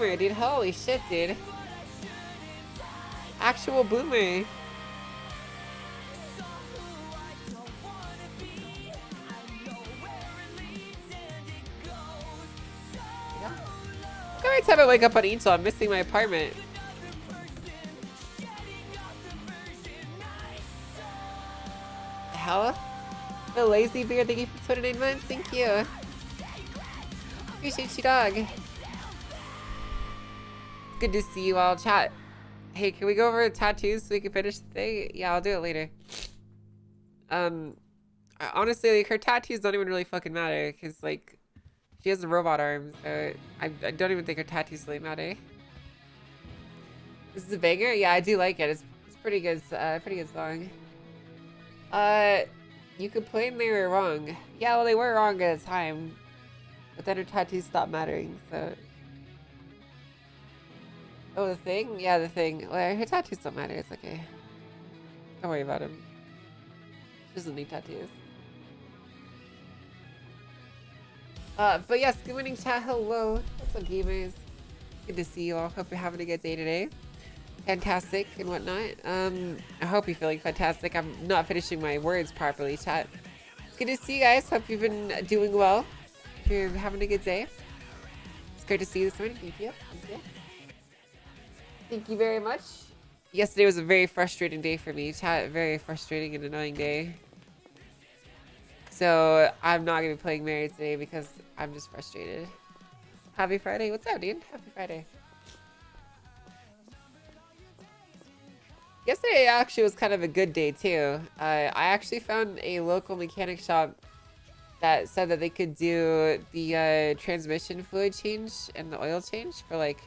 boomer, dude. Holy shit, dude. Actual boomer. Yeah. Every time I wake up on Angel, I'm missing my apartment. The hell? The lazy beard, thank you for 29 months. Thank you. Appreciate you, dog. Good to see you all. Chat. Hey, can we go over tattoos so we can finish the thing? Yeah, I'll do it later. Honestly, like, her tattoos don't even really fucking matter, because, like, she has a robot arm, so I don't even think her tattoos really matter. This is a banger? Yeah, I do like it. It's pretty good, pretty good song. You complained they were wrong. Yeah, well, they were wrong at the time, but then her tattoos stopped mattering, so... Oh, the thing? Yeah, the thing. Well, her tattoos don't matter. It's okay. Don't worry about him. She doesn't need tattoos. But yes, good morning, chat. Hello. What's up, gamers? Good to see you all. Hope you're having a good day today. Fantastic and whatnot. I hope you're feeling fantastic. I'm not finishing my words properly, chat. It's good to see you guys. Hope you've been doing well. If you're having a good day. It's great to see you this morning. Thank you. Thank you. Thank you very much. Yesterday was a very frustrating day for me, chat. Very frustrating and annoying day. So I'm not gonna be playing Mary today because I'm just frustrated. Happy Friday. What's up, dude? Happy Friday. Yesterday actually was kind of a good day too. I actually found a local mechanic shop that said that they could do the transmission fluid change and the oil change for like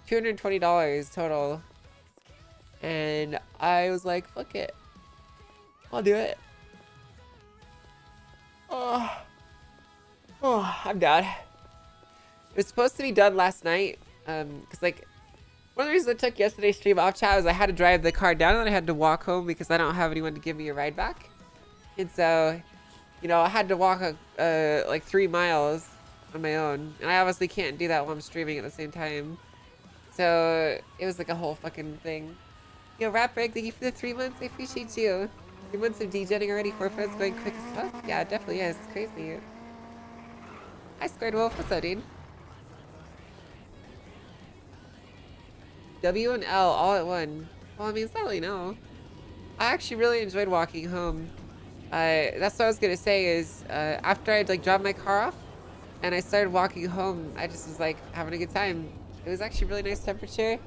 $220 total. And I was like, fuck it. I'll do it. Oh, I'm done. It was supposed to be done last night. Cause like one of the reasons I took yesterday's stream off, chat, was I had to drive the car down and I had to walk home because I don't have anyone to give me a ride back. And so, you know, I had to walk like 3 miles on my own, and I obviously can't do that while I'm streaming at the same time. So it was like a whole fucking thing. Yo, Rap Break, thank you for the 3 months. I appreciate you. 3 months of degenning already. 4 months going quick as fuck. Yeah, it definitely is. It's crazy. Hi, Squared Wolf. What's up, dude? W and L all at one. Well, I mean, it's not really no. I actually really enjoyed walking home. That's what I was gonna say is after I'd like dropped my car off and I started walking home, I just was like having a good time. It was actually really nice temperature.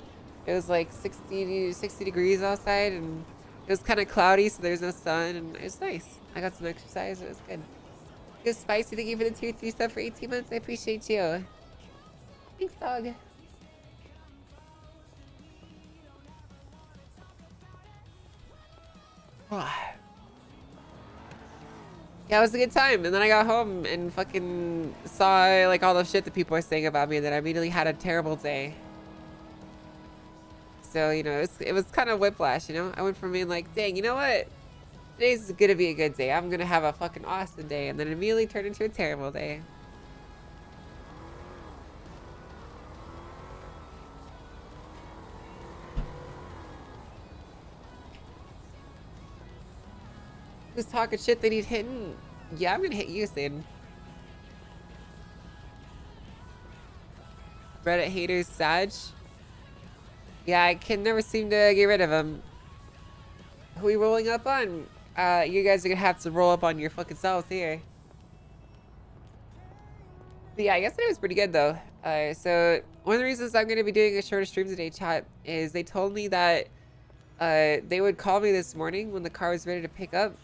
It was like 60 degrees outside, and it was kind of cloudy, so there's no sun, and it was nice. I got some exercise. It was good. It was spicy. Thank you for the tier 3 sub for 18 months. I appreciate you. Thanks, dog. Yeah, it was a good time. And then I got home and fucking saw like all the shit that people are saying about me, and then I immediately had a terrible day. So, you know, it was kind of whiplash, you know? I went from being like, dang, you know what? Today's gonna be a good day. I'm gonna have a fucking awesome day. And then it immediately turned into a terrible day. Who's talking shit that he's hitting? Yeah, I'm gonna hit you soon. Reddit haters, Sag. Yeah, I can never seem to get rid of him. Who are we rolling up on? You guys are gonna have to roll up on your fucking selves here. But yeah, yesterday was pretty good though. So one of the reasons I'm gonna be doing a shorter stream today, chat, is they told me that they would call me this morning when the car was ready to pick up.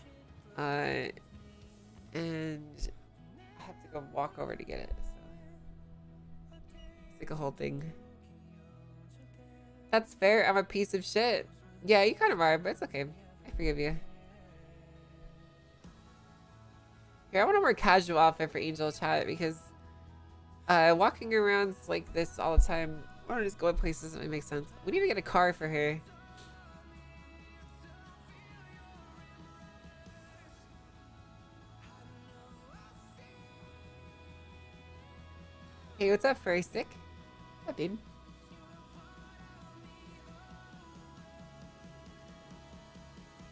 And I have to go walk over to get it. So it's like a whole thing. That's fair. I'm a piece of shit. Yeah, you kind of are, but it's okay. I forgive you. Here, I want a more casual outfit for Angel, chat, because walking around like this all the time, I want to just go in places that make sense. We need to get a car for her. Hey, what's up, Furry Stick? What's up, dude?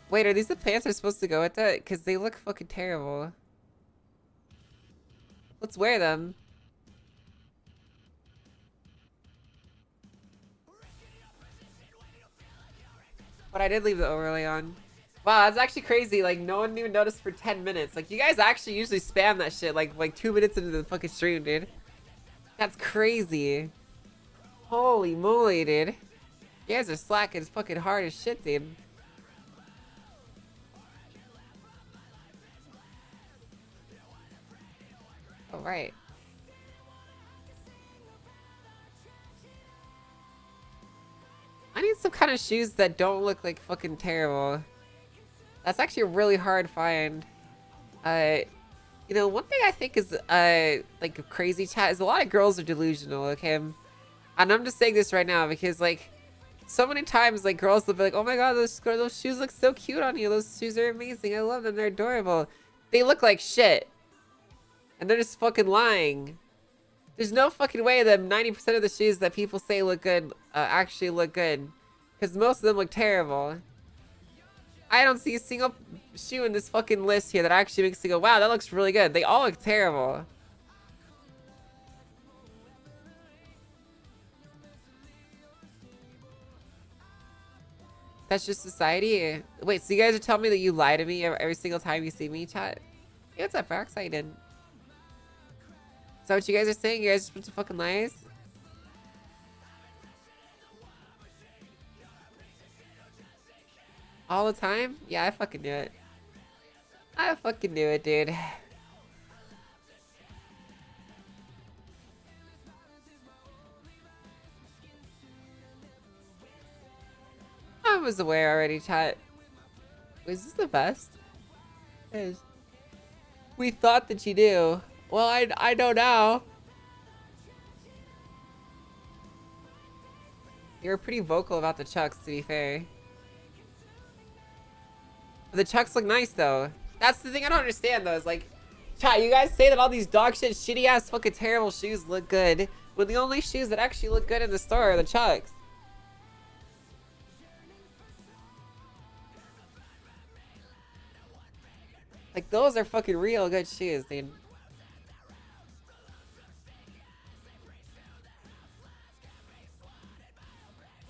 Wait, are these the pants that are supposed to go with that? Because they look fucking terrible. Let's wear them. But I did leave the overlay on. Wow, that's actually crazy. Like, no one even noticed for 10 minutes. Like, you guys actually usually spam that shit like 2 minutes into the fucking stream, dude. That's crazy. Holy moly, dude. You guys are slacking as fucking hard as shit, dude. All right. I need some kind of shoes that don't look like fucking terrible. That's actually a really hard find. Uh, you know, one thing I think is, like, a crazy chat is a lot of girls are delusional, okay? And I'm just saying this right now because, like, so many times, like, girls will be like, oh my god, those shoes look so cute on you. Those shoes are amazing. I love them. They're adorable. They look like shit. And they're just fucking lying. There's no fucking way that 90% of the shoes that people say look good actually look good. Because most of them look terrible. I don't see a single shoe in this fucking list here that actually makes me go, wow, that looks really good. They all look terrible. That's just society. Wait, so you guys are telling me that you lie to me every single time you see me, chat? Hey, what's up, Rox? How you doing? Is that what you guys are saying? You guys are just a bunch of fucking lies? All the time? Yeah, I fucking knew it. I fucking knew it, dude. I was aware already, chat. Was this the best? It is. We thought that you do. Well, I don't know. You were pretty vocal about the chucks, to be fair. But the chucks look nice, though. That's the thing I don't understand, though. Is like, chat, you guys say that all these dog shit, shitty ass, fucking terrible shoes look good, when the only shoes that actually look good in the store are the chucks. Like, those are fucking real good shoes, dude.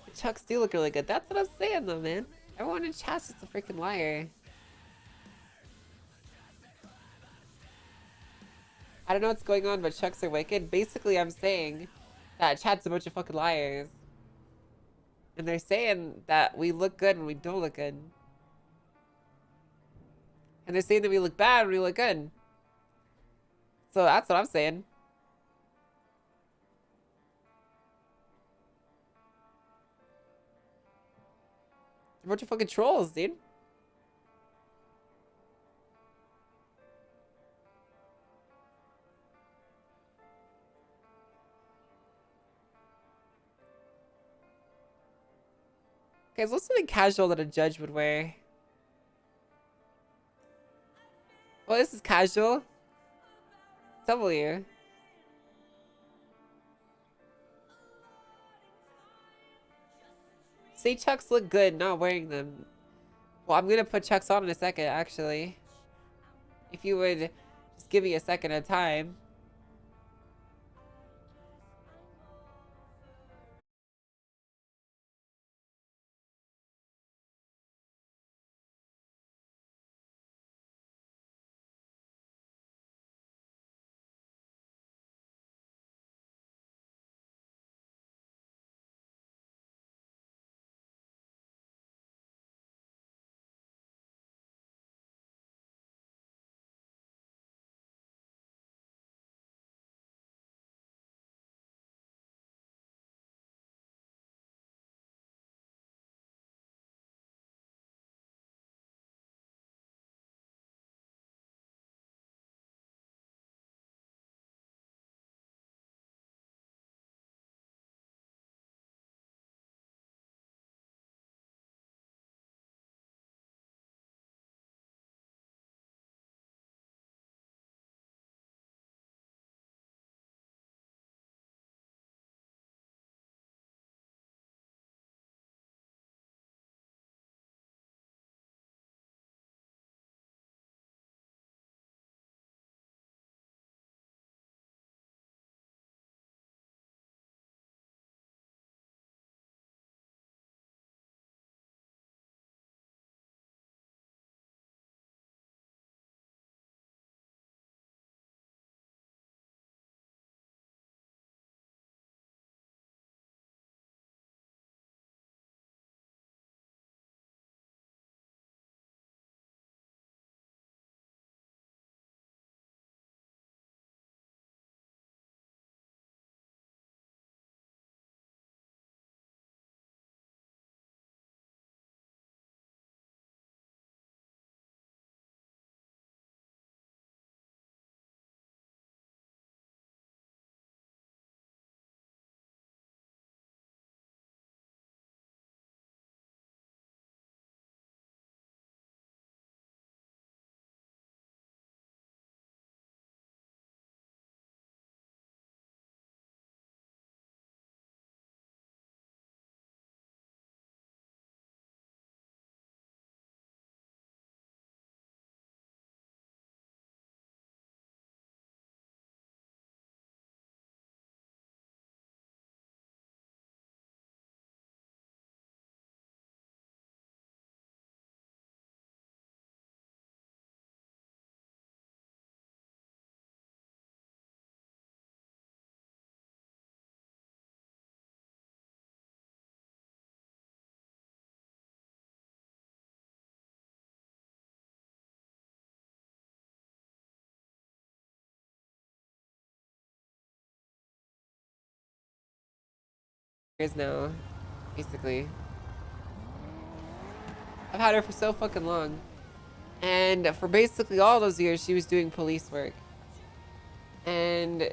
The chucks do look really good. That's what I'm saying, though, man. Everyone in chat's just a freaking liar. I don't know what's going on, but chucks are wicked. Basically, I'm saying that chat's a bunch of fucking liars. And they're saying that we look good when we don't look good. And they're saying that we look bad when we look good. So that's what I'm saying. A bunch of fucking trolls, dude. Guys, what's something casual that a judge would wear? Well, this is casual. W. Say chucks look good, not wearing them. Well, I'm gonna put chucks on in a second, actually. If you would just give me a second of time. years now, basically. I've had her for so fucking long. And for basically all those years, she was doing police work. And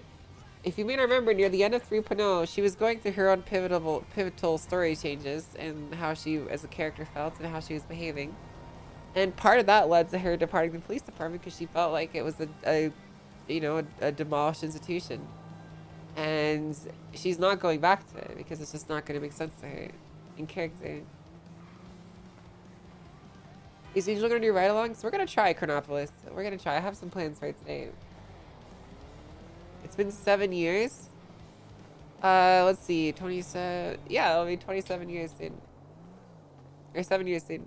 if you may remember, near the end of 3.0, she was going through her own pivotal story changes and how she, as a character, felt and how she was behaving. And part of that led to her departing the police department because she felt like it was a demolished institution. And she's not going back to it because it's just not going to make sense to her in character. Is Angel going to do ride-alongs? We're going to try Chronopolis. We're going to try. I have some plans for it today. It's been 7 years. Let's see. 27. Yeah, it'll be 27 years soon. Or 7 years soon.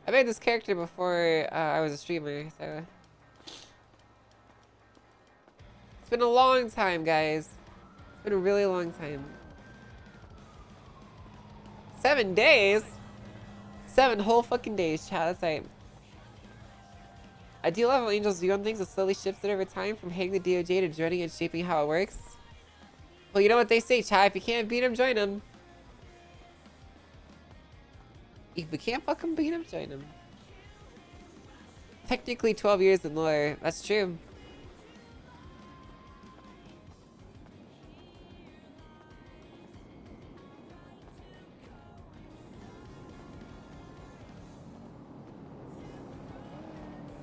I made this character before I was a streamer, so... It's been a long time, guys. It's been a really long time. 7 days? 7 whole fucking days, chat. That's right. I do love how Angel's view on things that slowly shifted over time from hating the DOJ to joining and shaping how it works. Well, you know what they say, chat. If you can't beat them, join them. If we can't fucking beat them, join them. Technically 12 years in lore. That's true.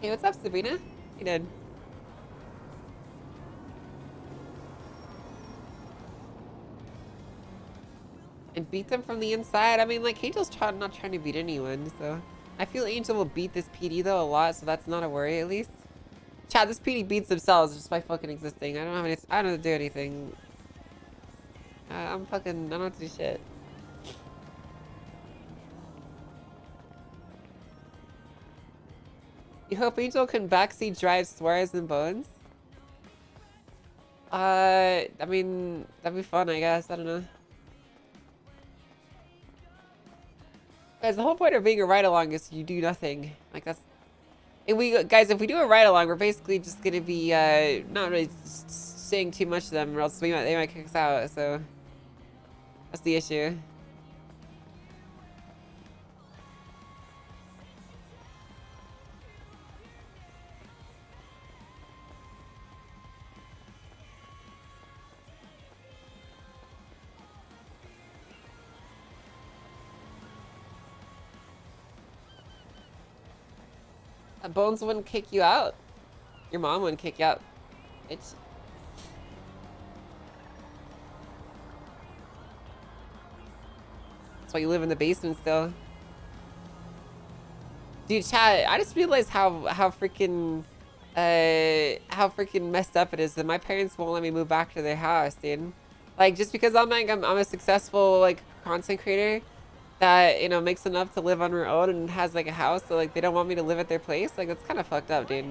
Hey, what's up, Sabrina? You did. And beat them from the inside? I mean, like, Angel's not trying to beat anyone, so... I feel Angel will beat this PD, though, a lot, so that's not a worry, at least. Chat, this PD beats themselves just by fucking existing. I don't have any... I don't have to do anything. I don't have to do shit. You hope Angel can backseat drive Suarez and Bones? I mean, that'd be fun, I guess. I don't know. Guys, the whole point of being a ride-along is you do nothing. Like, that's... If we do a ride-along, we're basically just gonna be, not really saying too much to them, or else they might kick us out, so... That's the issue. Bones wouldn't kick you out. Your mom wouldn't kick you out. It's... That's why you live in the basement still. Dude, chat, I just realized how freaking messed up it is that my parents won't let me move back to their house, dude. Like, just because I'm a successful, like, content creator that, you know, makes enough to live on her own and has, like, a house, so, like, they don't want me to live at their place. Like, that's kind of fucked up, dude.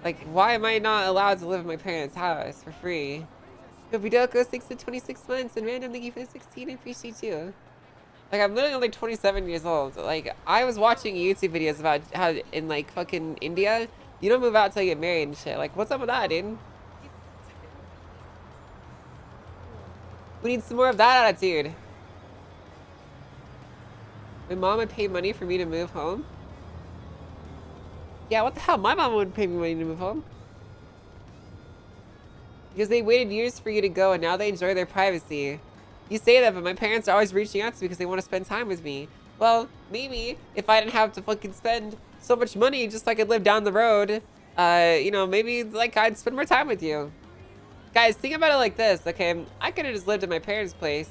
Like, why am I not allowed to live in my parents' house for free? Vidoko 6 to 26 months, and Random, thank you for the 16. I appreciate you. Like, I'm literally only 27 years old. Like, I was watching YouTube videos about how in, like, fucking India, you don't move out till you get married and shit. Like, what's up with that, dude? We need some more of that attitude. My mom would pay money for me to move home? Yeah, what the hell? My mom wouldn't pay me money to move home. Because they waited years for you to go and now they enjoy their privacy. You say that, but my parents are always reaching out to me because they want to spend time with me. Well, maybe if I didn't have to fucking spend so much money just so I could live down the road, you know, maybe, like, I'd spend more time with you. Guys, think about it like this, okay? I could have just lived at my parents' place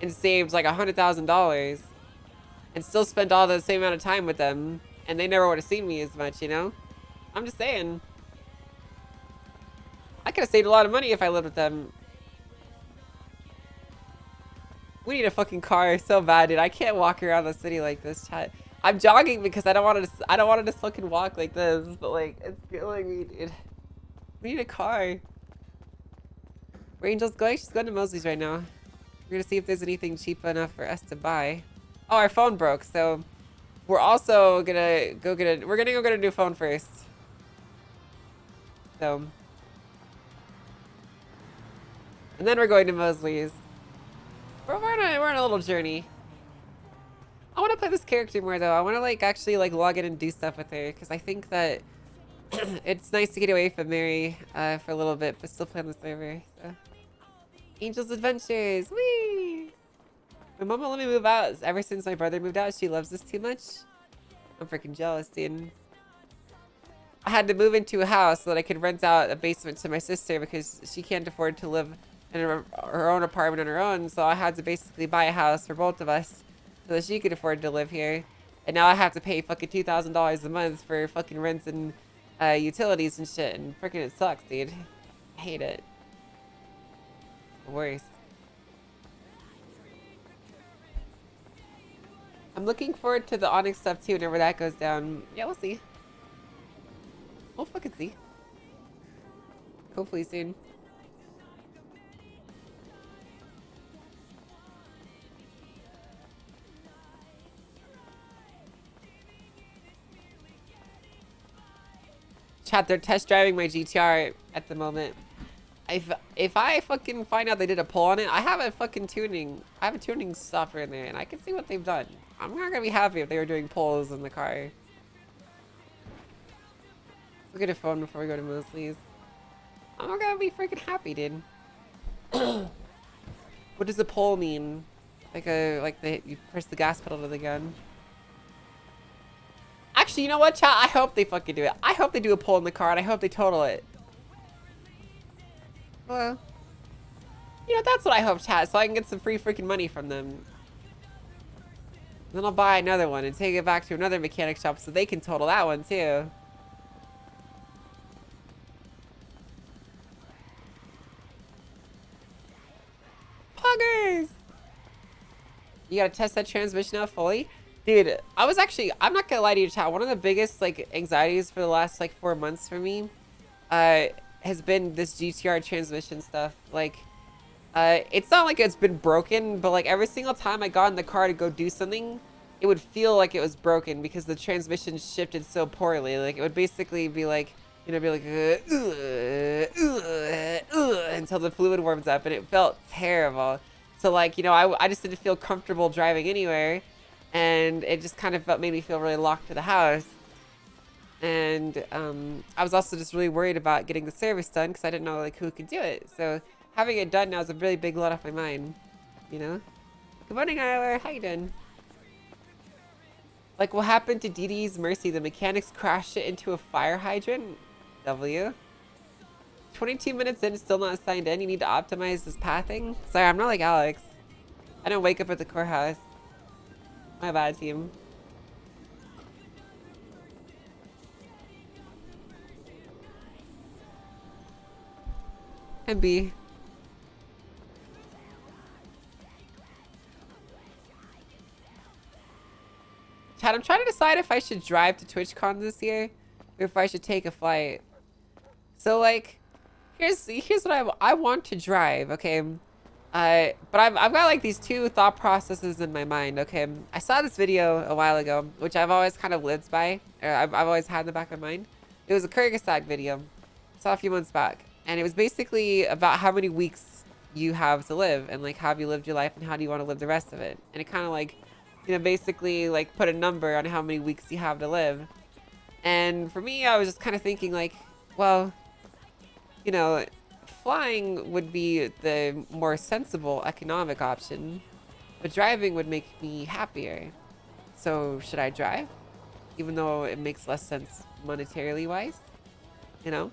and saved, like, $100,000 and still spent all the same amount of time with them, and they never would have seen me as much, you know? I'm just saying. I could have saved a lot of money if I lived with them. We need a fucking car so bad, dude. I can't walk around the city like this, chat. I'm jogging because I don't want to just fucking walk like this, but, like, it's killing me, dude. We need a car. Where Angel's going? She's going to Mosley's right now. We're gonna see if there's anything cheap enough for us to buy. Oh, our phone broke, so we're also gonna go get a new phone first. So And then we're going to Mosley's. We're on a little journey. I want to play this character more though. I want to like actually like log in and do stuff with her because I think that it's nice to get away from Mary for a little bit, but still play on the server. So. Angel's Adventures, whee! My mom won't let me move out ever since my brother moved out. She loves this too much. I'm freaking jealous, dude. I had to move into a house so that I could rent out a basement to my sister because she can't afford to live in her own apartment on her own. So I had to basically buy a house for both of us so that she could afford to live here. And now I have to pay fucking $2,000 a month for fucking rents and utilities and shit. And freaking it sucks, dude. I hate it. The worst. I'm looking forward to the Onyx stuff too whenever that goes down. Yeah, we'll see. We'll fucking see. Hopefully soon. Chat, they're test driving my GTR at the moment. If I fucking find out they did a pull on it, I have a fucking tuning. I have a tuning software in there and I can see what they've done. I'm not gonna be happy if they were doing pulls in the car. Let's get a phone before we go to Mosley's. I'm not gonna be freaking happy, dude. What does a pull mean? You press the gas pedal to the gun. Actually, you know what, chat? I hope they fucking do it. I hope they do a pull in the car and I hope they total it. Well, you know, that's what I hope, chat, so I can get some free freaking money from them. Then I'll buy another one and take it back to another mechanic shop so they can total that one too. Poggers! You gotta test that transmission out fully? Dude, I'm not gonna lie to you, chat. One of the biggest, like, anxieties for the last, like, 4 months for me, has been this GTR transmission stuff. Like, it's not like it's been broken, but, like, every single time I got in the car to go do something, it would feel like it was broken because the transmission shifted so poorly. Like, it would basically be like, you know, be like, until the fluid warms up, and it felt terrible. So, like, you know, I just didn't feel comfortable driving anywhere, and it just kind of made me feel really locked to the house. And I was also just really worried about getting the service done because I didn't know like who could do it. So having it done now is a really big load off my mind, you know? Good morning, Iowa. How you doing? Like what happened to Dee Dee's Mercy? The mechanics crashed it into a fire hydrant? W? 22 minutes in, still not signed in. You need to optimize this pathing? Sorry, I'm not like Alex. I don't wake up at the courthouse. My bad, team. And B. Chad, I'm trying to decide if I should drive to TwitchCon this year or if I should take a flight. So like, here's what I want to drive, okay? But I've got like these two thought processes in my mind, okay? I saw this video a while ago, which I've always kind of lived by, or I've always had in the back of my mind. It was a Kyrgyzstan video. I saw a few months back. And it was basically about how many weeks you have to live and like how have you lived your life and how do you want to live the rest of it. And it kind of like, you know, basically like put a number on how many weeks you have to live. And for me, I was just kind of thinking like, well, you know, flying would be the more sensible economic option, but driving would make me happier. So should I drive? Even though it makes less sense monetarily wise, you know?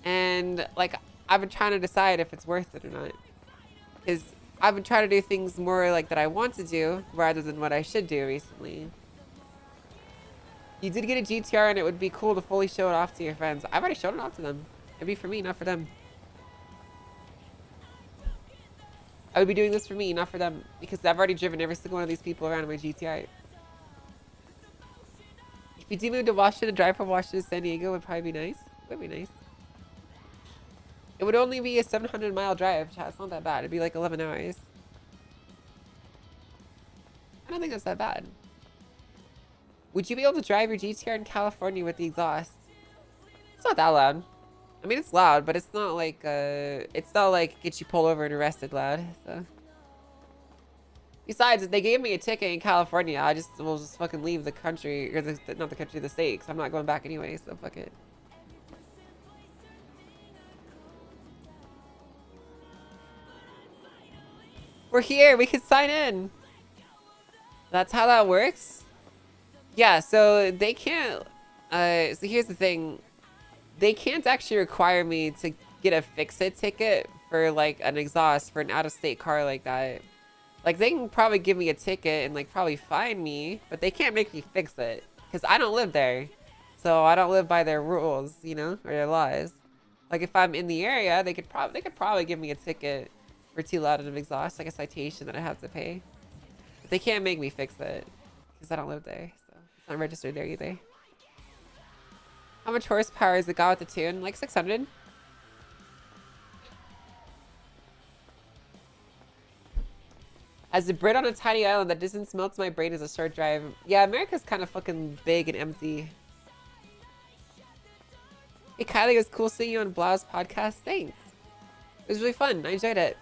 And like I've been trying to decide if it's worth it or not, because I've been trying to do things more like that I want to do rather than what I should do recently. You did get a GTR and it would be cool to fully show it off to your friends. I've already shown it off to them. It'd be for me, not for them. I would be doing this for me, not for them, because I've already driven every single one of these people around in my GTR. If you do move to Washington, drive from Washington to San Diego would probably be nice. Would be nice. It would only be a 700-mile drive, chat. It's not that bad. It'd be like 11 hours. I don't think that's that bad. Would you be able to drive your GTR in California with the exhaust? It's not that loud. I mean, it's loud, but it's not like get you pulled over and arrested loud. So. Besides, if they gave me a ticket in California, I just will just fucking leave the country, or not the country, the state, 'cause I'm not going back anyway, so fuck it. We're here, we can sign in. That's how that works? Yeah, so they can't, so here's the thing. They can't actually require me to get a fix-it ticket for like an exhaust for an out-of-state car like that. Like, they can probably give me a ticket and like probably fine me, but they can't make me fix it because I don't live there. So I don't live by their rules, you know, or their laws. Like, if I'm in the area, they could probably give me a ticket for too loud of an exhaust, like a citation that I have to pay. But they can't make me fix it because I don't live there, so it's not registered there either. How much horsepower is the guy with the tune? Like 600. As a Brit on a tiny island, that distance melts my brain as a short drive. Yeah, America's kind of fucking big and empty. Hey Kylie, it was cool seeing you on Blau's podcast. Thanks. It was really fun. I enjoyed it.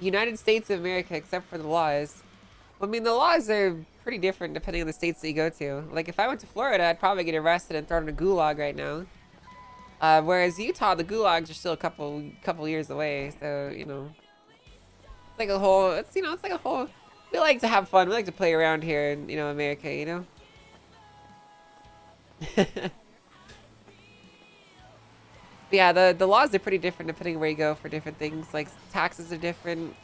United States of America, except for the laws. Well, I mean, the laws are pretty different depending on the states that you go to. Like, if I went to Florida, I'd probably get arrested and thrown in a gulag right now. Whereas Utah, the gulags are still a couple years away. So, you know, it's like a whole, it's like a whole, we like to have fun. We like to play around here in, America, you know? Yeah, the laws are pretty different depending where you go for different things. Like, taxes are different.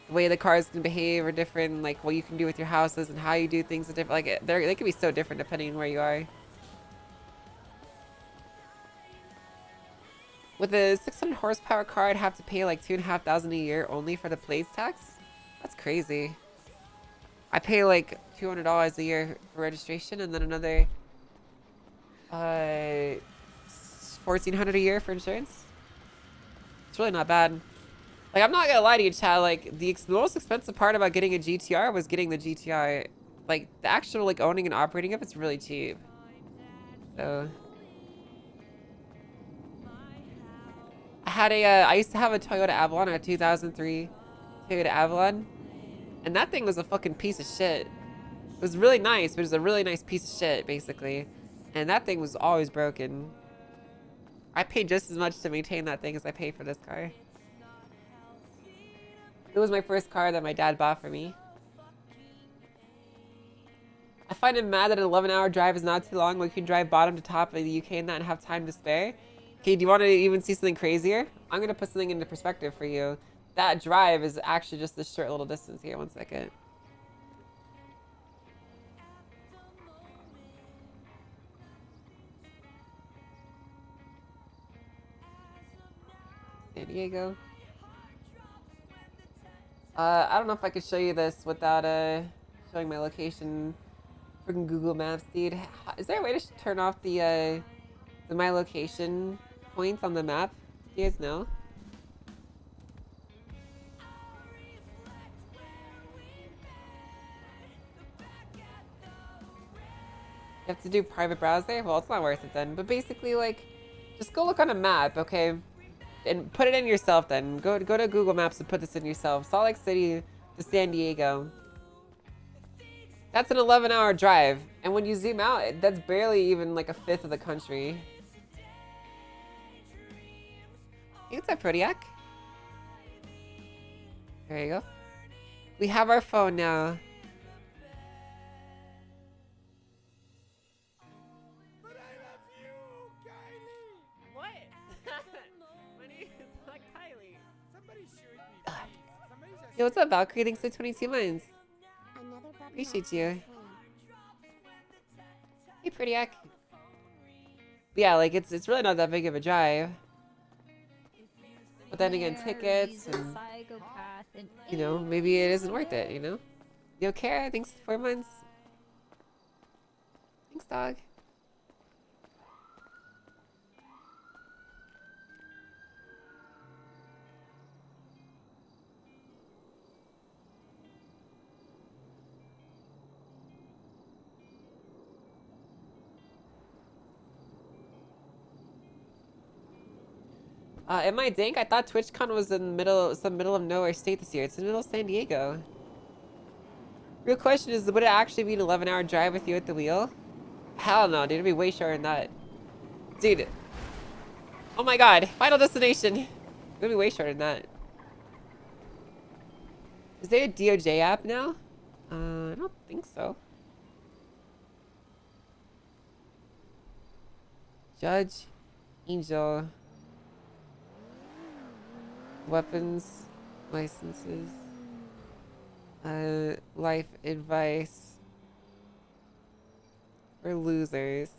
The way the cars can behave are different. Like, what you can do with your houses and how you do things are different. Like, they can be so different depending on where you are. With a 600 horsepower car, I'd have to pay like $2,500 a year only for the plates tax. That's crazy. I pay like $200 a year for registration, and then another $1,400 a year for insurance. It's really not bad. Like, I'm not gonna lie to you, Chad. Like, the most expensive part about getting a GTR was getting the GTI. Like, the actual like owning and operating of it's really cheap. So. I used to have a Toyota Avalon, a 2003 Toyota Avalon, and that thing was a fucking piece of shit. It was really nice, but it was a really nice piece of shit, basically. And that thing was always broken. I paid just as much to maintain that thing as I paid for this car. It was my first car that my dad bought for me. I find it mad that an 11-hour drive is not too long. We can drive bottom to top of the UK and that and have time to spare. Okay, do you want to even see something crazier? I'm going to put something into perspective for you. That drive is actually just this short little distance here. One second. San Diego. I don't know if I could show you this without showing my location. Freaking Google Maps, dude. Is there a way to turn off the my location points on the map? Do you guys know? You have to do private browser? Well, it's not worth it then. But basically, like, just go look on a map, okay? And put it in yourself then. Go to Google Maps and put this in yourself. Salt Lake City to San Diego. That's an 11-hour drive. And when you zoom out, that's barely even like a fifth of the country. Hey, what's up, Prodiac? There you go. We have our phone now. Yo, what's up, Valkyrie? Thanks for 22 months. Appreciate you. Hey, Prodiac. Yeah, like, it's really not that big of a drive. But then again, tickets and, you know, maybe it isn't worth it, you know? Yo, Kara, thanks for 4 months. Thanks, dog. Am I dank? I thought TwitchCon was in the middle of nowhere state this year. It's in the middle of San Diego. Real question is, would it actually be an 11-hour drive with you at the wheel? Hell no, dude. It'd be way shorter than that. Dude. Oh my god. Final destination. It'd be way shorter than that. Is there a DOJ app now? I don't think so. Judge. Angel. Weapons. Licenses. Life advice. For losers.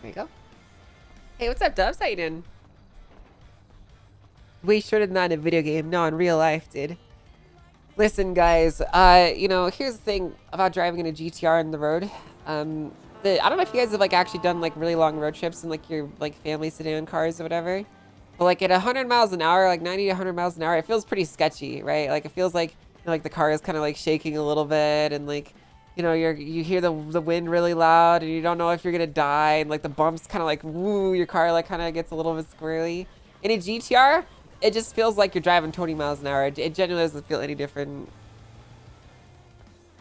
There you go. Hey, what's up, Dubs? How you doing? Way shorter than that in a video game. No, in real life, dude. Listen, guys. You know, here's the thing about driving in a GTR on the road. I don't know if you guys have like actually done like really long road trips in like your like family sedan cars or whatever. But like at 100 miles an hour, like 90 to 100 miles an hour, it feels pretty sketchy, right? Like it feels like you know, like the car is kind of like shaking a little bit, and like you know you hear the wind really loud, and you don't know if you're gonna die, and like the bumps kind of like woo, your car like kind of gets a little bit squirrely. In a GTR, it just feels like you're driving 20 miles an hour. It genuinely doesn't feel any different.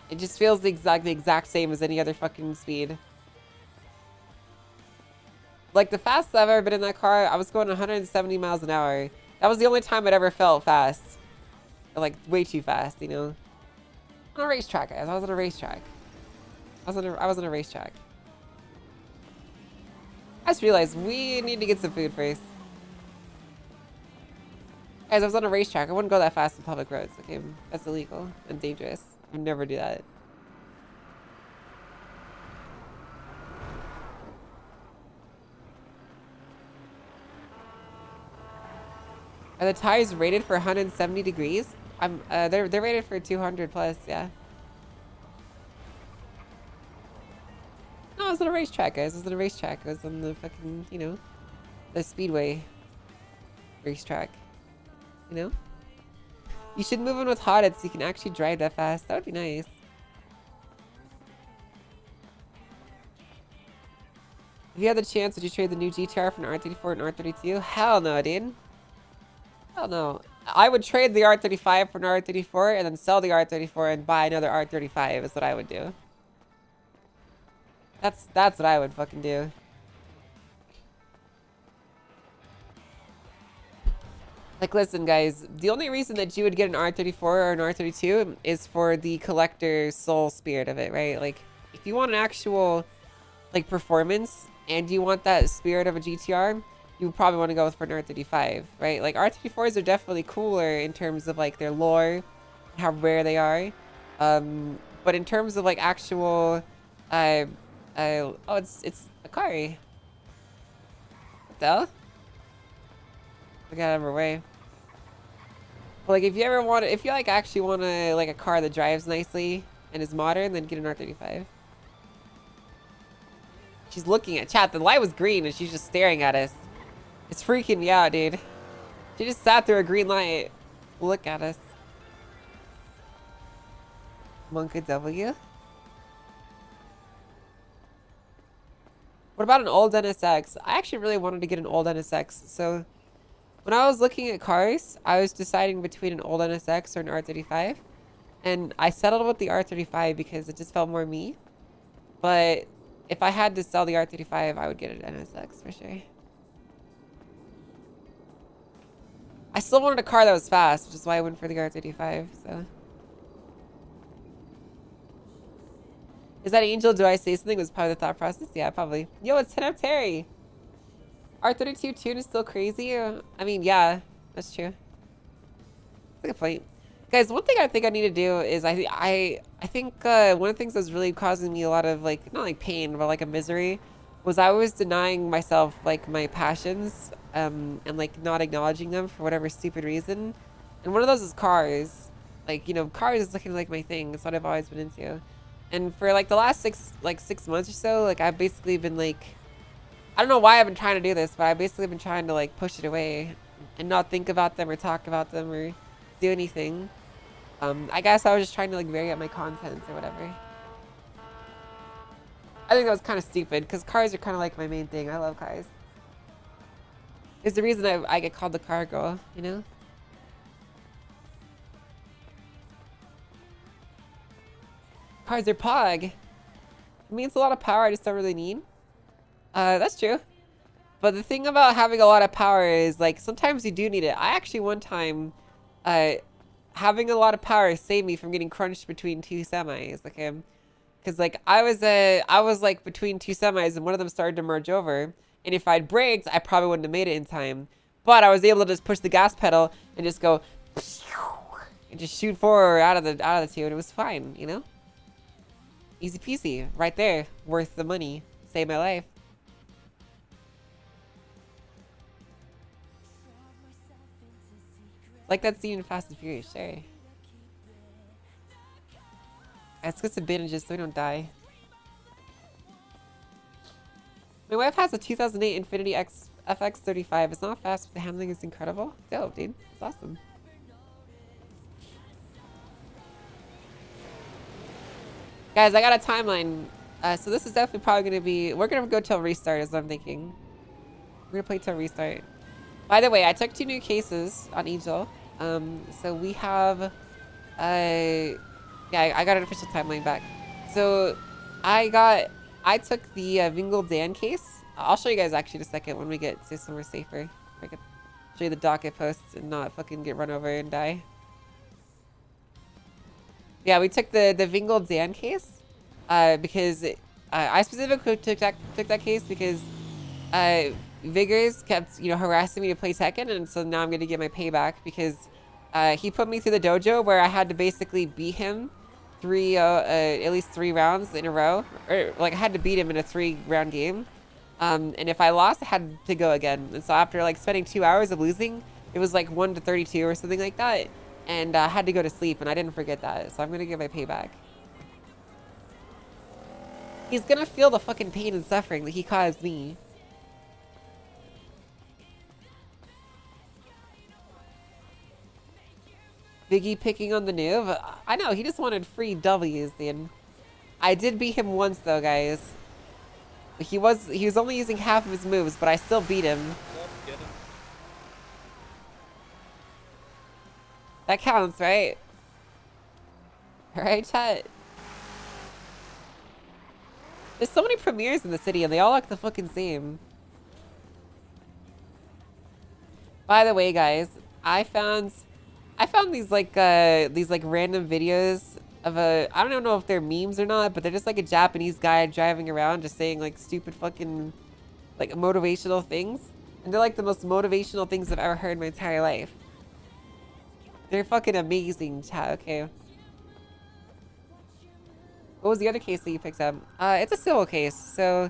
It just feels the exact same as any other fucking speed. Like the fastest I've ever been in that car, I was going 170 miles an hour. That was the only time I'd ever felt fast. Like way too fast, you know. On a racetrack, guys. I was on a racetrack. I was on a racetrack. I just realized we need to get some food first. Guys, I was on a racetrack. I wouldn't go that fast in public roads. Okay, that's illegal and dangerous. I would never do that. Are the tires rated for 170 degrees? They're rated for 200 plus, yeah. No, I was on a racetrack, guys. I was on a racetrack. I was on the fucking, you know, the speedway racetrack. You know? You should move in with Hodded so you can actually drive that fast. That would be nice. If you had the chance, would you trade the new GTR for an R34 and R32? Hell no, dude. Hell no. I would trade the R35 for an R34 and then sell the R34 and buy another R35 is what I would do. That's what I would fucking do. Like, listen, guys. The only reason that you would get an R34 or an R32 is for the collector soul spirit of it, right? Like, if you want an actual, like, performance and you want that spirit of a GTR, you would probably want to go for an R35, right? Like, R34s are definitely cooler in terms of, like, their lore, how rare they are. But in terms of, like, actual, oh, it's Akari. What the hell? I got out of her way. But, like, if you ever want to, if you, like, actually want to, like, a car that drives nicely and is modern, then get an R35. She's looking at chat. The light was green and she's just staring at us. It's freaking me out, dude. She just sat through a green light. Look at us. Monka W. What about an old NSX? I actually really wanted to get an old NSX. So when I was looking at cars, I was deciding between an old NSX or an R35. And I settled with the R35 because it just felt more me. But if I had to sell the R35, I would get an NSX for sure. I still wanted a car that was fast, which is why I went for the R35, so. Is that Angel? Do I say something? Was part of the thought process? Yeah, probably. Yo, it's 10 up Terry. R32 tune is still crazy? I mean, yeah, that's true. That's a good point. Guys, one thing I think I need to do is I think one of the things that's really causing me a lot of, like, not like pain, but like a misery, was I was denying myself, like, my passions, and, like, not acknowledging them for whatever stupid reason. And one of those is cars. Like, you know, cars is looking like my thing. It's what I've always been into. And for, like, the last 6 months or so, like, I've basically been, like, I don't know why I've been trying to do this, but I basically been trying to like push it away and not think about them or talk about them or do anything. I guess I was just trying to like vary up my content or whatever. I think that was kind of stupid because cars are kind of like my main thing. I love cars. It's the reason I get called the car girl, you know? Cars are pog. It means a lot of power I just don't really need. That's true. But the thing about having a lot of power is like sometimes you do need it. I actually one time, having a lot of power saved me from getting crunched between two semis. Like, because like I was like between two semis and one of them started to merge over. And if I'd braked, I probably wouldn't have made it in time. But I was able to just push the gas pedal and just go and just shoot forward out of the two, and it was fine, you know? Easy peasy, right there, worth the money, saved my life. Like that scene in Fast and Furious, sure. Let's get some bandages so we don't die. My wife has a 2008 Infiniti FX35. It's not fast, but the handling is incredible. Dope, dude. It's awesome. Guys, I got a timeline. So this is definitely probably going to be... We're going to go till restart is what I'm thinking. We're going to play till restart. By the way, I took 2 new cases on Angel. So we have... yeah, I got an official timeline back. So I took the Vingle Dan case. I'll show you guys actually in a second when we get to somewhere safer. I can show you the docket posts and not fucking get run over and die. Yeah, we took the Vingle Dan case because I specifically took that case because Vigors kept harassing me to play Tekken, and so now I'm gonna get my payback because he put me through the dojo where I had to basically beat him at least 3 rounds in a row, or like I had to beat him in a 3-round game, and if I lost I had to go again. And so after like spending 2 hours of losing, it was like 1-32 or something like that, and I had to go to sleep, and I didn't forget that, so I'm gonna get my payback. He's gonna feel the fucking pain and suffering that he caused me. Biggie picking on the noob. I know, he just wanted free W's, dude. I did beat him once though, guys. He was only using half of his moves, but I still beat him. That counts, right? Alright, chat. There's so many premieres in the city and they all look the fucking same. By the way, guys, I found these like random videos of I don't even know if they're memes or not, but they're just like a Japanese guy driving around just saying like stupid fucking like motivational things. And they're like the most motivational things I've ever heard in my entire life. They're fucking amazing, chat. Okay. What was the other case that you picked up? It's a civil case, so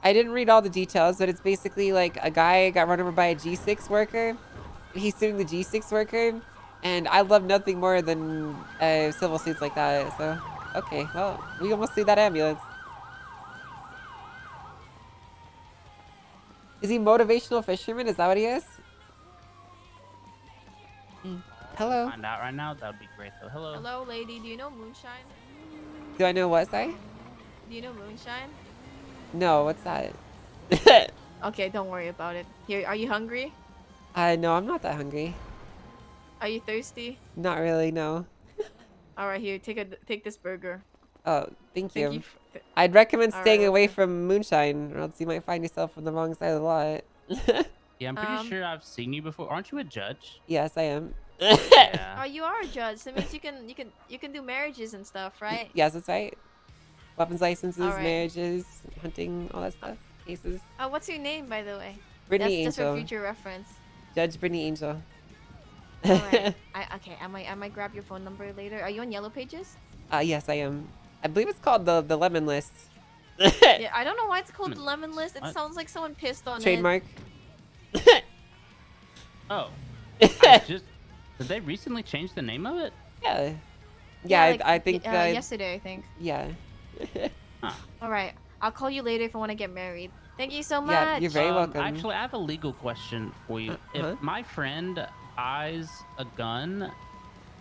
I didn't read all the details, but it's basically like a guy got run over by a G6 worker. He's suing the G6 worker, and I love nothing more than civil suits like that. So, okay, well, we almost see that ambulance. Is he motivational fisherman? Is that what he is? Hello. Find out right now. That would be great, though. Hello. Hello, lady. Do you know moonshine? Do I know what, sorry? Do you know moonshine? No, what's that? Okay, don't worry about it. Here, are you hungry? No, I'm not that hungry. Are you thirsty? Not really, no. All right, here, take this burger. Oh, thank you. Thank you. I'd recommend All staying right, away okay. from moonshine, or else you might find yourself on the wrong side of the lot. Yeah, I'm pretty sure I've seen you before. Aren't you a judge? Yes, I am. Yeah. Oh, you are a judge. That means you can do marriages and stuff, right? Yes, that's right. Weapons licenses, All right. marriages, hunting, all that stuff. Cases. What's your name, by the way? Brittany That's Angel. just for future reference. Judge Brittany Angel. All right. Okay. I might grab your phone number later. Are you on Yellow Pages? Yes, I am. I believe it's called the lemon list. Yeah. I don't know why it's called the Lemon List. It What? sounds like someone pissed on Trademark. Oh. Did they recently change the name of it? Yeah. it. Yeah, like, I think. yesterday, I think. Yeah. All right. I'll call you later if I want to get married. Thank you so Yeah, much. you're very welcome. Actually, I have a legal question for you. Uh-huh. If my friend buys a gun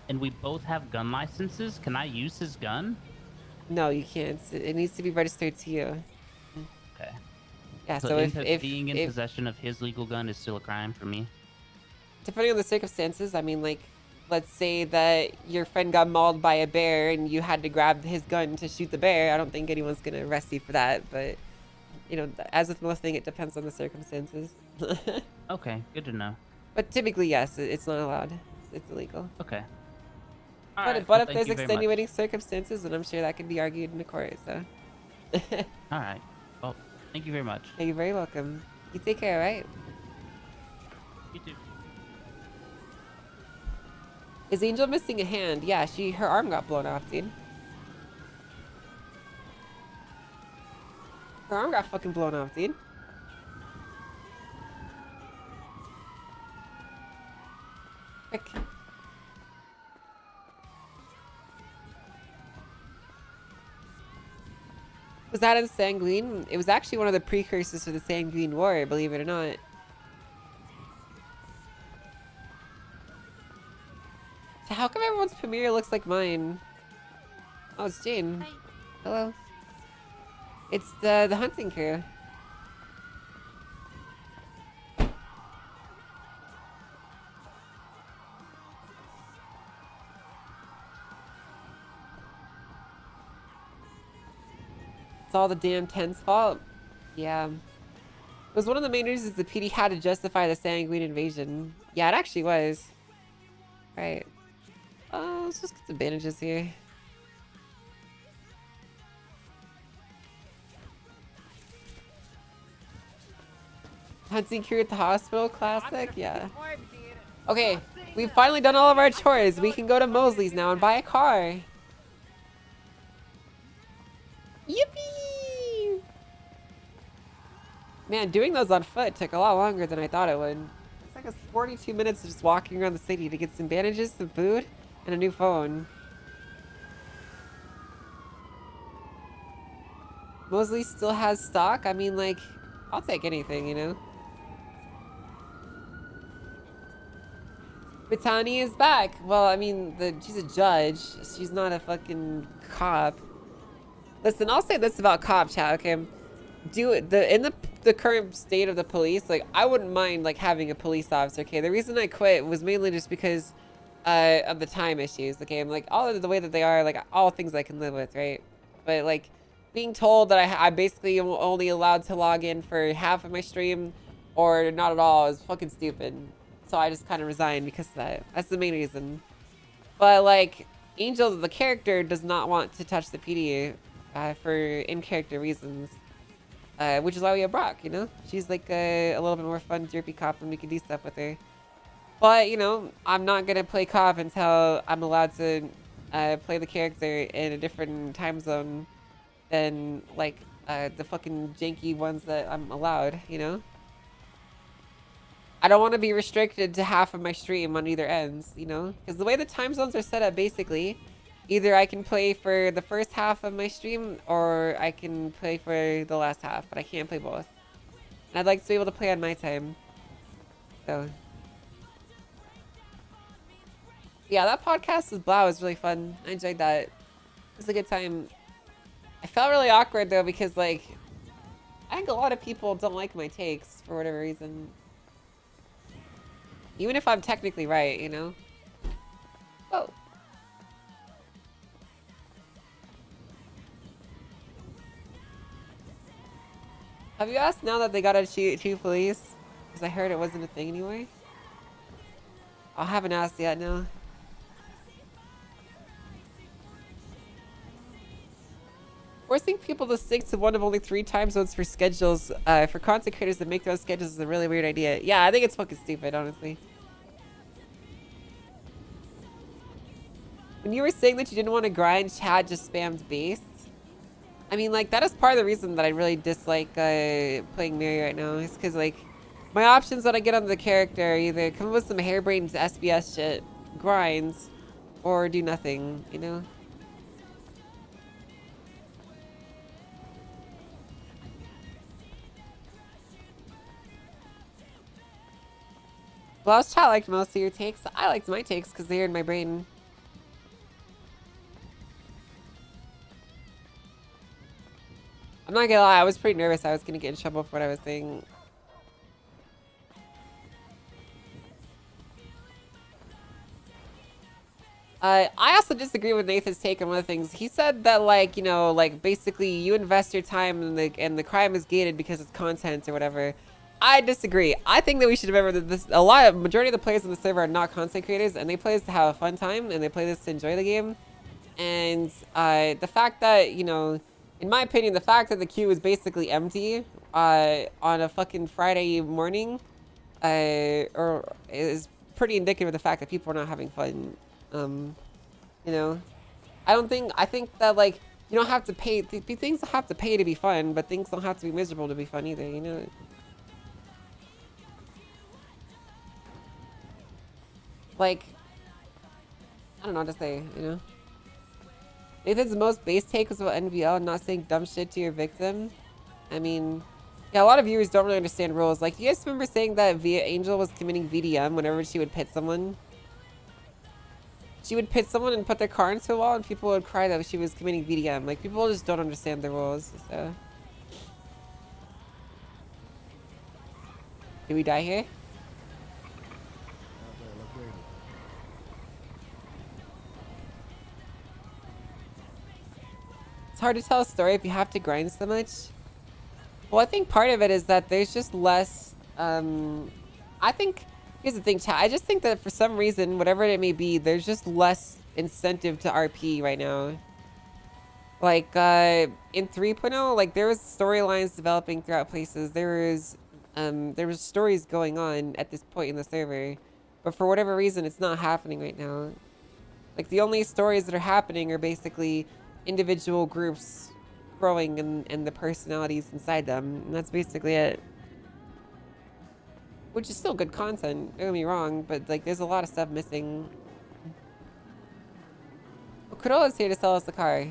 and we both have gun licenses, can I use his gun? No, you can't. It needs to be registered to you. Okay. Yeah, So so being in if possession of his legal gun is still a crime for me. depending on the circumstances, I mean, like, let's say that your friend got mauled by a bear and you had to grab his gun to shoot the bear. I don't think anyone's gonna arrest you for that, but you know, as with most thing, it depends on the circumstances. Okay, good to know. But typically, yes, it's not allowed. It's illegal. Okay. All But right. but Well, if thank there's you very much. extenuating circumstances, then I'm sure that can be argued in the court. So, All right. Well, thank you very much. hey, you're very welcome. You take care, all right? You too. Is Angel missing a hand? Yeah, her arm got blown off, dude. Her arm got fucking blown off, dude. Quick. Was that in Sanguine? It was actually one of the precursors to the Sanguine War, believe it or not. So how come everyone's premiere looks like mine? Oh, it's Jane. Hi. Hello. It's the hunting crew. It's all the damn tent's fault. Yeah. It was one of the main reasons the PD had to justify the Sanguine invasion. Yeah, it actually was. Right. Let's just get some bandages here. Hunting crew at the hospital, classic? Yeah. Okay, we've finally done all of our chores. We can go to Mosley's now and buy a car. Yippee! Man, doing those on foot took a lot longer than I thought it would. It's like 42 minutes of just walking around the city to get some bandages, some food, and a new phone. Mosley still has stock? I mean, like, I'll take anything, you know? Brittany is back. Well, I mean, she's a judge. She's not a fucking cop. Listen, I'll say this about cop chat, okay? In the current state of the police, like, I wouldn't mind like having a police officer, okay? The reason I quit was mainly just because of the time issues, okay? I'm like, all of the way that they are, like, all things I can live with, right? But like being told that I basically am only allowed to log in for half of my stream or not at all is fucking stupid. So I just kind of resigned because of that. That's the main reason. But like, Angel, the character, does not want to touch the PD for in-character reasons. Which is why we have Brock, you know? She's like a little bit more fun, derpy cop and we can do stuff with her. But, you know, I'm not going to play cop until I'm allowed to play the character in a different time zone than, like, the fucking janky ones that I'm allowed, you know? I don't want to be restricted to half of my stream on either ends, you know? Because the way the time zones are set up, basically, either I can play for the first half of my stream or I can play for the last half, but I can't play both. And I'd like to be able to play on my time. So, yeah, that podcast with Blau was really fun. I enjoyed that. It was a good time. I felt really awkward, though, because, like, I think a lot of people don't like my takes for whatever reason. Even if I'm technically right, you know? Oh. Have you asked now that they gotta shoot two police? Because I heard it wasn't a thing anyway. I haven't asked yet, no. Forcing people to stick to one of only 3 time zones for schedules, for content creators that make those schedules is a really weird idea. Yeah, I think it's fucking stupid, honestly. When you were saying that you didn't want to grind, Chad just spammed base. I mean, like, that is part of the reason that I really dislike playing Mary right now. Is because, like, my options that I get on the character are either come up with some harebrained SBS shit, grinds, or do nothing, you know? Well, chat liked most of your takes. I liked my takes because they're in my brain. I'm not gonna lie, I was pretty nervous I was gonna get in trouble for what I was saying. I also disagree with Nathan's take on one of the things. He said that, like, you know, like, basically you invest your time and the crime is gated because it's content or whatever. I disagree. I think that we should remember that majority of the players on the server are not content creators, and they play this to have a fun time, and they play this to enjoy the game. And the fact that, you know, in my opinion, the fact that the queue is basically empty on a fucking Friday morning is pretty indicative of the fact that people are not having fun. You know, I think that, like, you don't have to pay, things don't have to pay to be fun, but things don't have to be miserable to be fun either, you know? Like, I don't know what to say, you know? Nathan's most base take was about NVL and not saying dumb shit to your victim. I mean, yeah, a lot of viewers don't really understand rules. Like, do you guys remember saying that Angel was committing VDM whenever she would pit someone? She would pit someone and put their car into a wall, and people would cry that she was committing VDM. Like, people just don't understand the rules, so. Did we die here? It's hard to tell a story if you have to grind so much. Well, I think part of it is that there's just less, I think, here's the thing, chat. I just think that for some reason, whatever it may be, there's just less incentive to RP right now. Like, in 3.0, like, there was storylines developing throughout places. There was stories going on at this point in the server. But for whatever reason, it's not happening right now. Like, the only stories that are happening are basically individual groups growing and the personalities inside them. And that's basically it. Which is still good content, don't get me wrong, but, like, there's a lot of stuff missing. Oh, Corola's here to sell us the car.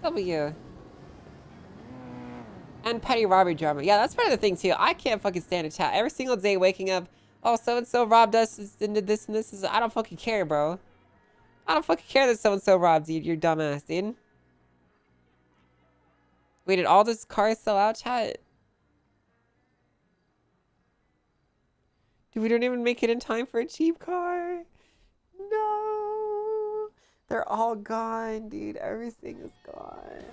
W. And petty robbery drama. Yeah, that's part of the thing, too. I can't fucking stand a chat. Every single day waking up, oh, so-and-so robbed us and did this and this. I don't fucking care, bro. I don't fucking care that so-and-so robbed you, you dumbass, dude. Wait, did all this cars sell out, chat? Dude, we don't even make it in time for a cheap car. No. They're all gone, dude. Everything is gone.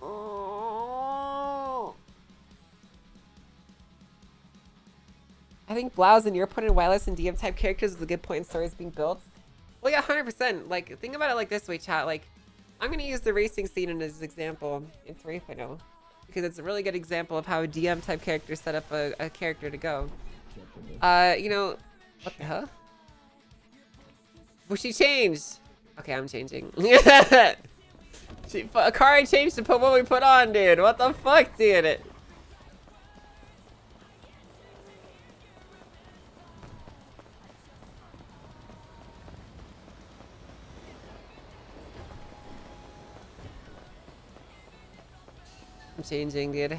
Oh. I think Blouse and you're putting in wireless and DM type characters is a good point in stories being built. Well, yeah, 100%. Like, think about it like this way, chat. Like, I'm going to use the racing scene as an example in 3.0 because it's a really good example of how a DM type character set up a character to go. You know, what the hell? Well, she changed. Okay, I'm changing. Akari changed to put what we put on, dude. What the fuck, dude? I'm changing, dude.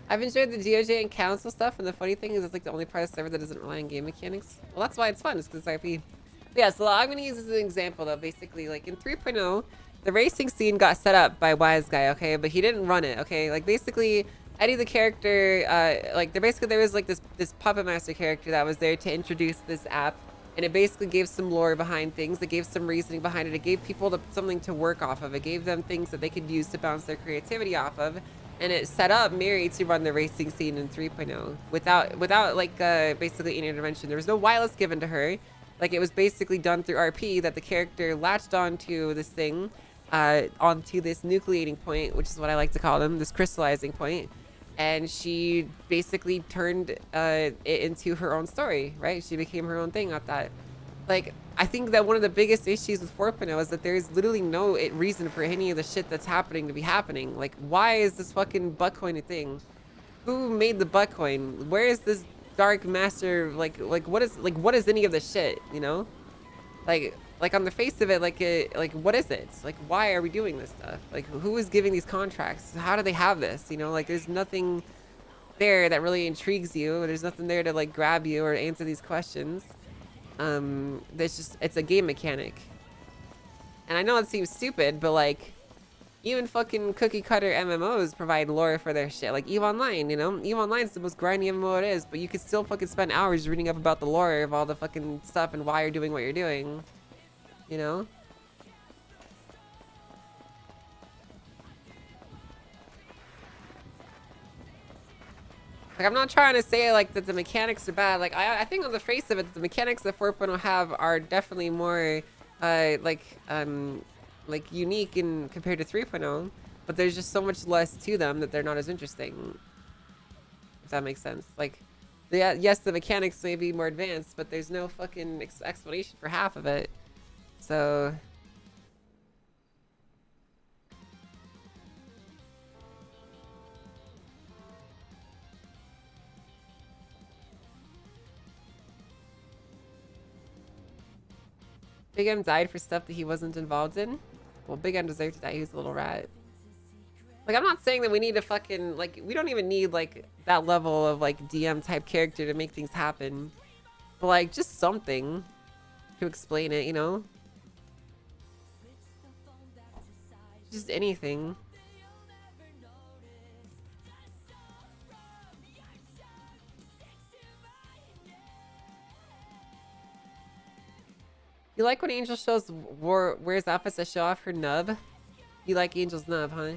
I've enjoyed the DOJ and council stuff, and the funny thing is it's like the only part of the server that doesn't rely on game mechanics. Well, that's why it's fun, it's because it's RP. But yeah, so I'm going to use this as an example, though. Basically, like in 3.0, the racing scene got set up by Wise Guy, okay? But he didn't run it, okay? Like, basically, Eddie the character, there was like this puppet master character that was there to introduce this app, and it basically gave some lore behind things. It gave some reasoning behind it. It gave people something to work off of. It gave them things that they could use to bounce their creativity off of. And it set up Mary to run the racing scene in 3.0 without like basically any intervention. There was no wireless given to her. Like, it was basically done through RP that the character latched onto this thing, onto this nucleating point, which is what I like to call them, this crystallizing point. And she basically turned it into her own story, right? She became her own thing at that. Like, I think that one of the biggest issues with 4.0 is that there's literally no reason for any of the shit that's happening to be happening. Like, why is this fucking Buttcoin a thing? Who made the Buttcoin? Where is this dark master? Like what is any of this shit, you know? Like on the face of it, like what is it? Like, why are we doing this stuff? Like, who is giving these contracts? How do they have this? You know, like there's nothing there that really intrigues you. There's nothing there to like grab you or answer these questions. It's a game mechanic. And I know it seems stupid, but like, even fucking cookie cutter MMOs provide lore for their shit. Like EVE Online, you know? EVE Online is the most grindy MMO it is, but you could still fucking spend hours reading up about the lore of all the fucking stuff and why you're doing what you're doing. You know? Like, I'm not trying to say like that the mechanics are bad. Like, I think on the face of it, the mechanics that 4.0 have are definitely more like unique in compared to 3.0, but there's just so much less to them that they're not as interesting. If that makes sense. Like, yes, the mechanics may be more advanced, but there's no fucking explanation for half of it. So Big M died for stuff that he wasn't involved in. Well, Big M deserved to die. He was a little rat. Like, I'm not saying that we need to fucking, like, we don't even need, like, that level of, like, DM type character to make things happen. But, like, just something to explain it, you know? Just anything. You like when Angel wears outfits that show off her nub? You like Angel's nub, huh?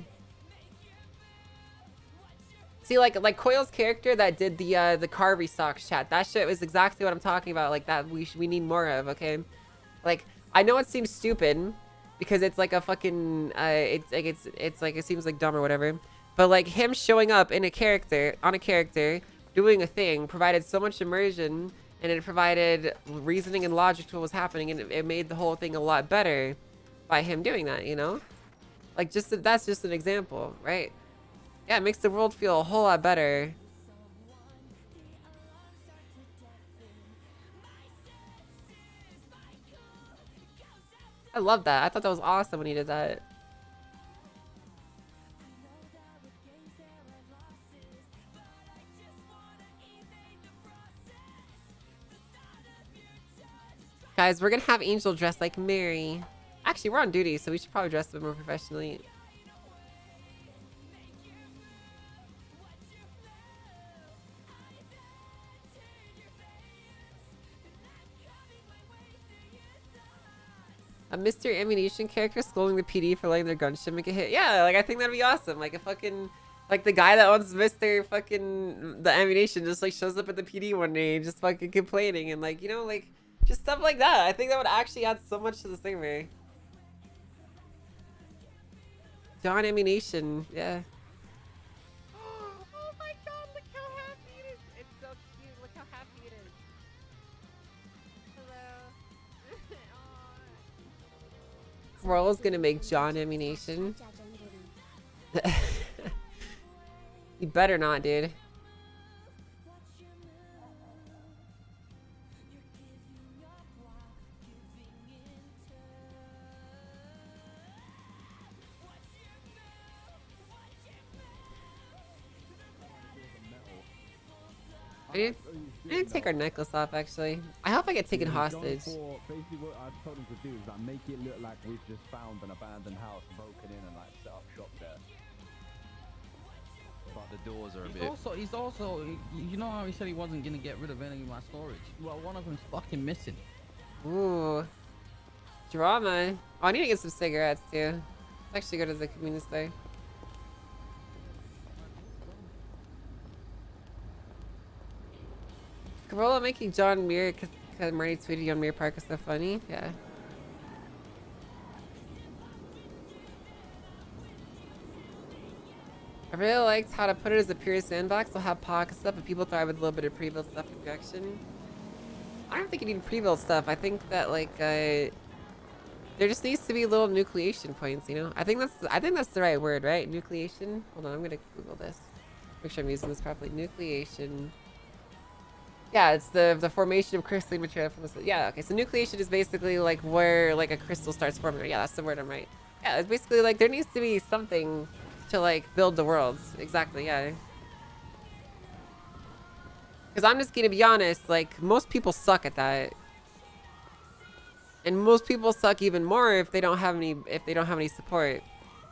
See, like Coil's character that did the car restocks chat. That shit was exactly what I'm talking about. Like that we need more of. Okay, like I know it seems stupid because it's like a fucking it's like it seems like dumb or whatever. But like him showing up in a character doing a thing provided so much immersion, and it provided reasoning and logic to what was happening, and it made the whole thing a lot better by him doing that. You know, like that's just an example, right? Yeah, it makes the world feel a whole lot better. I love that. I thought that was awesome when he did that. Guys, we're gonna have Angel dressed like Mary. Actually, we're on duty, so we should probably dress a bit more professionally. A Mr. Ammunition character scolding the PD for letting their gunship make a hit. Yeah, like I think that'd be awesome. Like a fucking, like the guy that owns Mr. fucking the Ammunition just like shows up at the PD one day just fucking complaining and like, you know, like just stuff like that. I think that would actually add so much to the server. John Ammunition, yeah. Oh my god, look how happy it is. It's so cute. Look how happy it is. Hello. Coral's gonna make John Ammunition. You better not, dude. I need to take our necklace off, actually. I hope I get taken hostage. Basically, what I told him to do is like make it look like we've just found an abandoned house, broken in, and like set up shop there. But the doors are a bit. He's also, you know how he said he wasn't gonna get rid of any of my storage? Well, one of them's fucking missing. Ooh. Drama. Oh, I need to get some cigarettes, too. Let's actually go to the convenience store. Corolla making John Muir because Marty tweeted on Muir Park is so funny. Yeah. I really liked how to put it as a pure sandbox. We'll have pocket stuff, but people thrive with a little bit of pre-built stuff in production. I don't think you need pre-built stuff. I think that like there just needs to be little nucleation points, you know? I think that's the right word, right? Nucleation. Hold on, I'm gonna Google this. Make sure I'm using this properly. Nucleation. Yeah, it's the formation of crystalline material from the. Yeah, okay. So nucleation is basically like where like a crystal starts forming. Yeah, that's the word. I'm right. Yeah, it's basically like there needs to be something to like build the worlds. Exactly. Yeah. Because I'm just gonna be honest. Like most people suck at that, and most people suck even more if they don't have any support.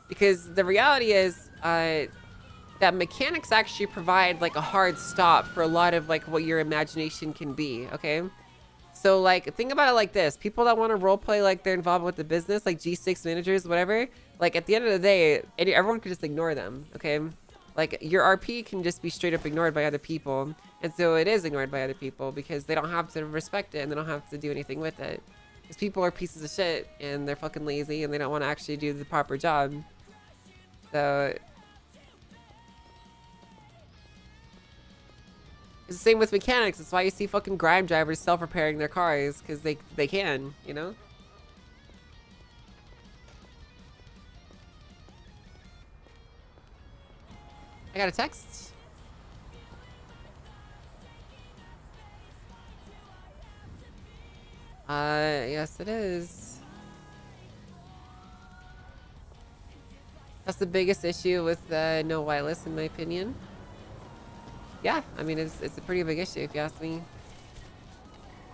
Because the reality is, that mechanics actually provide like a hard stop for a lot of like what your imagination can be. Okay. So like think about it like this. People that want to roleplay like they're involved with the business, like G6 managers, whatever, like at the end of the day, everyone can just ignore them. Okay. Like your RP can just be straight up ignored by other people. And so it is ignored by other people because they don't have to respect it and they don't have to do anything with it. Because people are pieces of shit and they're fucking lazy and they don't want to actually do the proper job. So it's the same with mechanics. That's why you see fucking grime drivers self-repairing their cars, because they can, you know? I got a text. Yes it is. That's the biggest issue with no whitelist in my opinion. Yeah, I mean, it's a pretty big issue if you ask me.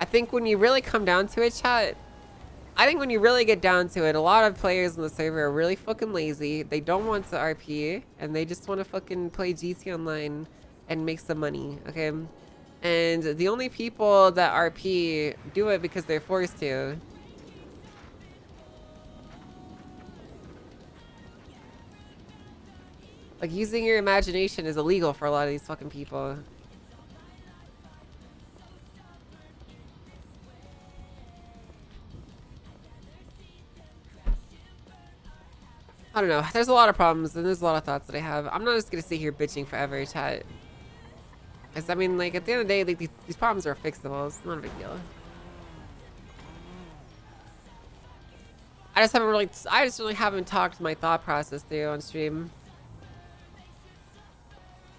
I think when you really come down to it, chat, I think when you really get down to it, a lot of players in the server are really fucking lazy. They don't want to RP, and they just want to fucking play GT Online and make some money, okay? And the only people that RP do it because they're forced to. Like, using your imagination is illegal for a lot of these fucking people. I don't know. There's a lot of problems and there's a lot of thoughts that I have. I'm not just gonna sit here bitching forever, chat. Because, I mean, like, at the end of the day, like, these problems are fixable. It's not a big deal. I just really haven't talked my thought process through on stream.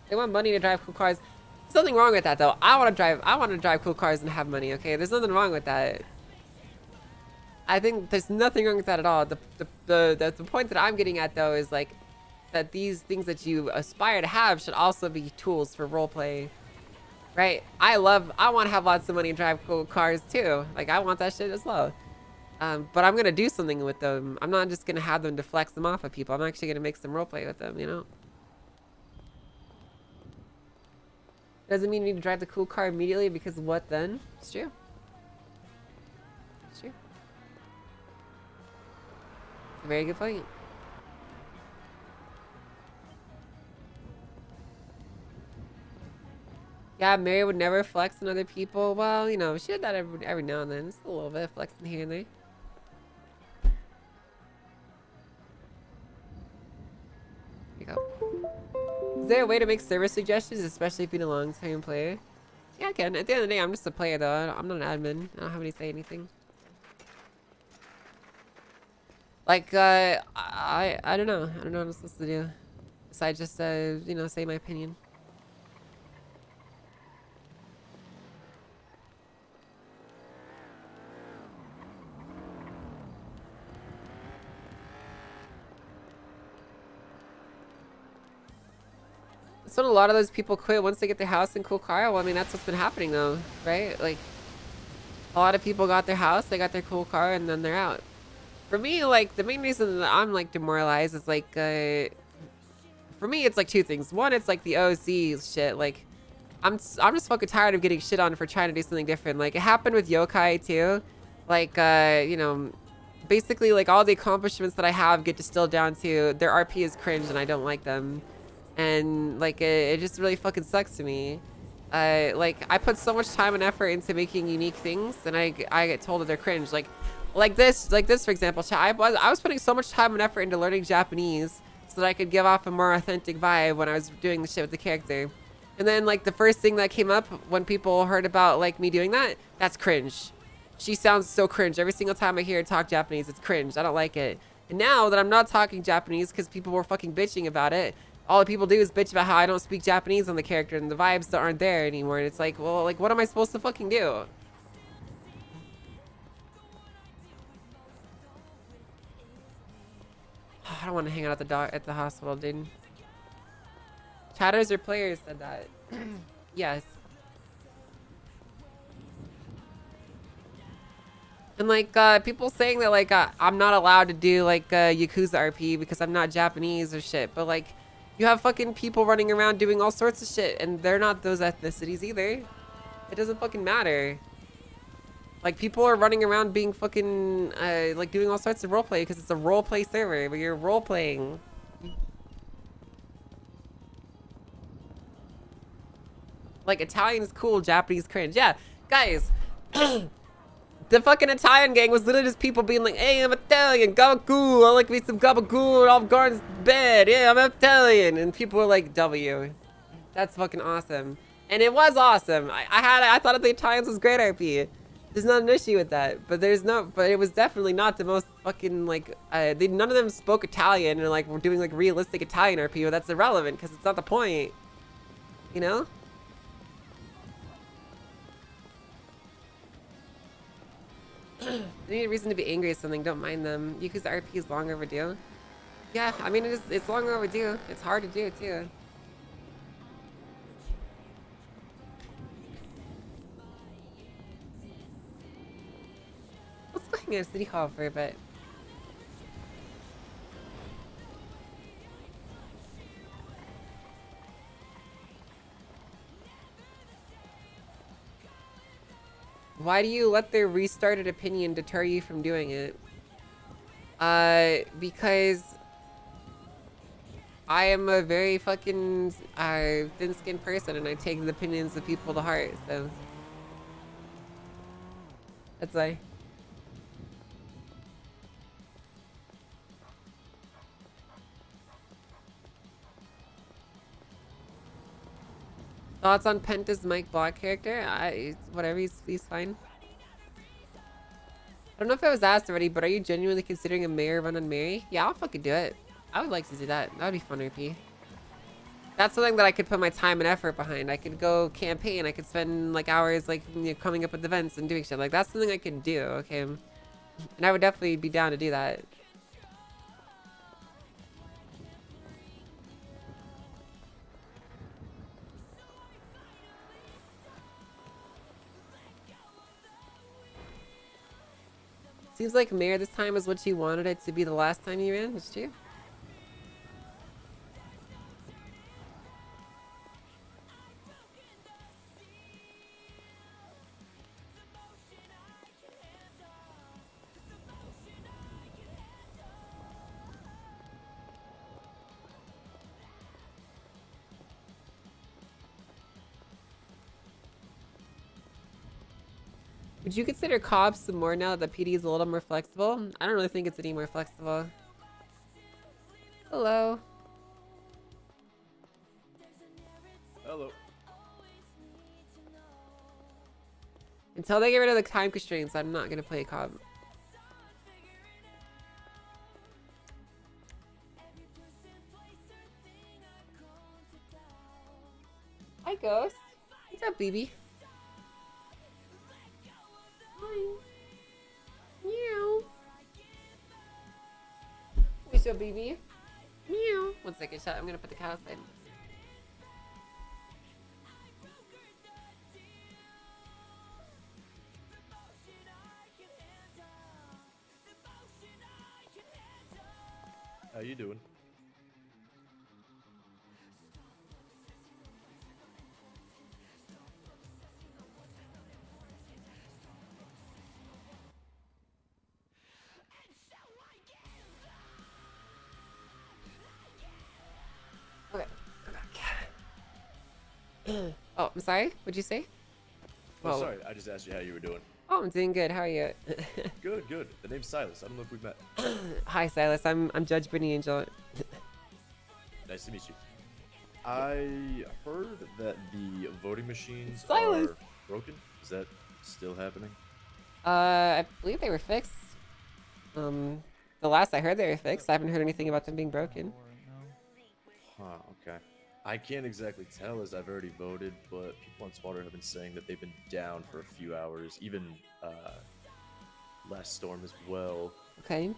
They want money to drive cool cars. There's nothing wrong with that though. I want to drive cool cars and have money, okay? There's nothing wrong with that. I think there's nothing wrong with that at all. The point that I'm getting at though is like that these things that you aspire to have should also be tools for roleplay. Right? I want to have lots of money and drive cool cars too. Like I want that shit as well. But I'm gonna do something with them. I'm not just gonna have them to flex them off of people. I'm actually gonna make some roleplay with them, you know? Doesn't mean you need to drive the cool car immediately because what then? It's true. It's true. A very good point. Yeah, Mary would never flex on other people. Well, you know, she did that every now and then. Just a little bit of flexing here and there. Here you go. Is there a way to make service suggestions, especially if you're a long-time player? Yeah, I can. At the end of the day, I'm just a player, though. I'm not an admin. I don't have any say anything. Like, I don't know. I don't know what I'm supposed to do. Besides just, you know, say my opinion. So a lot of those people quit once they get their house and cool car. Well, I mean, that's what's been happening though, right? Like, a lot of people got their house, they got their cool car, and then they're out. For me, like, the main reason that I'm, like, demoralized is, like, for me, it's, like, two things. One, it's, like, the OC shit. Like, I'm just fucking tired of getting shit on for trying to do something different. Like, it happened with Yokai, too. Like, you know, basically, like, all the accomplishments that I have get distilled down to their RP is cringe and I don't like them. And like it just really fucking sucks to me. Like I put so much time and effort into making unique things, and I get told that they're cringe. Like this for example. I was putting so much time and effort into learning Japanese so that I could give off a more authentic vibe when I was doing the shit with the character. And then like the first thing that came up when people heard about like me doing that, that's cringe. She sounds so cringe. Every single time I hear her talk Japanese, it's cringe. I don't like it. And now that I'm not talking Japanese because people were fucking bitching about it, all the people do is bitch about how I don't speak Japanese on the character and the vibes that aren't there anymore. And it's like, well, like, what am I supposed to fucking do? I don't want to hang out at the hospital, dude. Chatters or players said that. Yes. And like people saying that like I'm not allowed to do like Yakuza RP because I'm not Japanese or shit, but like you have fucking people running around doing all sorts of shit and they're not those ethnicities either. It doesn't fucking matter. Like people are running around being fucking like doing all sorts of roleplay because it's a roleplay server where you're role playing. Like Italian is cool, Japanese cringe. Yeah, guys. The fucking Italian gang was literally just people being like, hey, I'm Italian, gabagool, I like me some gabagool, Olive Garden's bed, yeah, I'm Italian. And people were like, W. That's fucking awesome. And it was awesome. I thought the Italians was great RP. There's not an issue with that. But but it was definitely not the most fucking like, none of them spoke Italian and like were doing like realistic Italian RP, but that's irrelevant because it's not the point. You know? They need a reason to be angry at something, don't mind them. Yakuza RP is long overdue. Yeah, I mean, it's long overdue. It's hard to do, too. Let's go hang out at City Hall for a bit. Why do you let their restarted opinion deter you from doing it? Because I am a very fucking thin-skinned person and I take the opinions of people to heart, so that's why. Thoughts on Penta's Mike Block character? Whatever, he's fine. I don't know if I was asked already, but are you genuinely considering a mayor run on Mary? Yeah, I'll fucking do it. I would like to do that. That would be fun, RP. That's something that I could put my time and effort behind. I could go campaign. I could spend like hours like coming up with events and doing shit. Like that's something I could do, okay? And I would definitely be down to do that. Seems like mayor this time is what you wanted it to be the last time you ran. It's true. Would you consider cops some more now that the PD is a little more flexible? I don't really think it's any more flexible. Hello. Hello. Until they get rid of the time constraints, I'm not gonna play a cop. Hi, Ghost. What's up, BB? Hi. Meow. What's up, BB? Meow. 1 second, shut. I'm gonna put the cat outside. How you doing? Okay. Oh, I'm sorry. What'd you say? Oh, Well- sorry. I just asked you how you were doing. Oh, I'm doing good. How are you? Good, good. The name's Silas. I don't know if we've met. Hi, Silas. I'm Judge Brittany Angel. Nice to meet you. I heard that the voting machines Silas. are broken. Is that still happening? I believe they were fixed. The last I heard they were fixed. I haven't heard anything about them being broken. Huh, okay. I can't exactly tell as I've already voted, but people on Swatter have been saying that they've been down for a few hours, even last storm as well. Okay.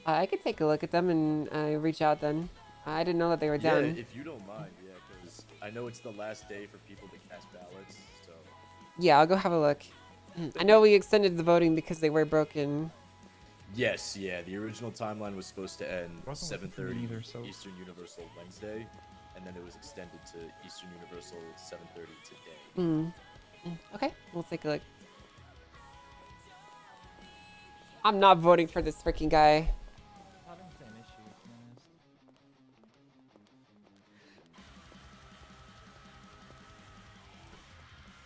I could take a look at them and reach out then. I didn't know that they were Yeah, down. if you don't mind, yeah, because I know it's the last day for people to cast ballots, so... Yeah, I'll go have a look. I know we extended the voting because they were broken. Yes, yeah, the original timeline was supposed to end Wasn't looking for me 7:30 either, so- Eastern Universal Wednesday, and then it was extended to Eastern Universal 7:30 today. Okay, we'll take a look. I'm not voting for this freaking guy. Having the same issue, to be honest.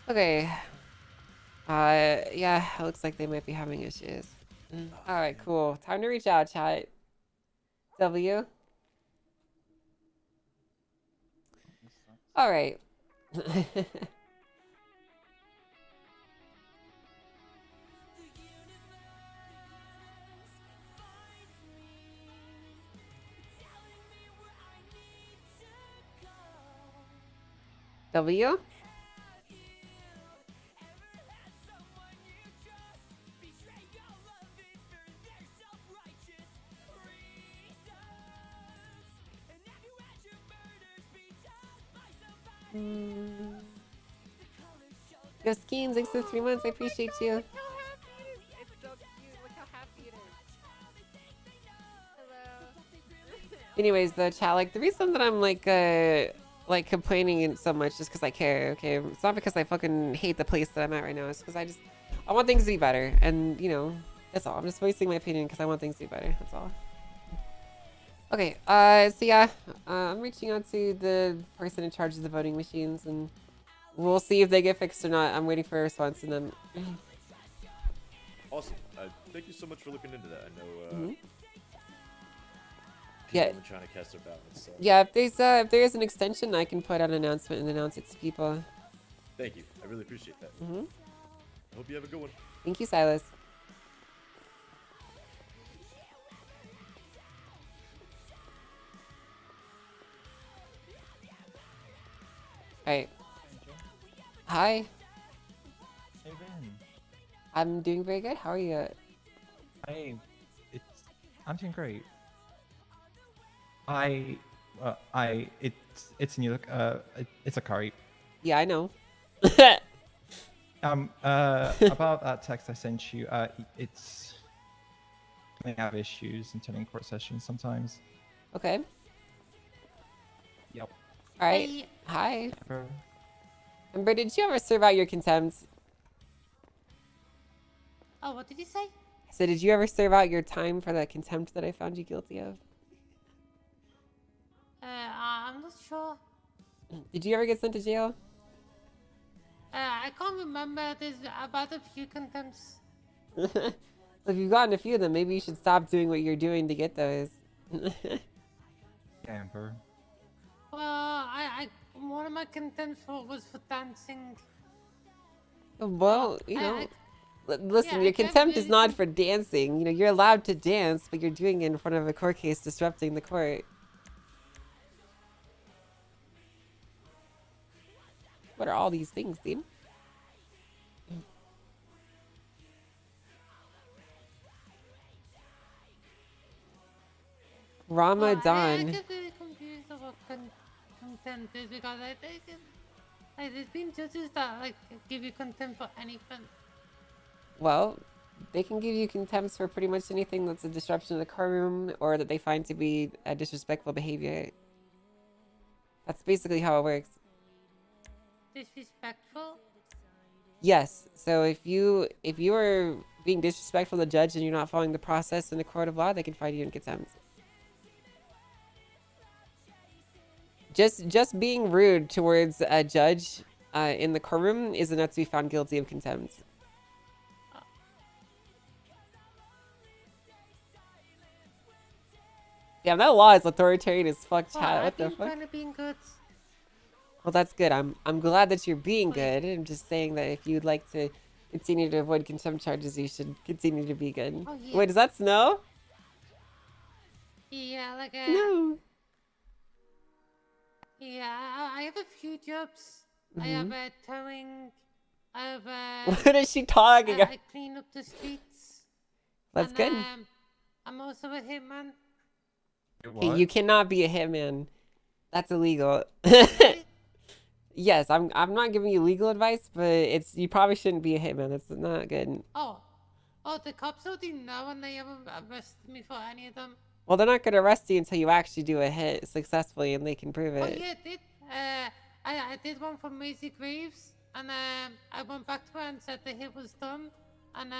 Okay. Yeah, it looks like they might be having issues. All right, cool. Time to reach out, chat. W. All right. W. Yo, Skeens, thanks for 3 months. I appreciate you. It's so cute. Look how happy it is. Hello. Anyways, the chat, like, the reason that I'm like complaining so much is because I care. Okay, it's not because I fucking hate the place that I'm at right now. It's because I want things to be better, and you know, that's all. I'm just voicing my opinion because I want things to be better. That's all. Okay. So yeah, I'm reaching out to the person in charge of the voting machines, and we'll see if they get fixed or not. I'm waiting for a response from them. Awesome. Thank you so much for looking into that. I know people Yeah. have been trying to cast their ballots. So. Yeah, if there is an extension, I can put out an announcement and announce it to people. Thank you. I really appreciate that. I hope you have a good one. Thank you, Silas. Alright. Hi. Hey Ben. I'm doing very good. How are you? I'm doing great. It's new. It's a curry. Yeah, I know. About that text I sent you. It's may have issues attending court sessions sometimes. Okay. Yep. Alright. Hey. Hi. Ever- Ember, did you ever serve out your contempt? Oh, what did you say? So did you ever serve out your time for the contempt that I found you guilty of? I'm not sure. Did you ever get sent to jail? I can't remember. There's about a few contempts. If you've gotten a few of them, maybe you should stop doing what you're doing to get those. Amber. Well, I one of my contempts was for dancing. Well, you I- know, I- listen, yeah, your I can't contempt is really not think- for dancing. You know, you're allowed to dance, but you're doing it in front of a court case, disrupting the court. What are all these things, dude? I Ramadan. get really confused about contempt is because I think there's been judges that like give you contempt for anything. Well, they can give you contempt for pretty much anything that's a disruption of the courtroom or that they find to be a disrespectful behavior. That's basically how it works. Disrespectful. Yes. So if you are being disrespectful to the judge and you're not following the process in the court of law, they can find you in contempt. Just being rude towards a judge in the courtroom is enough to be found guilty of contempt. Damn, that law is authoritarian as fuck, Well, chat. I've What the been fuck? kind of being good. Well, that's good. I'm glad that you're being Wait. good. I'm just saying that if you'd like to continue to avoid contempt charges, you should continue to be good. Oh, yeah. Wait, does that snow? Yeah, like No. Yeah, I have a few jobs. I Mm-hmm. have towing. I have What is she talking about? I clean up the streets. That's And, good. I'm also a hitman. Hey, you cannot be a hitman. That's illegal. Really? Yes, I'm not giving you legal advice, but it's you probably shouldn't be a hitman. That's not good. Oh, the cops already know, and they haven't arrested me for any of them. Well, they're not gonna arrest you until you actually do a hit successfully and they can prove Oh it. yeah, I did. I did one for Maisie Graves, and I went back to her and said the hit was done, and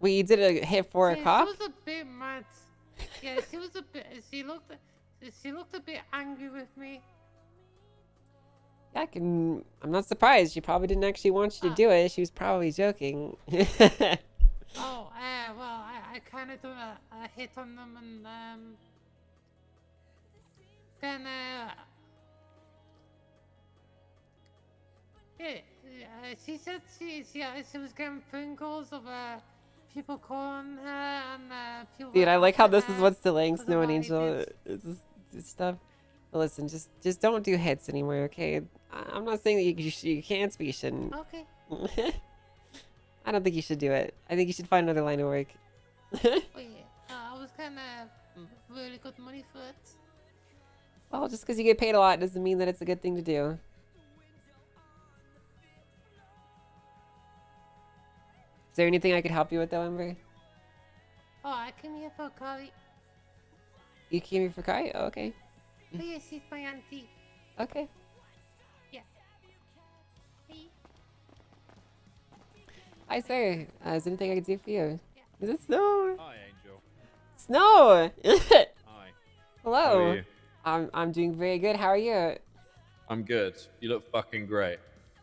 Well, you did a hit for a she cop? was a bit mad. Yeah, she was a bit. She looked a bit angry with me. Yeah, I'm not surprised. She probably didn't actually want you to do it. She was probably joking. Oh, well, I kind of done a hit on them, and then yeah, she said she was getting phone calls of people calling her and people. Dude, I like how after this is her what's delaying for the Snow and what I Angel. did. This stuff. But listen, just don't do hits anymore, okay? I'm not saying that you can't, but you shouldn't. Okay. I don't think you should do it. I think you should find another line of work. Oh yeah, I was kind of really good money for it. Well, just because you get paid a lot doesn't mean that it's a good thing to do. Is there anything I could help you with, though, Ember? Oh, I came here for Kari. You came here for Kai? Oh, okay. Oh yeah, she's my auntie. Okay. Yeah. Hey. Hi, sir. Is there anything I can do for you? Is it Snow? Hi, Angel. Snow! Hi. Hello. How are you? I'm doing very good. How are you? I'm good. You look fucking great.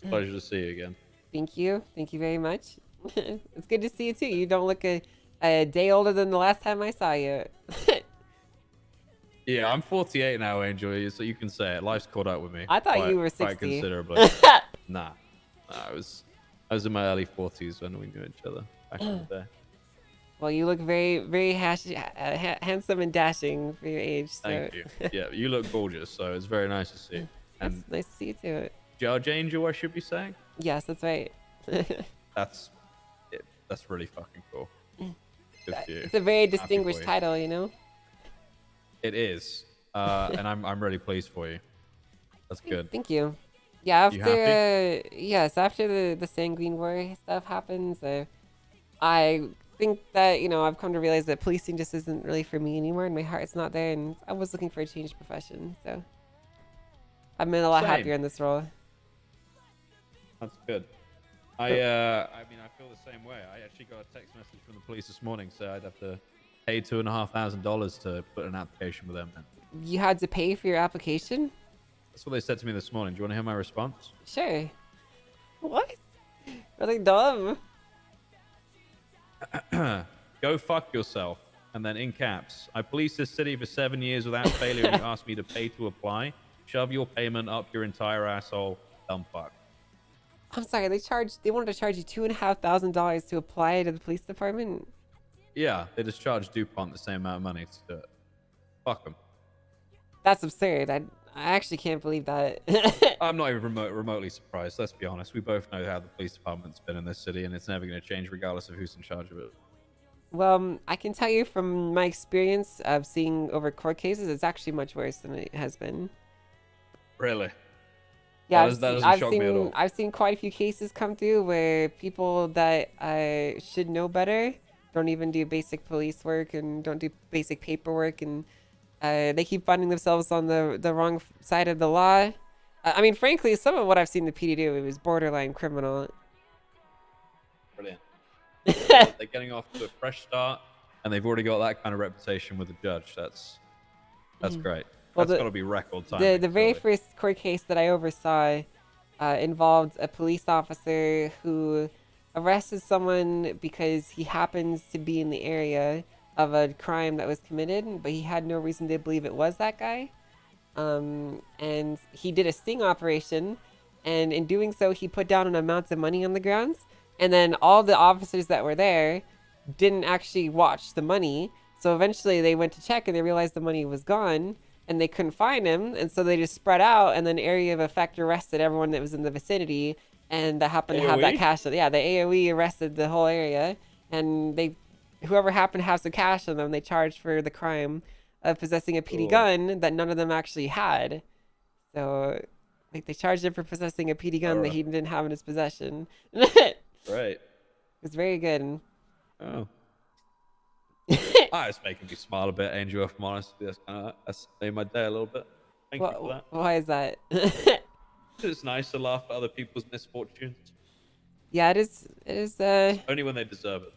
Pleasure to see you again. Thank you. Thank you very much. It's good to see you too. You don't look a day older than the last time I saw you. Yeah, I'm 48 now, Angel, so you can say it. Life's caught up with me. I thought quite- you were Quite 60. considerably. Nah. I was in my early 40s when we knew each other back in the day. Well, you look very, very handsome and dashing for your age. So. Thank you. Yeah, you look gorgeous, so it's very nice to see. That's And nice to see you too. Judge Angel, I should be saying? Yes, that's right. That's really fucking cool. Good for you. It's a very Happy for distinguished you. title, you know. It is. And I'm really pleased for you. That's good. Thank you. Yeah, You after yes, after the Sanguine War stuff happens, I think that I've come to realize that policing just isn't really for me anymore, and my heart's not there, and I was looking for a change of profession, so I've been a lot Same. happier in this role. That's good. I mean, I feel the same way. I actually got a text message from the police this morning, so I'd have to pay $2,500 to put an application with them. You had to pay for your application? That's what they said to me this morning. Do you want to hear my response? Sure. What? Really dumb. Go fuck yourself. And then in caps, I policed this city for 7 years without failure and you asked me to pay to apply. Shove your payment up your entire asshole, dumb fuck. I'm sorry, they wanted to charge you $2,500 to apply to the police department? Yeah, they just charged DuPont the same amount of money to do it. Fuck them. That's absurd. I actually can't believe that. I'm not even remotely surprised. Let's be honest. We both know how the police department's been in this city, and it's never going to change regardless of who's in charge of it. Well, I can tell you from my experience of seeing over court cases, it's actually much worse than it has been. Really? Yeah, That doesn't shock me at all. I've seen quite a few cases come through where people that should know better don't even do basic police work and don't do basic paperwork, and they keep finding themselves on the wrong side of the law. I mean, frankly, some of what I've seen the PD do, it was borderline criminal. Brilliant. They're getting off to a fresh start, and they've already got that kind of reputation with the judge. That's great. Well, That's got to be record time. The very first court case that I oversaw involved a police officer who arrested someone because he happens to be in the area of a crime that was committed, but he had no reason to believe it was that guy. And he did a sting operation, and in doing so, he put down an amount of money on the grounds, and then all the officers that were there didn't actually watch the money. So eventually they went to check and they realized the money was gone. and they couldn't find him, and so they just spread out, and then area of effect arrested everyone that was in the vicinity, and that happened to have that AOE? cash. Yeah, the AOE arrested the whole area, and whoever happened to have some cash on them, they charged for the crime of possessing a PD Cool. gun that none of them actually had. So, like, they charged him for possessing a PD gun that Alright. he didn't have in his possession. It Right. was very good. Oh. It's making me smile a bit, Angel. If I'm honest, that's made my day a little bit. Thank you for that. Why is that? It's nice to laugh at other people's misfortunes, Yeah, it is. It is. only when they deserve it.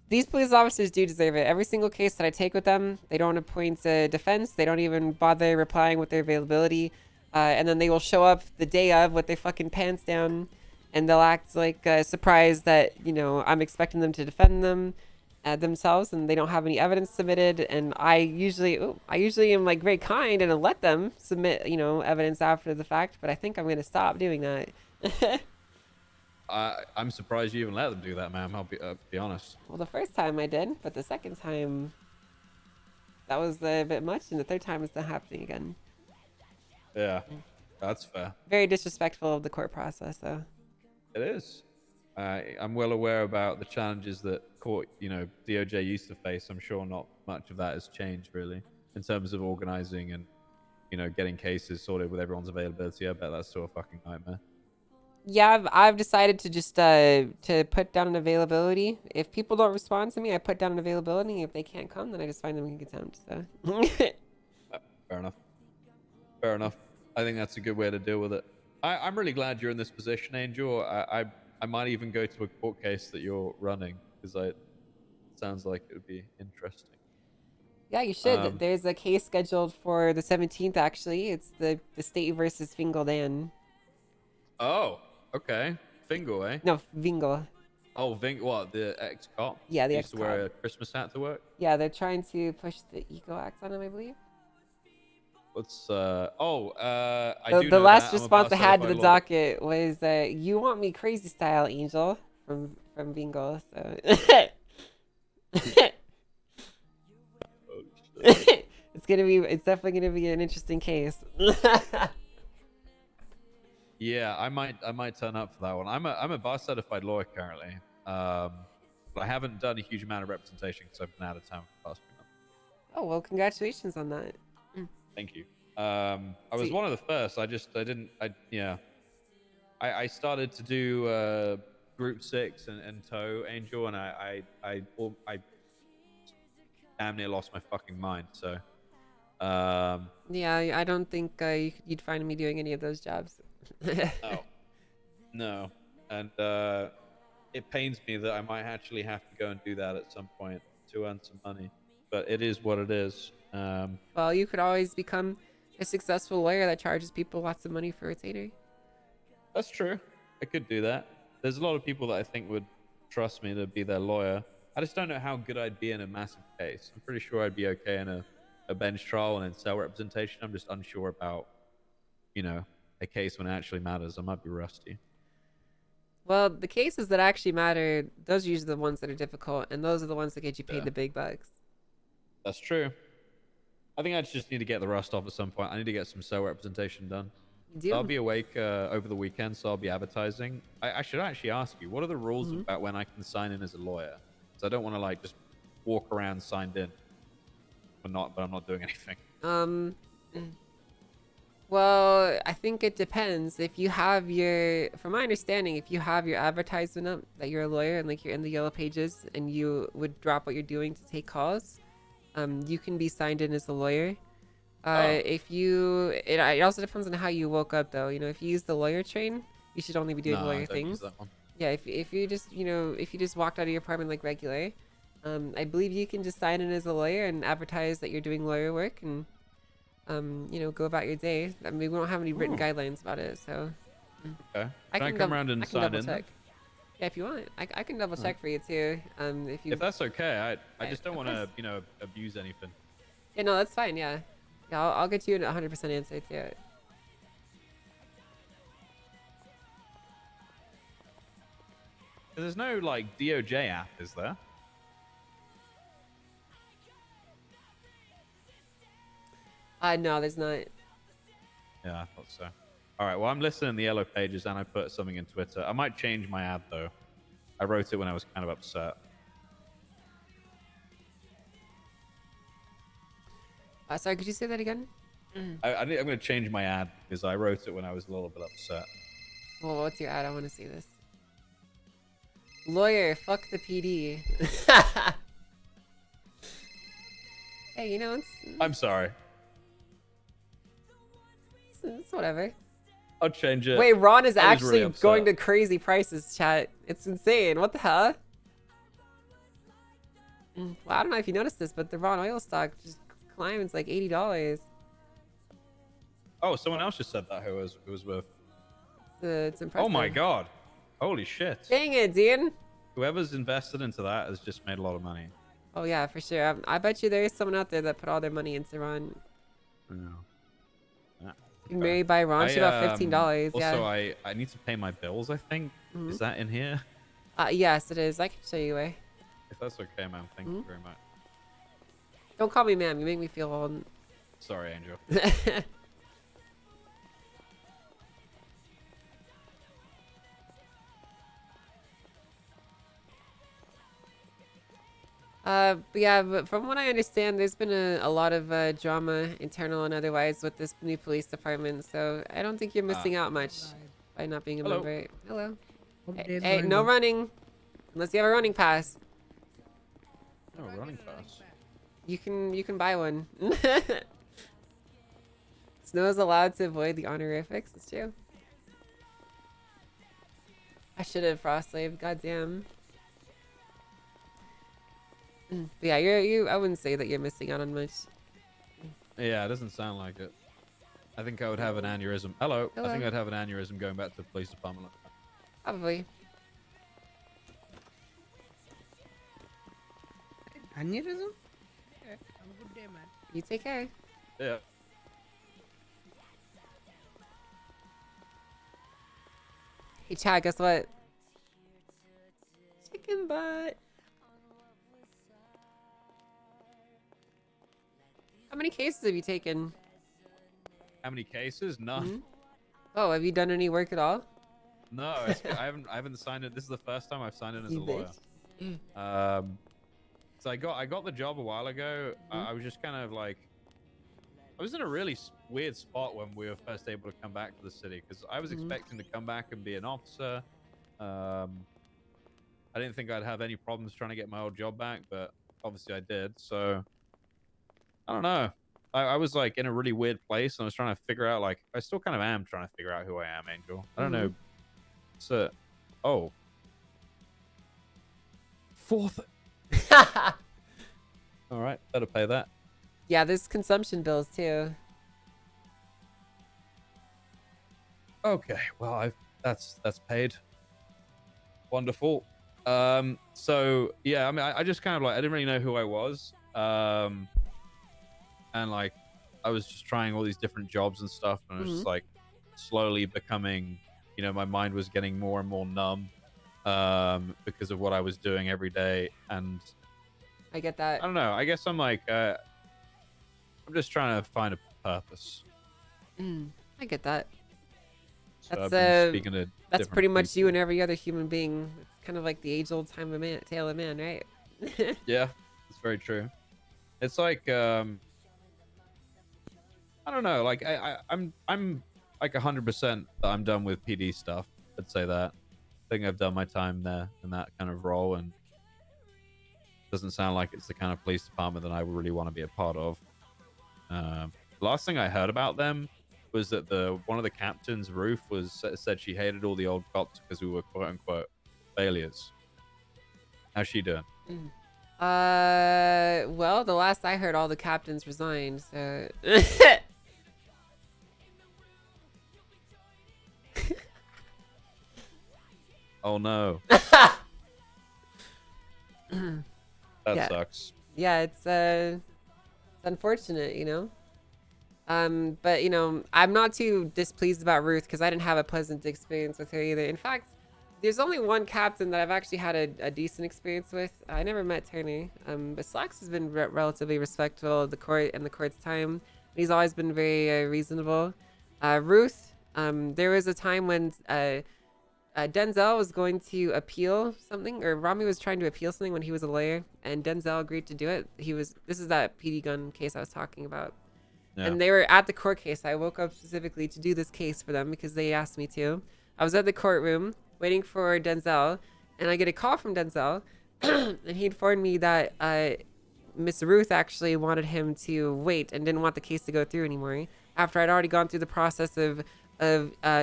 These police officers do deserve it. Every single case that I take with them, they don't appoint a defense. They don't even bother replying with their availability. And then they will show up the day of with their fucking pants down, and they'll act like surprised that, you know, I'm expecting them to defend themselves, and they don't have any evidence submitted. And I usually am like very kind and I'll let them submit, you know, evidence after the fact. But I think I'm gonna stop doing that. I'm surprised you even let them do that, ma'am. I'll be honest. Well, the first time I did, but the second time, that was a bit much, and the third time it's not happening again. Yeah, that's fair. Very disrespectful of the court process, though. It is. I'm well aware about the challenges that court, DOJ used to face. I'm sure not much of that has changed really in terms of organizing and, getting cases sorted with everyone's availability. I bet that's still a fucking nightmare. Yeah, I've decided to just to put down an availability. If people don't respond to me, I put down an availability. If they can't come, then I just find them in contempt. So. Fair enough. Fair enough. I think that's a good way to deal with it. I'm really glad you're in this position, Angel. I might even go to a court case that you're running because it sounds like it would be interesting. Yeah, you should. There's a case scheduled for the 17th. Actually, it's the state versus Fingal Dan. Oh, okay. Fingal, eh? No, Vingal. Oh, what? The ex-cop? Yeah, the Used to wear ex-cop. a Christmas hat to work? Yeah, they're trying to push the Eco Act on him, I believe. What's, I do The know last that. I'm a response I bar had to the certified lawyer. docket was, "You want me crazy style, Angel," from Bingo. So it's definitely gonna be an interesting case. Yeah, I might turn up for that one. I'm a bar certified lawyer currently. But I haven't done a huge amount of representation because I've been out of town for the past few months. Oh well, congratulations on that. Thank you. I was one of the first. I started to do Group 6 and Toe Angel, and I damn near lost my fucking mind. So, Yeah, I don't think you'd find me doing any of those jobs. no, and it pains me that I might actually have to go and do that at some point to earn some money. But it is what it is. Well, you could always become a successful lawyer that charges people lots of money for retainer. That's true. I could do that. There's a lot of people that I think would trust me to be their lawyer. I just don't know how good I'd be in a massive case. I'm pretty sure I'd be okay in a bench trial and in cell representation. I'm just unsure about, a case when it actually matters. I might be rusty. Well, the cases that actually matter, those are usually the ones that are difficult, and those are the ones that get you paid the big bucks. That's true. I think I just need to get the rust off at some point. I need to get some cell representation done. You do? So I'll be awake over the weekend, so I'll be advertising. I should actually ask you, what are the rules about when I can sign in as a lawyer? Because I don't want to just walk around signed in, but I'm not doing anything. Well, I think it depends. If you have from my understanding, if you have your advertisement up that you're a lawyer and you're in the yellow pages and you would drop what you're doing to take calls, you can be signed in as a lawyer. It also depends on how you woke up though. If you use the lawyer train, you should only be doing No, lawyer I don't things. use that one. Yeah, if you just walked out of your apartment like regular, I believe you can just sign in as a lawyer and advertise that you're doing lawyer work and go about your day. I mean, we don't have any written guidelines about it, so Okay. Can I come around and sign in? check. Yeah, if you want, I can double check for you too. If that's okay, I just don't want to, abuse anything. Yeah, no, that's fine. Yeah, I'll get you a 100% answer to it. There's no DOJ app, is there? No, there's not. Yeah, I thought so. All right, well, I'm listed in the yellow pages, and I put something in Twitter. I might change my ad, though. I wrote it when I was kind of upset. Sorry, could you say that again? I'm going to change my ad because I wrote it when I was a little bit upset. Well, what's your ad? I want to see this. Lawyer, fuck the PD. Hey, you know, I'm sorry. it's whatever. I'll change it. Wait, Ron is I was really actually going to upset. crazy prices, chat. It's insane. What the hell? Well, I don't know if you noticed this, but the Ron oil stock just climbs like $80. Oh, someone else just said that who was with. It's impressive. Oh my god. Holy shit. Dang it, Dean. Whoever's invested into that has just made a lot of money. Oh yeah, for sure. I bet you there is someone out there that put all their money into Ron. Yeah. You married by Ron, she got $15. Also, Yeah. I need to pay my bills, I think. Is that in here? Yes, it is. I can show you a way. If that's okay, ma'am. Thank you very much. Don't call me ma'am. You make me feel old. Sorry, Angel. But yeah, but from what I understand, there's been a lot of drama, internal and otherwise, with this new police department. So I don't think you're missing out much by not being a Hello. member. Hello. Okay, Hey, no running, unless you have a running pass. Oh, running pass. You can buy one. Snow is allowed to avoid the honorifics. It's true. I should have frost slaved. Goddamn. But yeah, I wouldn't say that you're missing out on much. Yeah, it doesn't sound like it. I think I would have an aneurysm. Hello. Hello. I think I'd have an aneurysm going back to the police department. Probably. Aneurysm? Okay, have a good day, man. You take care. Yeah. Hey, Chad, guess what? Chicken butt. How many cases have you taken? How many cases? None. Oh, have you done any work at all? No, I haven't signed it. This is the first time I've signed in as You a lawyer. bitch. So I got the job a while ago. I was just kind of like, I was in a really weird spot when we were first able to come back to the city because I was expecting to come back and be an officer. I didn't think I'd have any problems trying to get my old job back, but obviously I did. So I don't know. I was like in a really weird place and I was trying to figure out, like, I still kind of am trying to figure out who I am, Angel. I don't know. So, oh. Fourth. All right, better pay that. Yeah, there's consumption bills too. Okay, well, that's paid. Wonderful. So yeah, I mean, I just kind of like, I didn't really know who I was. And like, I was just trying all these different jobs and stuff, and I was just like slowly becoming, you know, my mind was getting more and more numb because of what I was doing every day. And I get that. I don't know. I guess I'm like, I'm just trying to find a purpose. I get that. So I've That's been speaking to that's different pretty much people. you and every other human being. It's kind of like the age-old tale of man, right? Yeah, it's very true. It's like I don't know. Like I'm like 100% that I'm done with PD stuff. I'd say that. I think I've done my time there in that kind of role, and doesn't sound like it's the kind of police department that I would really want to be a part of. Last thing I heard about them was that one of the captains, Ruth, said she hated all the old cops because we were quote unquote failures. How's she doing? Well, the last I heard, all the captains resigned. So. Oh no. That Yeah. sucks. Yeah, it's unfortunate, you know. But you know, I'm not too displeased about Ruth because I didn't have a pleasant experience with her either. In fact, there's only one captain that I've actually had a decent experience with. I never met Turner. But Slacks has been relatively respectful of the court and the court's time. He's always been very reasonable. Ruth, there was a time when Denzel was going to appeal something, or Rami was trying to appeal something when he was a lawyer, and Denzel agreed to do it. This is that PD gun case I was talking about. Yeah. And they were at the court case. I woke up specifically to do this case for them because they asked me to. I was at the courtroom waiting for Denzel, and I get a call from Denzel, and he informed me that Miss Ruth actually wanted him to wait and didn't want the case to go through anymore after I'd already gone through the process of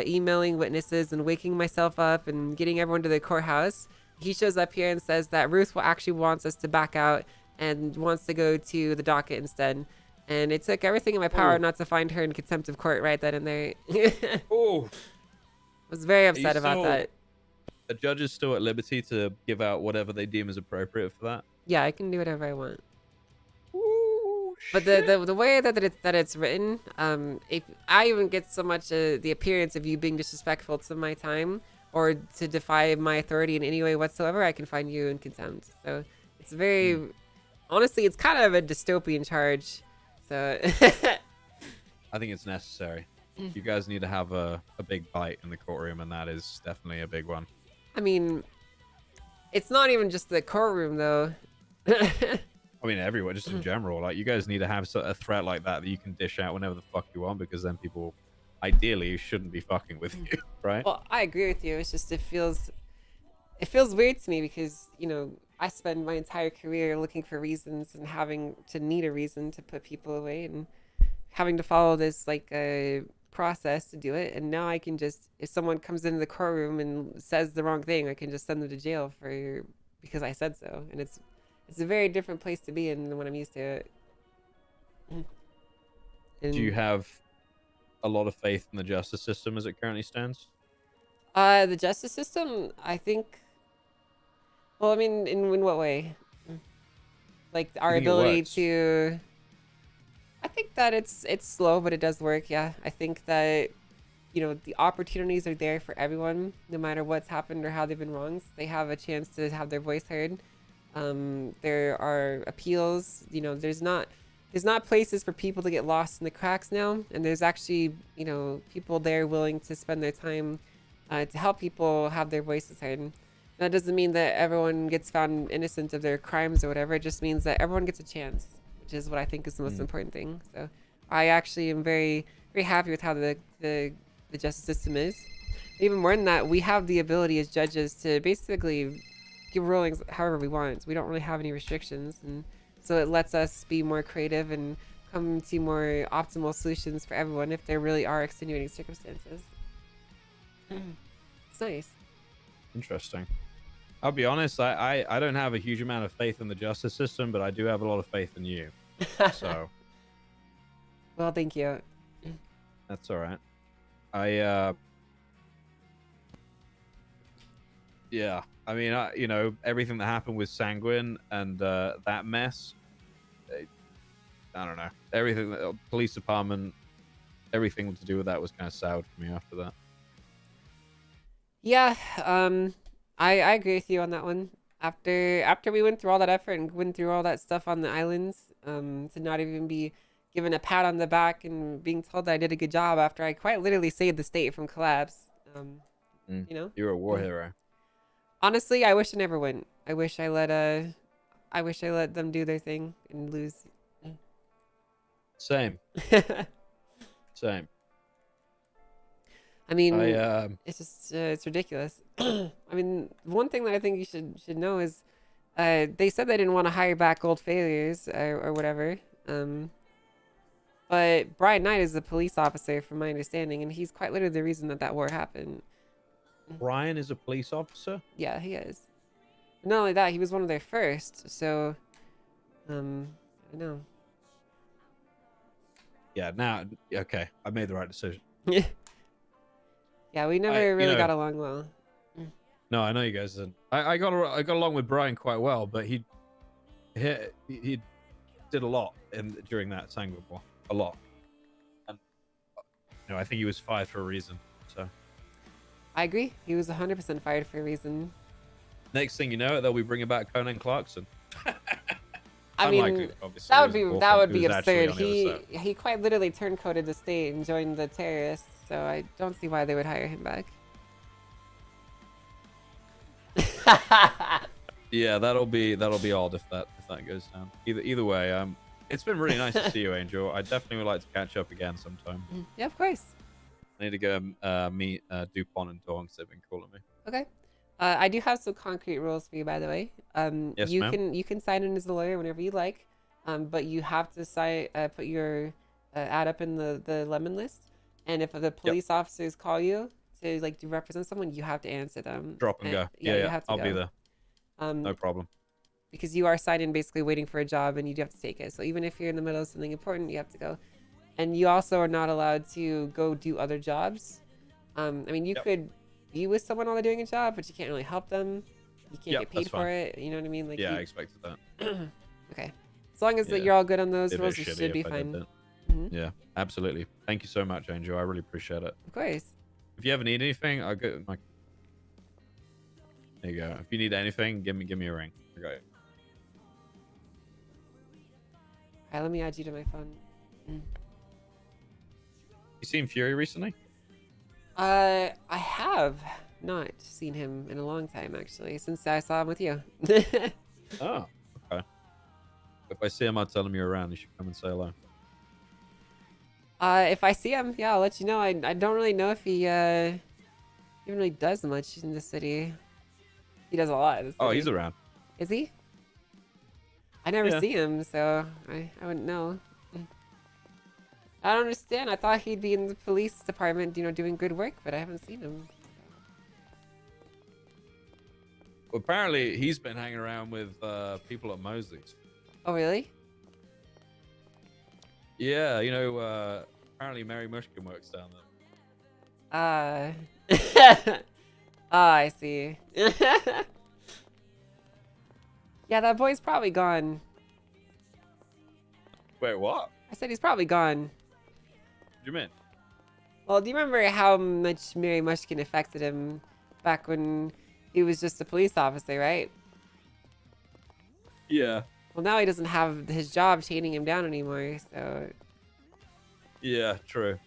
emailing witnesses and waking myself up and getting everyone to the courthouse. He shows up here and says that Ruth actually wants us to back out and wants to go to the docket instead. And it took everything in my power not to find her in contempt of court right then and there. Oh, Was very upset about that. The judge is still at liberty to give out whatever they deem as appropriate for that. Yeah, I can do whatever I want. Ooh, But the way that it's written, if I even get so much the appearance of you being disrespectful to my time or to defy my authority in any way whatsoever, I can find you in contempt. So it's very, honestly, it's kind of a dystopian charge. So I think it's necessary. You guys need to have a big bite in the courtroom, and that is definitely a big one. I mean, it's not even just the courtroom though. I mean, everywhere, just in general. Like, you guys need to have a threat like that you can dish out whenever the fuck you want, because then people, ideally, shouldn't be fucking with you, right? Well, I agree with you. It's just it feels weird to me because, you know, I spend my entire career looking for reasons and having to need a reason to put people away and having to follow this like process to do it. And now I can just, if someone comes into the courtroom and says the wrong thing, I can just send them to jail because I said so. And it's a very different place to be in than when I'm used to it. Do you have a lot of faith in the justice system as it currently stands? The justice system, I think. Well, I mean, in what way? Like our think it ability works? to. I think that it's slow, but it does work. Yeah, I think that, you know, the opportunities are there for everyone, no matter what's happened or how they've been wronged. They have a chance to have their voice heard. There are appeals. You know, there's not places for people to get lost in the cracks now, and there's actually, you know, people there willing to spend their time to help people have their voices heard. That doesn't mean that everyone gets found innocent of their crimes or whatever. It just means that everyone gets a chance, which is what I think is the most important thing. So I actually am very, very happy with how the justice system is. Even more than that, we have the ability as judges to basically give rulings however we want. We don't really have any restrictions, and so it lets us be more creative and come to more optimal solutions for everyone if there really are extenuating circumstances. It's nice. Interesting. I'll be honest, I don't have a huge amount of faith in the justice system, but I do have a lot of faith in you. So Well, thank you. that's all right. Yeah, I mean, you know, everything that happened with Sanguine and that mess, I don't know. Everything, the police department, everything to do with that was kind of soured for me after that. Yeah, I agree with you on that one. After we went through all that effort and went through all that stuff on the islands, to not even be given a pat on the back and being told that I did a good job after I quite literally saved the state from collapse. You know, You're a war hero. honestly, I wish I never went. I wish I let them do their thing and lose. Same. Same. I mean, I it's just it's ridiculous. I mean, one thing that I think you should know is they said they didn't want to hire back old failures or whatever. But Brian Knight is a police officer, from my understanding, and he's quite literally the reason that war happened. Brian is a police officer. Yeah, he is. Not only that, he was one of their first. So, I know. Yeah. Now, okay, I made the right decision. Yeah, we never you really know- got along well. No, I know you guys didn't. I got along with Brian quite well, but he did a lot during that Sanguine War. A lot. And you know, I think he was fired for a reason. So I agree. He was 100% fired for a reason. next thing you know, they'll be bringing back Conan Clarkson. I mean, Unlikely, obviously. that He would was be an orphan that would who be was actually absurd. on the other side. He quite literally turncoated the state and joined the terrorists. So I don't see why they would hire him back. Yeah, that'll be odd if that goes down. Either way, it's been really nice to see you, Angel. I definitely would like to catch up again sometime. Yeah, of course. I need to go meet Dupont and Dong. They've been calling me. Okay. I do have some concrete rules for you, by the way. Yes, you ma'am. can sign in as a lawyer whenever you like, but you have to put your ad up in the lemon list, and if the police officers call you to like to represent someone, you have to answer them. Drop and go. You Yeah, have to I'll be go. there. No problem. Because you are signed in basically waiting for a job, and you do have to take it. So even if you're in the middle of something important, you have to go. And you also are not allowed to go do other jobs. I mean, you could be with someone while they're doing a job, but you can't really help them. You can't get paid that's for fine. it. You know what I mean? Like, Yeah, I expected that. Okay. As long as Yeah. you're all good on those It'd be rules, it shitty should be if I did fine. that. Mhm. Yeah, absolutely. Thank you so much, Angel. I really appreciate it. Of course. If you ever need anything, I'll go. There you go. If you need anything, give me a ring. I got you. All right, let me add you to my phone. You seen Fury recently? I have not seen him in a long time, actually, since I saw him with you. Oh, okay. If I see him, I'll tell him you're around. You should come and say hello. If I see him, yeah, I'll let you know. I don't really know if he even really does much in the city. He does a lot. In the Oh, city. he's around. Is he? I never Yeah. see him, so I wouldn't know. I don't understand. I thought he'd be in the police department, doing good work, but I haven't seen him. Well, apparently, he's been hanging around with people at Mosley's. Oh, really? Yeah, apparently Mary Mushkin works down there. I see. Yeah, that boy's probably gone. Wait, what? I said he's probably gone. What do you mean? Well, do you remember how much Mary Mushkin affected him back when he was just a police officer, right? Yeah. Well, now he doesn't have his job chaining him down anymore, so Yeah, true.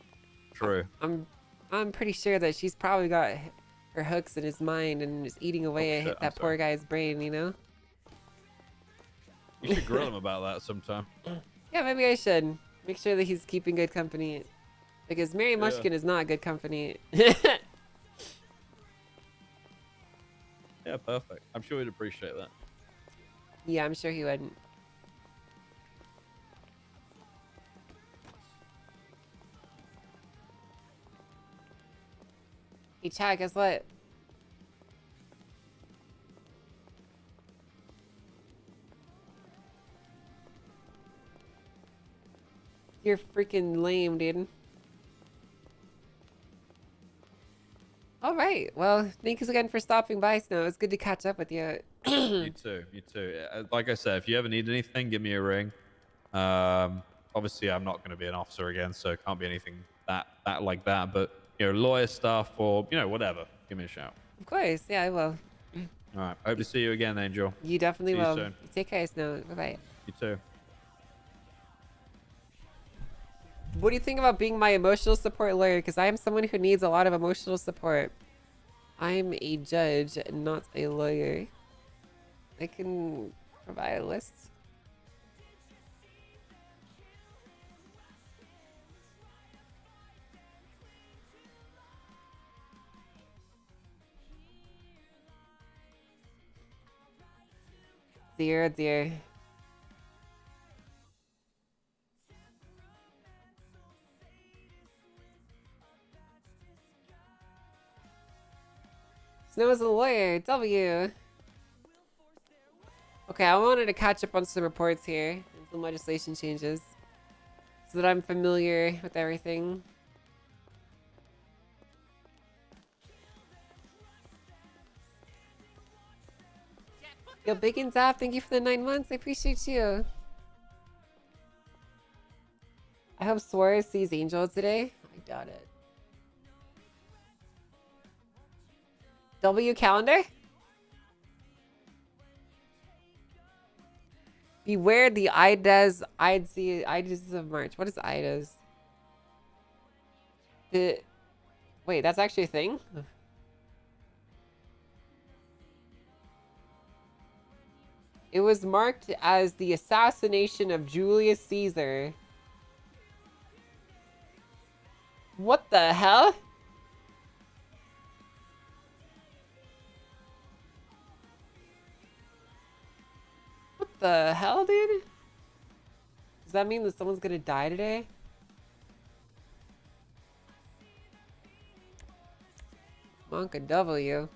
True. I'm pretty sure that she's probably got her hooks in his mind and is eating away shit, at I'm that poor guy's brain, You should grill him about that sometime. Yeah, maybe I should. Make sure that he's keeping good company. Because Mary Yeah. Mushkin is not good company. Yeah, perfect. I'm sure he'd appreciate that. Yeah, I'm sure he wouldn't. Hey, Chad, guess what? You're freaking lame, dude. All right. Well, thanks again for stopping by, Snow. It's good to catch up with you. You too. You too. Like I said, if you ever need anything, give me a ring. Obviously, I'm not going to be an officer again, so it can't be anything that like that. But lawyer stuff or whatever, give me a shout. Of course. Yeah, I will. All right. Hope to see you again, Angel. You definitely See you will. soon. Take care, Snow. Bye-bye. You too. What do you think about being my emotional support lawyer? Because I am someone who needs a lot of emotional support. I'm a judge, not a lawyer. I can provide a list. Dear, dear. Snow is a lawyer. W. Okay, I wanted to catch up on some reports here and some legislation changes so that I'm familiar with everything. Yo, Big and Zap, thank you for the 9 months. I appreciate you. I hope Suarez sees Angel today. I doubt it. W calendar? Beware the Idas of March. What is Idas? Wait, that's actually a thing? It was marked as the assassination of Julius Caesar. What the hell? What the hell, dude? Does that mean that someone's gonna die today? Monka W.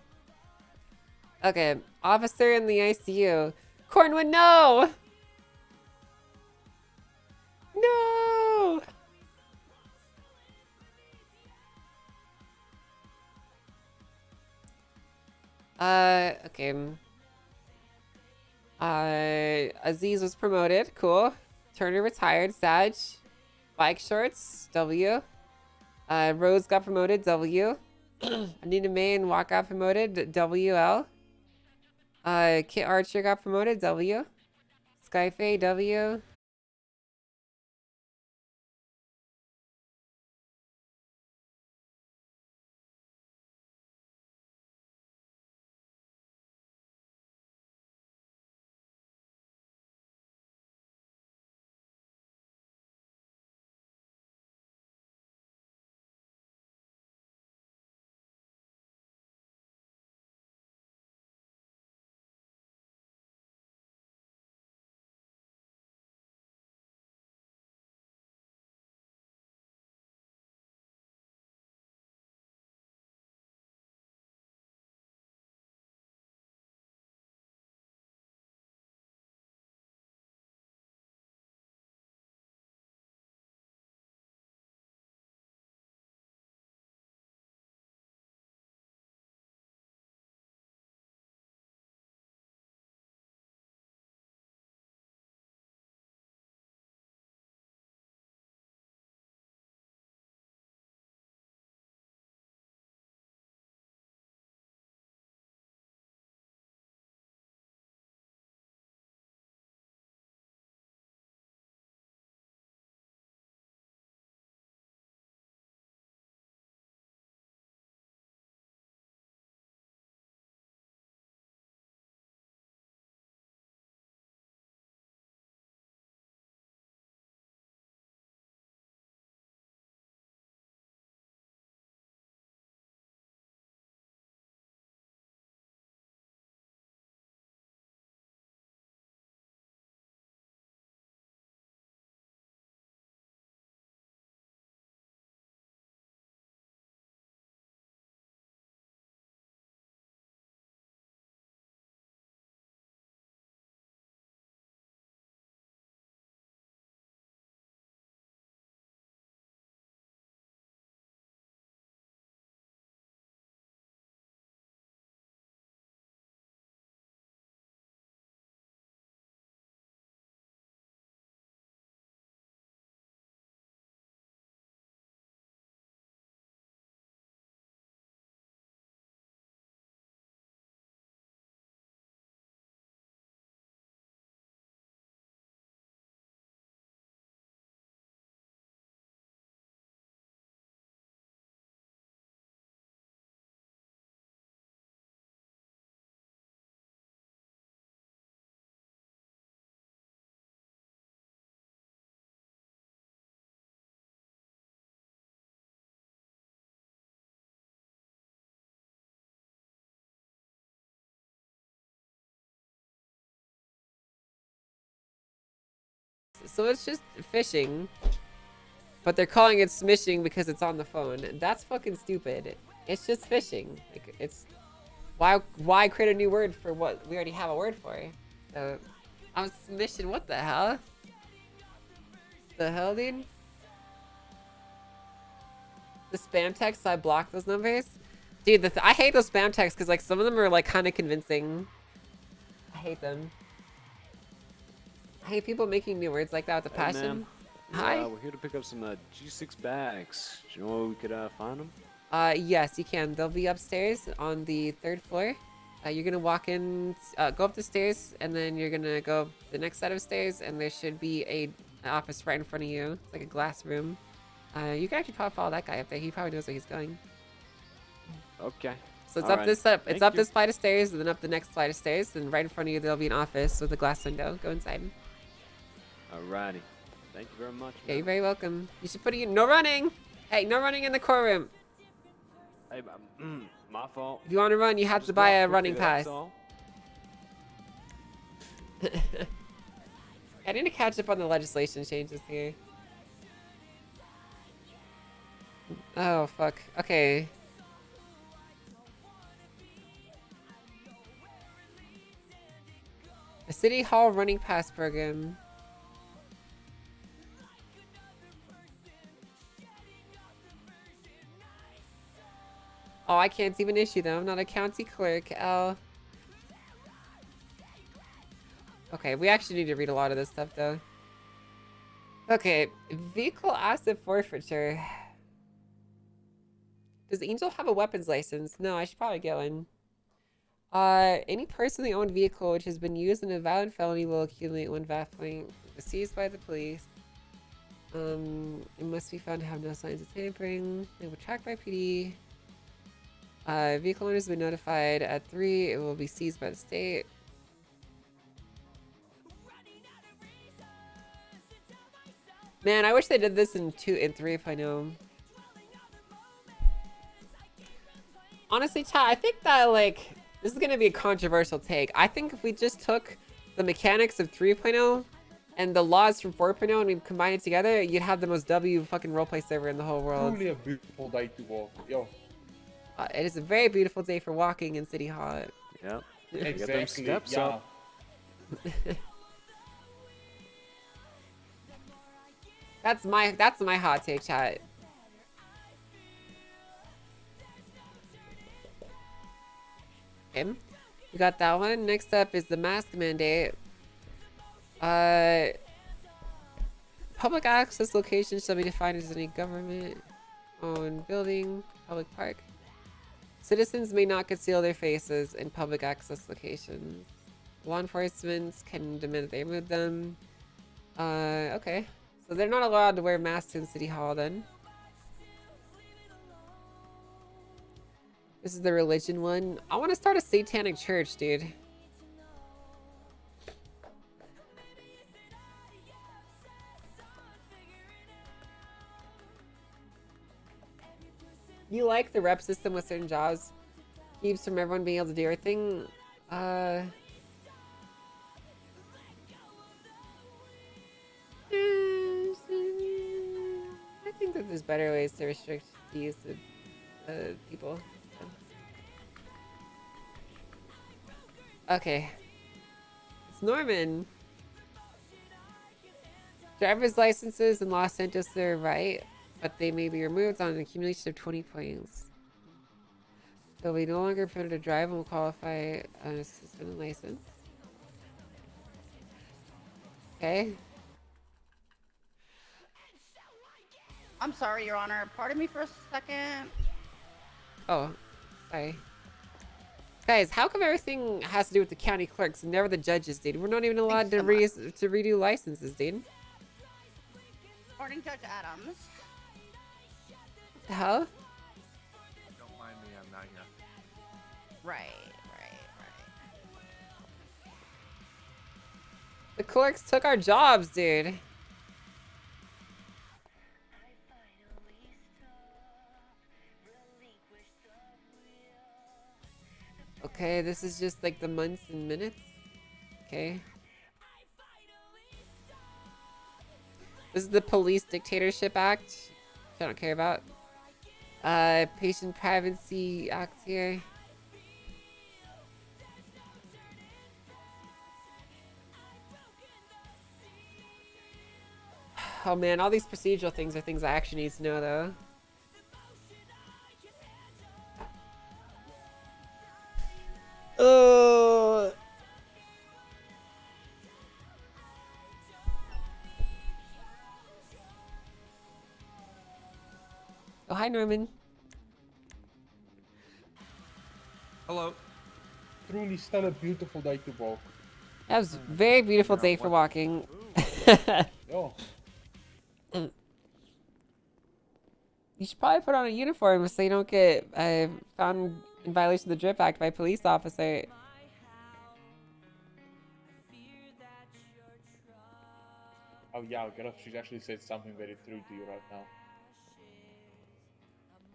Okay, officer in the ICU. Cornwood, no! No! Okay. Aziz was promoted. Cool. Turner retired. Sag. Bike shorts. W. Rose got promoted. W. Anita May and Watt got promoted. WL. Kit Archer got promoted. W. Skyfae. W. So it's just phishing. But they're calling it smishing because it's on the phone. That's fucking stupid. It's just phishing. Like, it's... Why create a new word for what we already have a word for? So, I'm smishing. What the hell? The hell, dude? The spam texts, I block those numbers. Dude, I hate those spam texts because, like, some of them are, like, kind of convincing. I hate them. I hate people making new words like that with a passion. Ma'am. Hi. We're here to pick up some G6 bags. Do you know where we could find them? Yes, you can. They'll be upstairs on the 3rd floor. You're gonna walk in, go up the stairs, and then you're gonna go the next set of stairs, and there should be an office right in front of you. It's like a glass room. You can actually probably follow that guy up there. He probably knows where he's going. Okay. So it's All up right. this up. It's Thank up you. this flight of stairs, and then up the next flight of stairs, and right in front of you there'll be an office with a glass window. Go inside. Alrighty. Thank you very much. Yeah, you're man. very welcome. You should put no running. Hey, no running in the courtroom. Hey, my fault. If you want to run, you have Just to buy a walk running quickly, that's pass. all. I need to catch up on the legislation changes here. Oh, fuck. Okay. A City Hall running pass program. Oh, I can't even issue them. I'm not a county clerk. L. Okay, we actually need to read a lot of this stuff, though. Okay, vehicle asset forfeiture. Does Angel have a weapons license? No, I should probably get one. Any personally owned vehicle which has been used in a violent felony will accumulate 1 VAT point. Seized by the police. It must be found to have no signs of tampering. It will be tracked by PD. Vehicle owners have been notified at 3. It will be seized by the state. Man, I wish they did this in 3.0. Honestly, chat, I think that, like, this is gonna be a controversial take. I think if we just took the mechanics of 3.0 and the laws from 4.0 and we combined it together, you'd have the most W fucking roleplay server in the whole world. Truly a beautiful day to walk. Yo. It is a very beautiful day for walking in City Hall. Yep. Exactly. Get them steps yeah. up. That's my hot take, chat. Okay, we got that one. Next up is the mask mandate. Public access locations shall be defined as any government-owned building, public park. Citizens may not conceal their faces in public access locations. Law enforcement can demand that they remove them. Okay. So they're not allowed to wear masks in City Hall then. This is the religion one. I want to start a satanic church, dude. You like the rep system with certain jobs? Keeps from everyone being able to do everything? I think that there's better ways to restrict the use of people. Okay. It's Norman. Driver's licenses in Los Santos are right, but they may be removed on an accumulation of 20 points. So we no longer permitted to drive and will qualify on a suspended license. Okay. I'm sorry, Your Honor. Pardon me for a second. Oh, sorry. Guys, how come everything has to do with the county clerks and never the judges, dude? We're not even allowed to redo licenses, dude. Morning, Judge Adams. What the hell? Don't mind me, I'm not here. Right. The clerks took our jobs, dude. Okay, this is just like the months and minutes. Okay. This is the Police Dictatorship Act, which I don't care about. Patient Privacy Act here. Oh man, all these procedural things are things I actually need to know though. Oh. Oh, hi Norman. Hello. truly still a beautiful day to walk. That was a very beautiful day for walking. Yo. You should probably put on a uniform so you don't get found in violation of the Drip Act by a police officer. Oh yeah, Gareth, she's actually said something very true to you right now.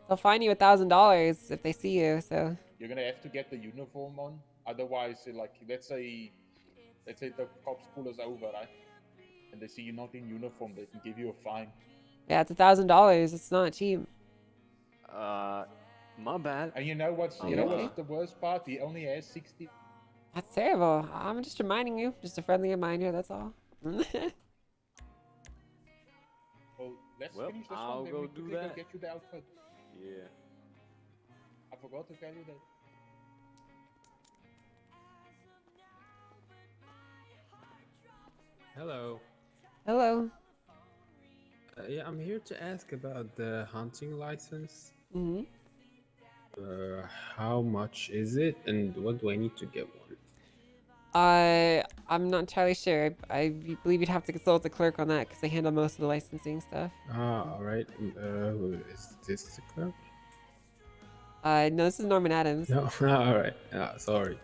They'll fine you $1,000 if they see you. So You're gonna have to get the uniform on. Otherwise, like, let's say the cops pull us over, right? And they see you're not in uniform, they can give you a fine. yeah, it's $1,000. It's not cheap. My bad. And you know what's the worst part? He only has 60. That's terrible. I'm just reminding you. Just a friendly reminder. That's all. Well, let's finish this I'll one. Then go we do quickly that. Go get you the outfit. Yeah. I forgot to tell you that. Hello. Hello. Yeah, I'm here to ask about the hunting license. Mm-hmm. How much is it, and what do I need to get one? I'm not entirely sure. I believe you'd have to consult the clerk on that because they handle most of the licensing stuff. Ah, all right. Is this the clerk? No, this is Norman Adams. No, all right. Sorry.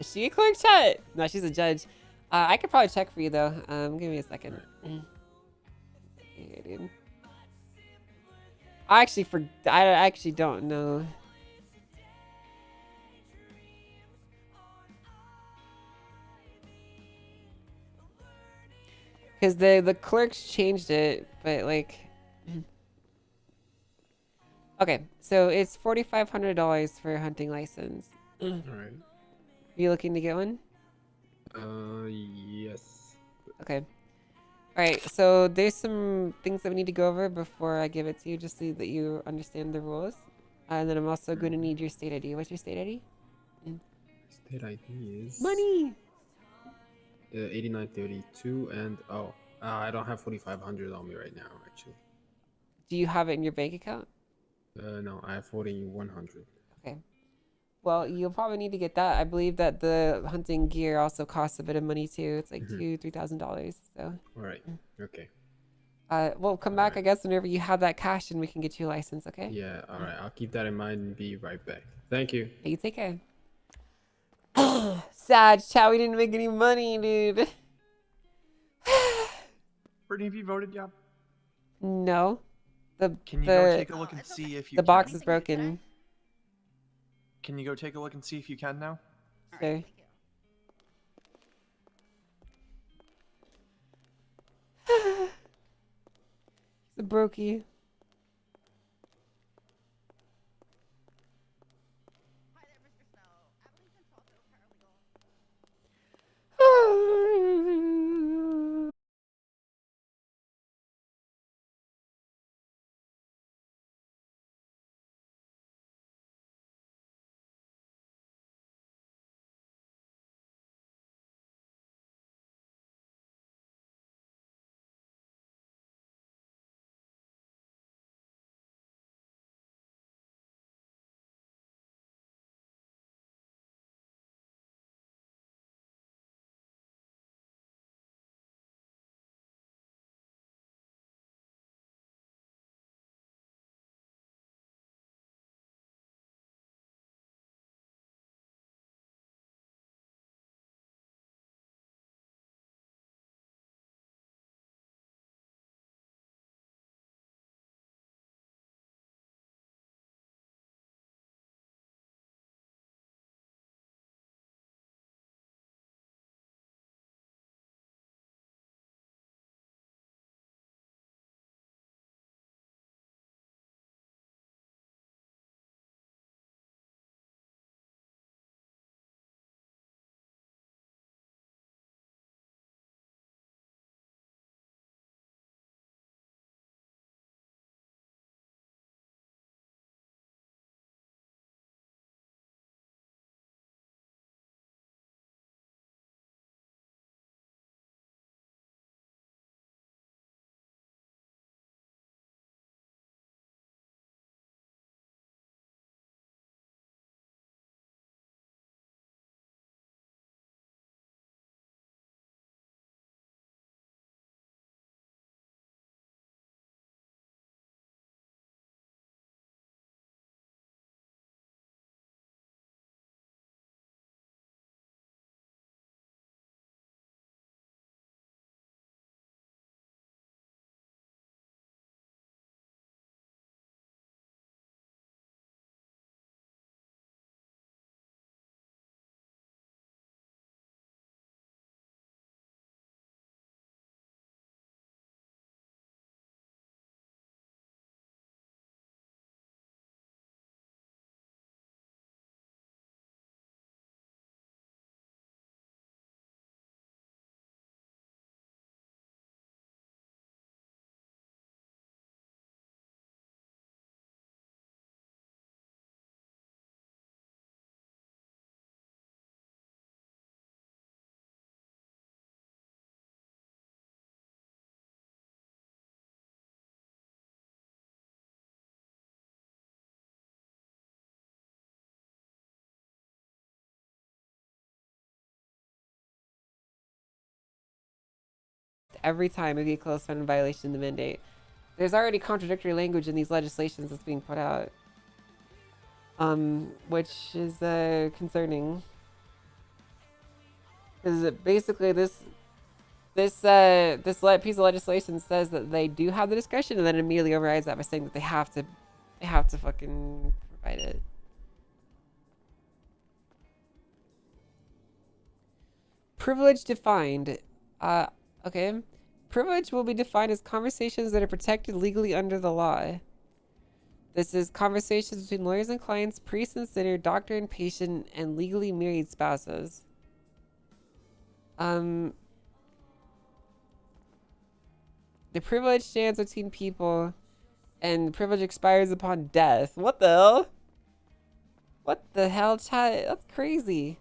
Is she a clerk, chat? No, she's a judge. I could probably check for you though. Give me a second. Here, dude. I actually don't know. Because the clerks changed it, but like, okay, so it's $4,500 for a hunting license. All right. You looking to get one? Yes. Okay. All right. So there's some things that we need to go over before I give it to you, just so that you understand the rules. And then I'm also going to need your state ID. What's your state ID? State ID is Money. 8932, and I don't have 4,500 on me right now, actually. Do you have it in your bank account? No, I have 4,100. Okay. Well, you'll probably need to get that. I believe that the hunting gear also costs a bit of money too. It's like $2,000-$3,000. So. All right. Okay. Well, come back, I guess, whenever you have that cash, and we can get you a license. Okay. Yeah. All right. I'll keep that in mind and be right back. Thank you. Hey, you take care. Sad chat. We didn't make any money, dude. Brittany, have you voted yet? No. Can you go take a look and see if you the box is broken. Can you go take a look and see if you can now? Sure. It's a brokey. every time a vehicle is found in violation of the mandate. There's already contradictory language in these legislations that's being put out, which is concerning. Because basically this piece of legislation says that they do have the discretion, and then immediately overrides that by saying that they have to fucking provide it. Privilege defined. Okay. Privilege will be defined as conversations that are protected legally under the law. This is conversations between lawyers and clients, priest and sinner, doctor and patient, and legally married spouses. The privilege stands between people, and privilege expires upon death. What the hell? What the hell, chat? That's crazy.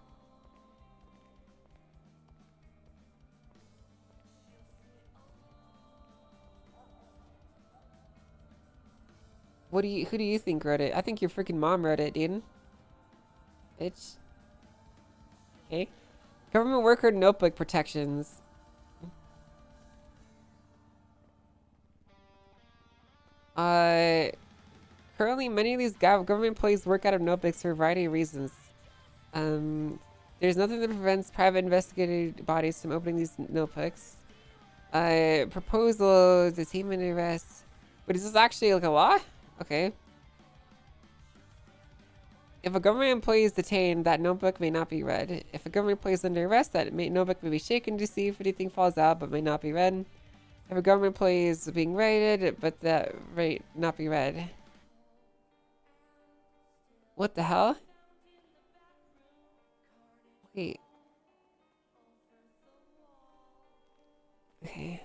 Who do you think wrote it? I think your freaking mom wrote it, dude. Bitch. Okay. Government worker notebook protections. Currently many of these government employees work out of notebooks for a variety of reasons. There's nothing that prevents private investigative bodies from opening these notebooks. Proposal, detainment, arrest. But is this actually like a law? Okay. If a government employee is detained, that notebook may not be read. If a government employee is under arrest, that notebook may be shaken to see if anything falls out, but may not be read. If a government employee is being raided, but that rate not be read. What the hell? Wait. Okay.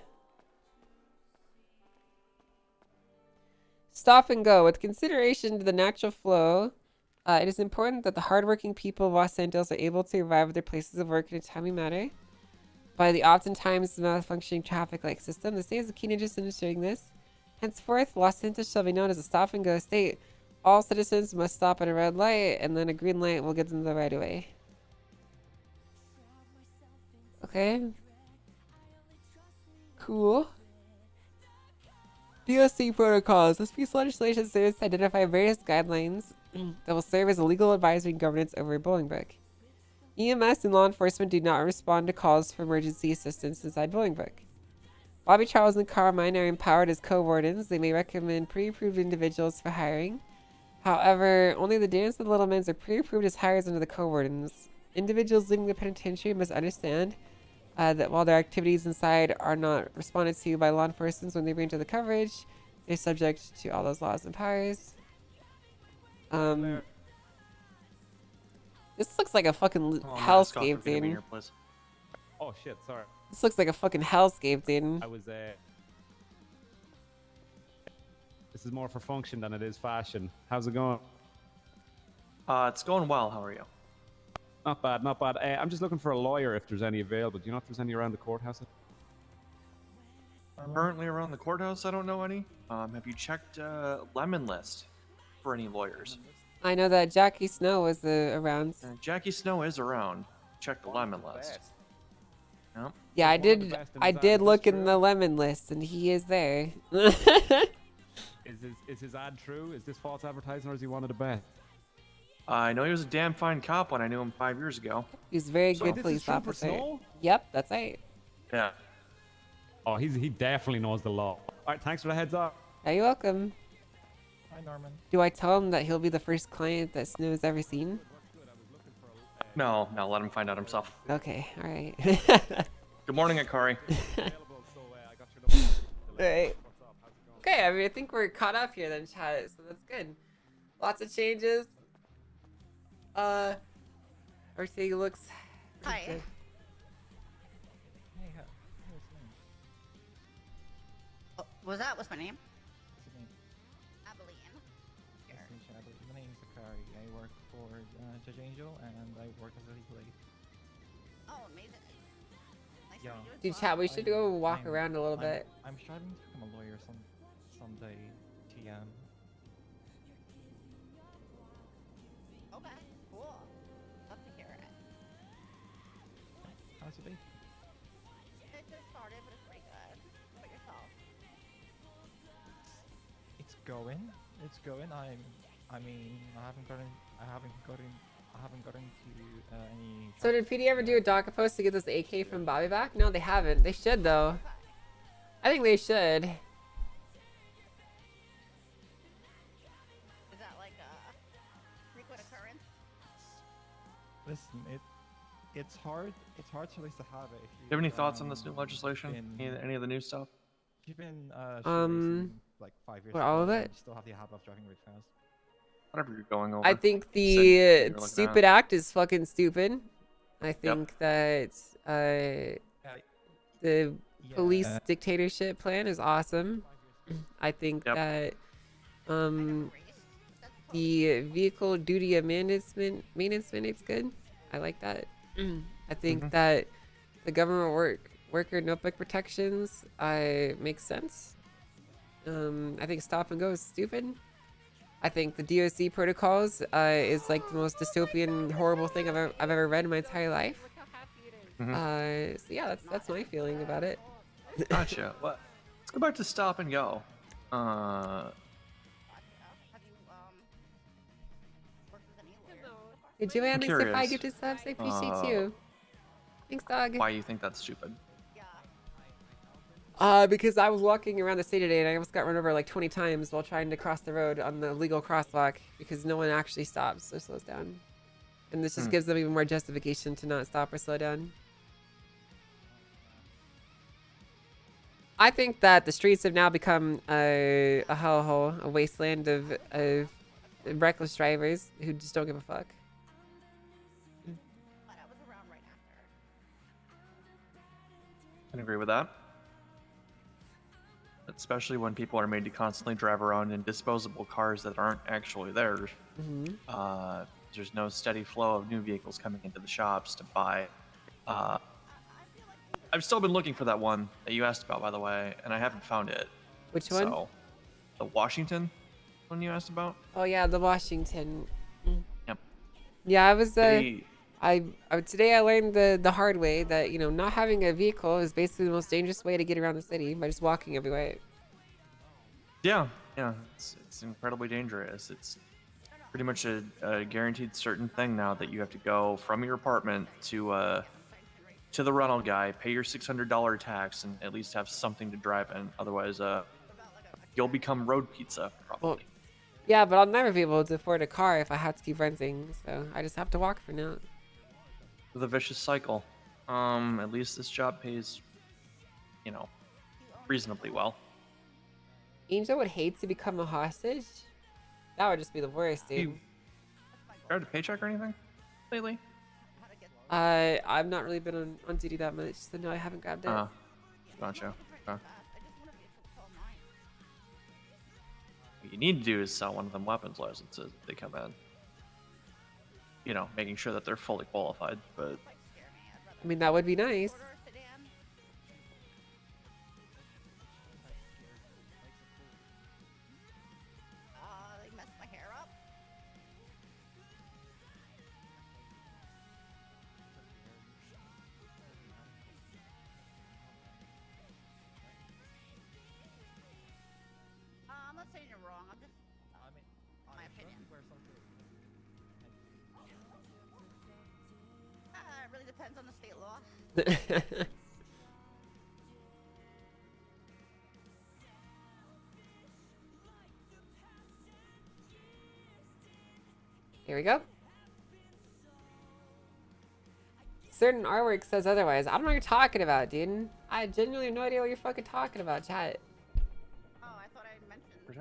Stop and go. With consideration to the natural flow, it is important that the hardworking people of Los Santos are able to arrive at their places of work in a timely manner. By the oftentimes malfunctioning traffic light system, the state has a keen interest in ensuring this. Henceforth, Los Santos shall be known as a stop and go state. All citizens must stop at a red light, and then a green light will give them the right of way. Okay. Cool. DOC protocols. This piece of legislation serves to identify various guidelines that will serve as a legal advisory and governance over Bolingbrook. EMS and law enforcement do not respond to calls for emergency assistance inside Bolingbrook. Bobby Charles and Carmine are empowered as co-wardens. They may recommend pre-approved individuals for hiring. However, only the Dance and the Littlemans are pre-approved as hires under the co-wardens. Individuals leaving the penitentiary must understand that while their activities inside are not responded to by law enforcement when they bring to the coverage, they're subject to all those laws and powers. This looks like a fucking hellscape, dude. Oh shit, sorry. This looks like a fucking hellscape, dude. I was This is more for function than it is fashion. How's it going? It's going well. How are you? Not bad, not bad. I'm just looking for a lawyer if there's any available. Do you know if there's any around the courthouse? Currently around the courthouse, I don't know any. Have you checked Lemon List for any lawyers? I know that Jackie Snow was around. Jackie Snow is around. Check the Lemon List. Yep. Yeah, I did look in the Lemon List, and he is there. Is his ad true? Is this false advertising, or is he one of the best? I know he was a damn fine cop when I knew him 5 years ago. He's a very good police officer. Yep, that's right. Yeah. Oh, he definitely knows the law. All right, thanks for the heads up. Yeah, you're welcome. Hi, Norman. Do I tell him that he'll be the first client that Snow's ever seen? No, let him find out himself. Okay, all right. Good morning, Akari. Alright. Okay, I mean, I think we're caught up here then, chat, so that's good. Lots of changes. Everything looks Hi. good. Hey, what's your name? What's my name? What's your name? Abilene. Nice to meet you, Abilene. My name is Akari. I work for Judge Angel, and I work as a legal aid. Oh, amazing. Nice Yeah. to meet you as Dude, well. chat, we should go walk around a little bit. I'm striving to become a lawyer someday, TM. Okay, cool. Love to hear it. How's your day? It just started, but it's pretty good. going. It's going. I mean, I haven't gotten to any. So did PD ever do a docket post to get this AK from Bobby back? No, they haven't. They should though. I think they should. Is that like a frequent occurrence? Listen, it's hard. It's hard to at least to have it. If Do you have any thoughts on this new legislation? Any of the new stuff? You've been like 5 years. What, all of ago, it? and you still have the habit of driving really fast. Whatever you're going over. I think Said you were the looking stupid at. act is fucking stupid. I think that the police Yeah. dictatorship plan is awesome. I think that the vehicle duty of maintenance mandate's good. I like that. I think that the government worker notebook protections makes sense. I think stop and go is stupid. I think the DOC protocols is like the most dystopian, horrible thing I've ever read in my entire life. So yeah, that's my feeling about it. Gotcha. Well, let's go back to stop and go. Hey, Joanne, I'm thanks for 5 curious, gifted subs. I appreciate you. Thanks, dog. Why you think that's stupid? Because I was walking around the city today and I almost got run over like 20 times while trying to cross the road on the legal crosswalk because no one actually stops or slows down. And this just gives them even more justification to not stop or slow down. I think that the streets have now become a hellhole, a wasteland of reckless drivers who just don't give a fuck. I can agree with that. Especially when people are made to constantly drive around in disposable cars that aren't actually theirs. There's no steady flow of new vehicles coming into the shops to buy. I've still been looking for that one that you asked about, by the way, and I haven't found it. Which one? So, the Washington one you asked about? Oh yeah, the Washington. Yep. Yeah, I was They- today I learned the hard way that, you know, not having a vehicle is basically the most dangerous way to get around the city by just walking everywhere. Yeah, it's incredibly dangerous. It's pretty much a guaranteed certain thing now that you have to go from your apartment to the rental guy, pay your $600 tax, and at least have something to drive in. Otherwise, you'll become road pizza probably. Well, yeah, but I'll never be able to afford a car if I have to keep renting, so I just have to walk for now. The vicious cycle. At least this job pays, you know, reasonably well. Angel would hate to become a hostage. That would just be the worst, dude. You got a paycheck or anything lately? I've not really been on duty that much, so no, I haven't grabbed it. Gotcha. Okay. What you need to do is sell one of them weapons licenses if they come in. You know, making sure that they're fully qualified, but I mean, that would be nice. They messed my hair up. I'm not saying you're wrong. I'm just my opinion. It really depends on the state law. Here we go. Certain artwork says otherwise. I don't know what you're talking about, dude. I genuinely have no idea what you're fucking talking about, chat.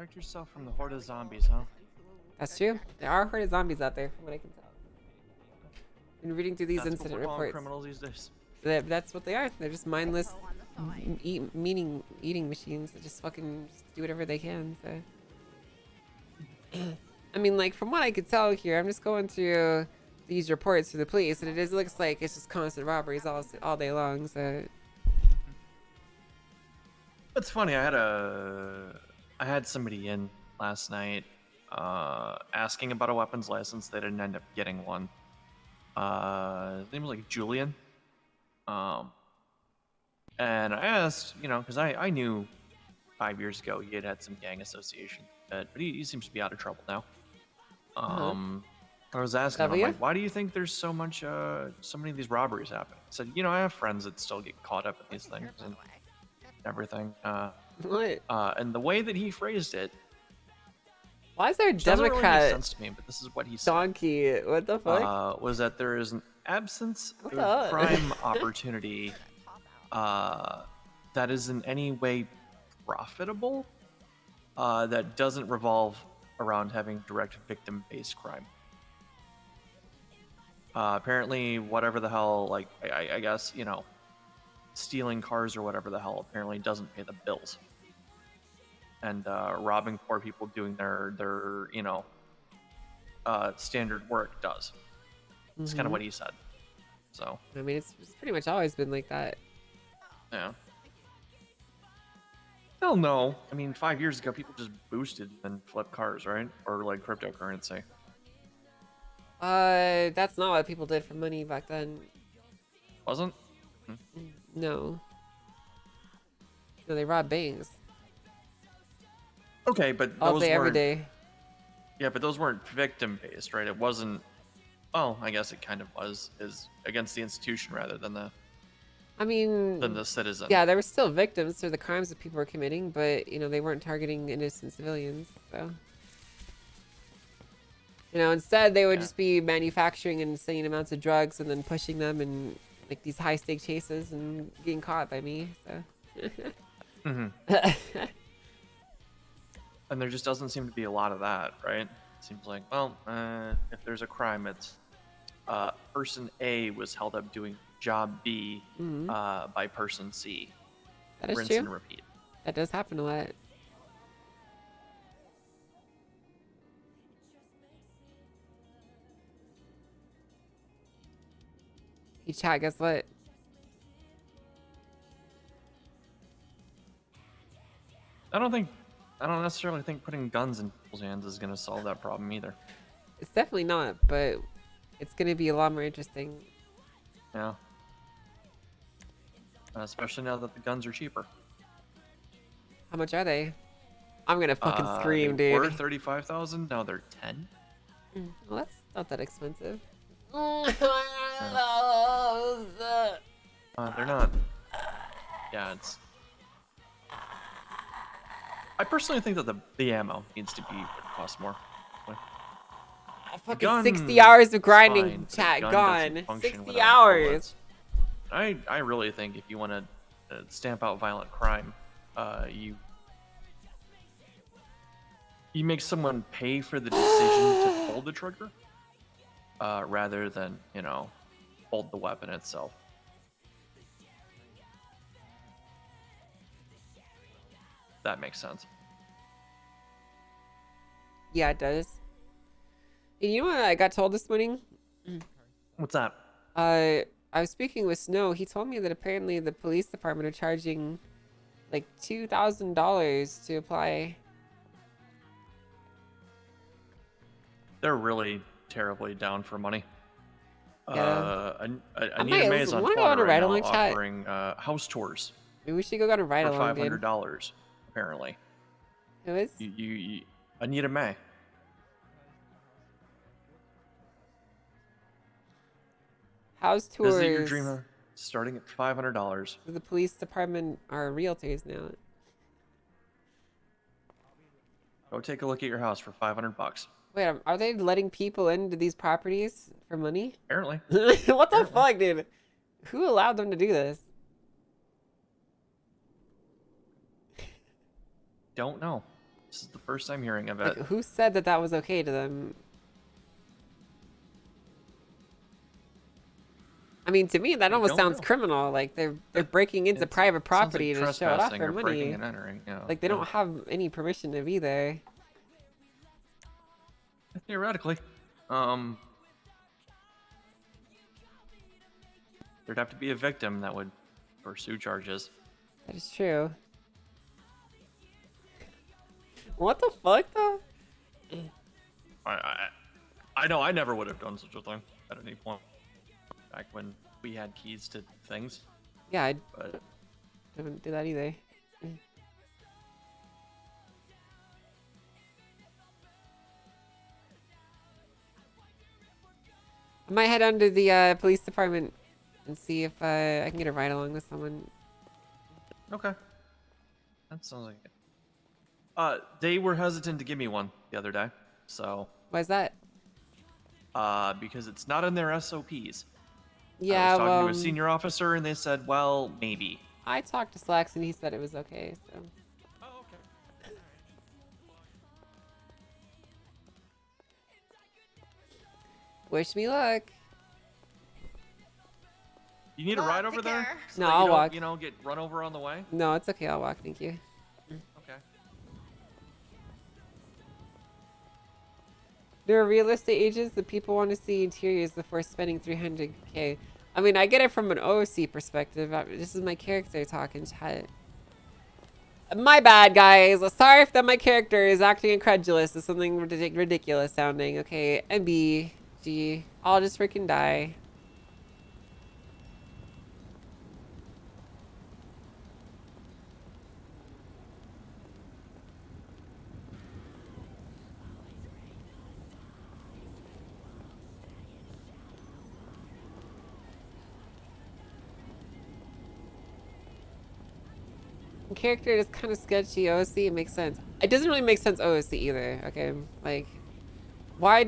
protect yourself from the horde of zombies, huh? That's true. There are horde of zombies out there, from what I can tell. And reading through these That's what incident we're calling reports. criminals these days. That's what they are. They're just mindless eating machines that just fucking do whatever they can. So. I mean, like, from what I could tell here, I'm just going through these reports to the police, and it looks like it's just constant robberies all day long. So. It's funny. I had somebody in last night asking about a weapons license. They didn't end up getting one. His name was like Julian. And I asked, you know, because I knew 5 years ago he had some gang association bit, but he seems to be out of trouble now. Uh-huh. I was asking him, I'm W? like, why do you think there's so many of these robberies happening? He said, I have friends that still get caught up in these things and everything. What? And the way that he phrased it, Why is there a which doesn't really make Democrat sense to me, but this is what he said. donkey? What the fuck? Was that there is an absence What of the- crime opportunity that is in any way profitable that doesn't revolve around having direct victim-based crime. Apparently, whatever the hell, like, I guess, stealing cars or whatever the hell apparently doesn't pay the bills. And robbing poor people doing their standard work does. It's kind of Mhm. what he said. So, I mean, it's pretty much always been like that. yeah. Hell no. I mean, 5 years ago, people just boosted and flipped cars, right? Or like cryptocurrency. That's not what people did for money back then. Wasn't? No. No, they robbed banks Okay, but all those day, every weren't. day. Yeah, but those weren't victim-based, right? It wasn't. Well, I guess it kind of was. Is against the institution rather than the I mean, citizen. yeah, there were still victims for the crimes that people were committing, but they weren't targeting innocent civilians. So, instead they would just be manufacturing insane amounts of drugs and then pushing them in like these high stake chases and getting caught by me. So. And there just doesn't seem to be a lot of that, right? It seems like, well, if there's a crime, it's person A was held up doing job B by person C. That is Rinse true. and repeat. That does happen a lot. Hey chat, guess what? I don't necessarily think putting guns in people's hands is going to solve that problem either. It's definitely not, but it's gonna be a lot more interesting. Yeah. Especially now that the guns are cheaper. How much are they? I'm gonna fucking scream, they dude. were 35,000. Now they're 10. Well, that's not that expensive. They're not. Yeah, it's. I personally think that the ammo needs to be what costs more. Fucking 60 hours of grinding, chat, gun gone. doesn't function 60 without hours. bullets. I really think if you want to stamp out violent crime, you make someone pay for the decision to pull the trigger, rather than hold the weapon itself. That makes sense. Yeah, it does. And you know what I got told this morning? What's that? I was speaking with Snow. He told me that apparently the police department are charging like $2,000 to apply. They're really terribly down for money. Yeah. Anita May is on wanna go on a Twitter right now ride-along chat? offering house tours Maybe we should go on a ride for along, dude. $500, apparently. Who is? You Anita May. House tours. Visit your dreamer, starting at $500. The police department are realtors now. Go take a look at your house for $500. Wait, are they letting people into these properties for money? Apparently. What the fuck, dude? Who allowed them to do this? Don't know. This is the first time hearing of it. Like, who said that that was okay to them? I mean, to me, that almost don't sounds know. criminal. Like they're breaking into private property sounds like to show it off trespassing for or money. breaking and entering, yeah, Like they yeah. don't have any permission to be there. Theoretically. There'd have to be a victim that would pursue charges. That is true. What the fuck, though? I know I never would have done such a thing at any point. Back when we had keys to things. Yeah, I But wouldn't do that either. I might head down to the police department and see if I can get a ride along with someone. Okay. That sounds like it. They were hesitant to give me one the other day, so. Why's that? Because it's not in their SOPs. Yeah, I was talking well, to a senior officer, and they said, well, maybe. I talked to Slacks and he said it was okay, so. Oh, okay. Wish me luck. You need a ride over there? So No, that you I'll don't, walk. You know, get run over on the way? No, it's okay. I'll walk. Thank you. Okay. There are real estate agents that people want to see interiors before spending 300K. I mean, I get it from an OC perspective. This is my character talking, chat. My bad, guys. Sorry if that my character is acting incredulous. It's something ridiculous sounding. Okay, MB, G. I'll just freaking die. Character is kind of sketchy. OC, it makes sense. It doesn't really make sense OC either. Okay, like, why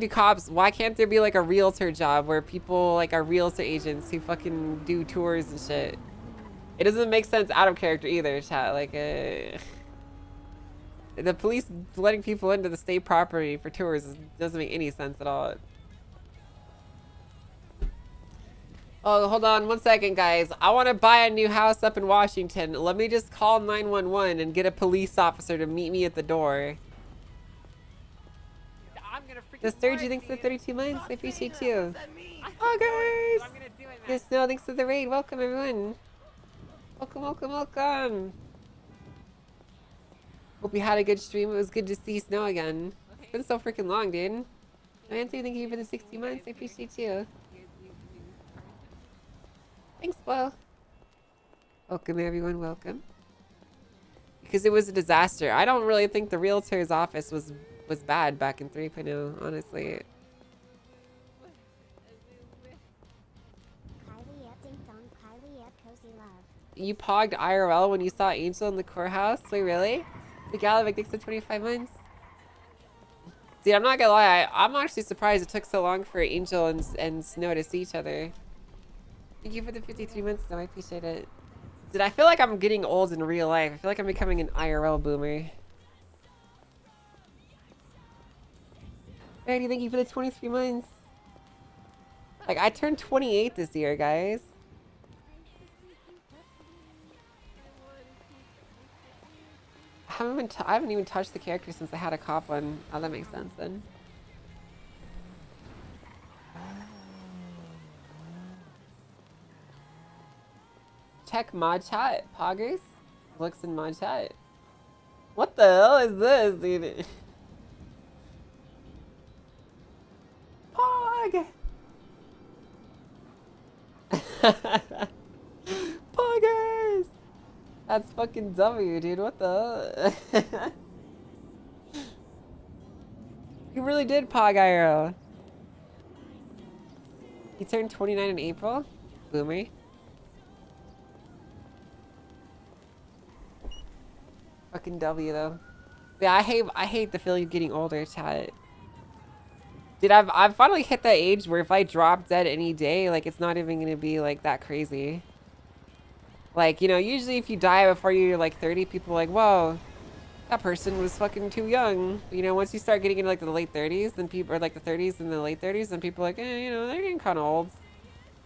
can't there be like a realtor job where people like are realtor agents who fucking do tours and shit? It doesn't make sense out of character either, chat. Like, the police letting people into the state property for tours doesn't make any sense at all. Oh, hold on 1 second, guys. I want to buy a new house up in Washington. Let me just call 911 and get a police officer to meet me at the door. The Sturgy, thanks for the 32 months. I appreciate you. Oh, guys. Yes, no, thanks for the raid. Welcome, everyone. Welcome, welcome, welcome. Hope you had a good stream. It was good to see Snow again. It's been so freaking long, dude. Anthony, thank you for the 60 months. I appreciate you. Thanks, Bo. Welcome, everyone. Welcome. Because it was a disaster. I don't really think the realtor's office was bad back in 3.0, honestly. You pogged IRL when you saw Angel in the courthouse? Wait, really? The Galavic thanks for 25 months. See, I'm not gonna lie. I'm actually surprised it took so long for Angel and Snow to see each other. Thank you for the 53 months, though. I appreciate it. Dude, I feel like I'm getting old in real life. I feel like I'm becoming an IRL boomer. Randy, thank you for the 23 months. Like, I turned 28 this year, guys. I haven't even touched the character since I had a cop one. Oh, that makes sense then. Check mod chat, poggers. Looks in mod chat. What the hell is this, dude? Pog! Poggers! That's fucking W, dude. What the hell? You really did Pog IRL. He turned 29 in April. Boomer. Fucking W though. Yeah, I hate the feeling of getting older, chat. Dude, I've finally hit that age where if I drop dead any day, like it's not even gonna be like that crazy. Like, you know, usually if you die before you're like 30, people are like, whoa, that person was fucking too young. You know, once you start getting into like the late 30s, then people, or like the 30s and the late 30s, then people are like, you know, they're getting kind of old.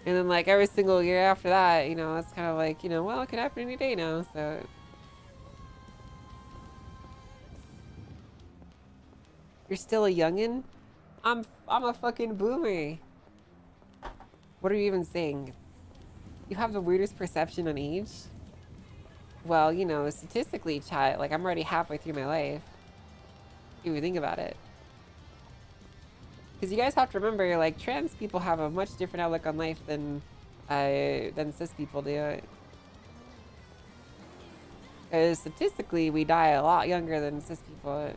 And then like every single year after that, you know, it's kind of like, you know, well, it could happen any day now, so. You're still a youngin'? I'm a fucking boomer. What are you even saying? You have the weirdest perception on age? Well, you know, statistically, chat, like I'm already halfway through my life. If you think about it. Because you guys have to remember, like, trans people have a much different outlook on life than cis people do. Because statistically, we die a lot younger than cis people.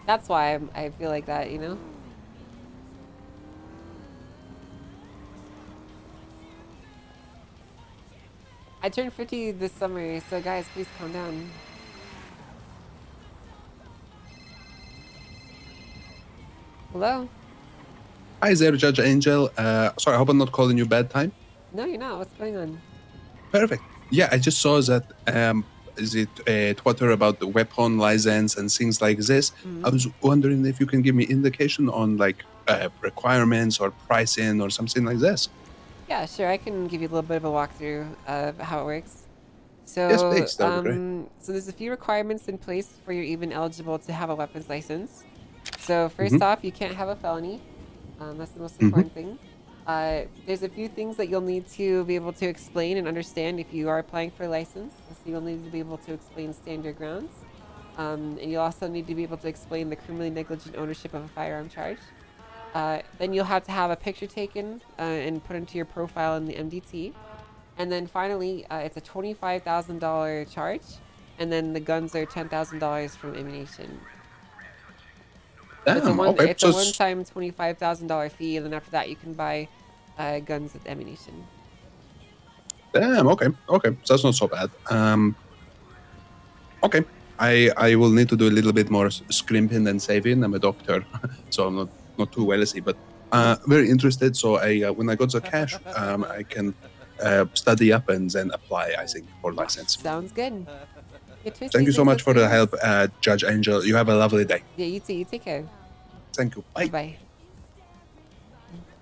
That's why I feel like that, you know? I turned 50 this summer, so guys, please calm down. Hello? Hi there, Judge Angel. Sorry, I hope I'm not calling you bad time. No, you're not. What's going on? Perfect. Yeah, I just saw that. Is it Twitter about the weapon license and things like this? I was wondering if you can give me indication on like requirements or pricing or something like this. Yeah, sure. I can give you a little bit of a walkthrough of how it works. So, Yes, please. That would be great. So there's a few requirements in place before you're even eligible to have a weapons license. So first off, you can't have a felony. That's the most important thing. There's a few things that you'll need to be able to explain and understand if you are applying for a license. So you'll need to be able to explain stand your grounds. And you'll also need to be able to explain the criminally negligent ownership of a firearm charge. Then you'll have to have a picture taken and put into your profile in the MDT. And then finally, it's a $25,000 charge. And then the guns are $10,000 from ammunition. Damn, It's a one-time $25,000 fee, and then after that, you can buy guns with ammunition. Damn. Okay. So that's not so bad. Okay. I will need to do a little bit more scrimping and saving. I'm a doctor, so I'm not too wealthy, but very interested. So when I got the cash, I can study up and then apply, I think, for license. Sounds good. Thank you so much for the help, Judge Angel. You have a lovely day. Yeah, you too. You take care. Thank you. Bye. Bye.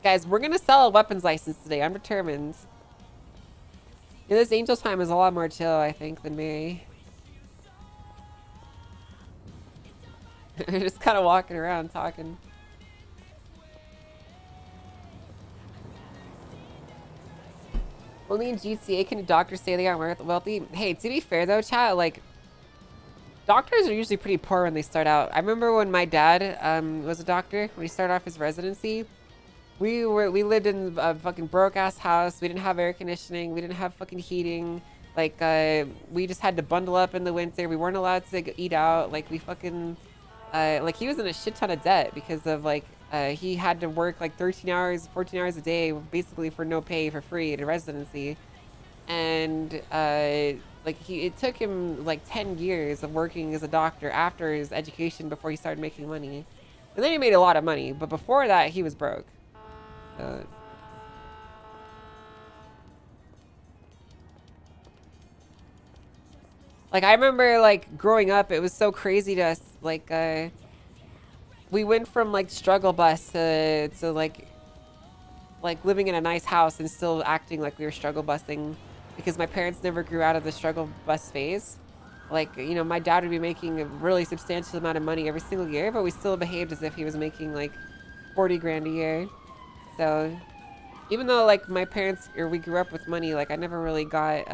Guys, we're gonna sell a weapons license today. I'm determined. Yeah, this Angel time is a lot more chill, I think, than Mary. We're just kind of walking around talking. Only in GTA can a doctor say they aren't wealthy. Hey, to be fair though, chat, like, doctors are usually pretty poor when they start out. I remember when my dad was a doctor, when he started off his residency, we lived in a fucking broke ass house. We didn't have air conditioning. We didn't have fucking heating. Like, we just had to bundle up in the winter. We weren't allowed to eat out. Like, we fucking, like, he was in a shit ton of debt because of, like, he had to work like 13 hours, 14 hours a day, basically for no pay, for free at a residency. And, like, it took him like 10 years of working as a doctor after his education before he started making money. And then he made a lot of money, but before that, he was broke. Like, I remember, like, growing up, it was so crazy to us, like, we went from, like, struggle bus to like living in a nice house and still acting like we were struggle busing because my parents never grew out of the struggle bus phase. Like, you know, my dad would be making a really substantial amount of money every single year, but we still behaved as if he was making, like, 40 grand a year. So, even though, like, my parents, or we grew up with money, like, I never really got,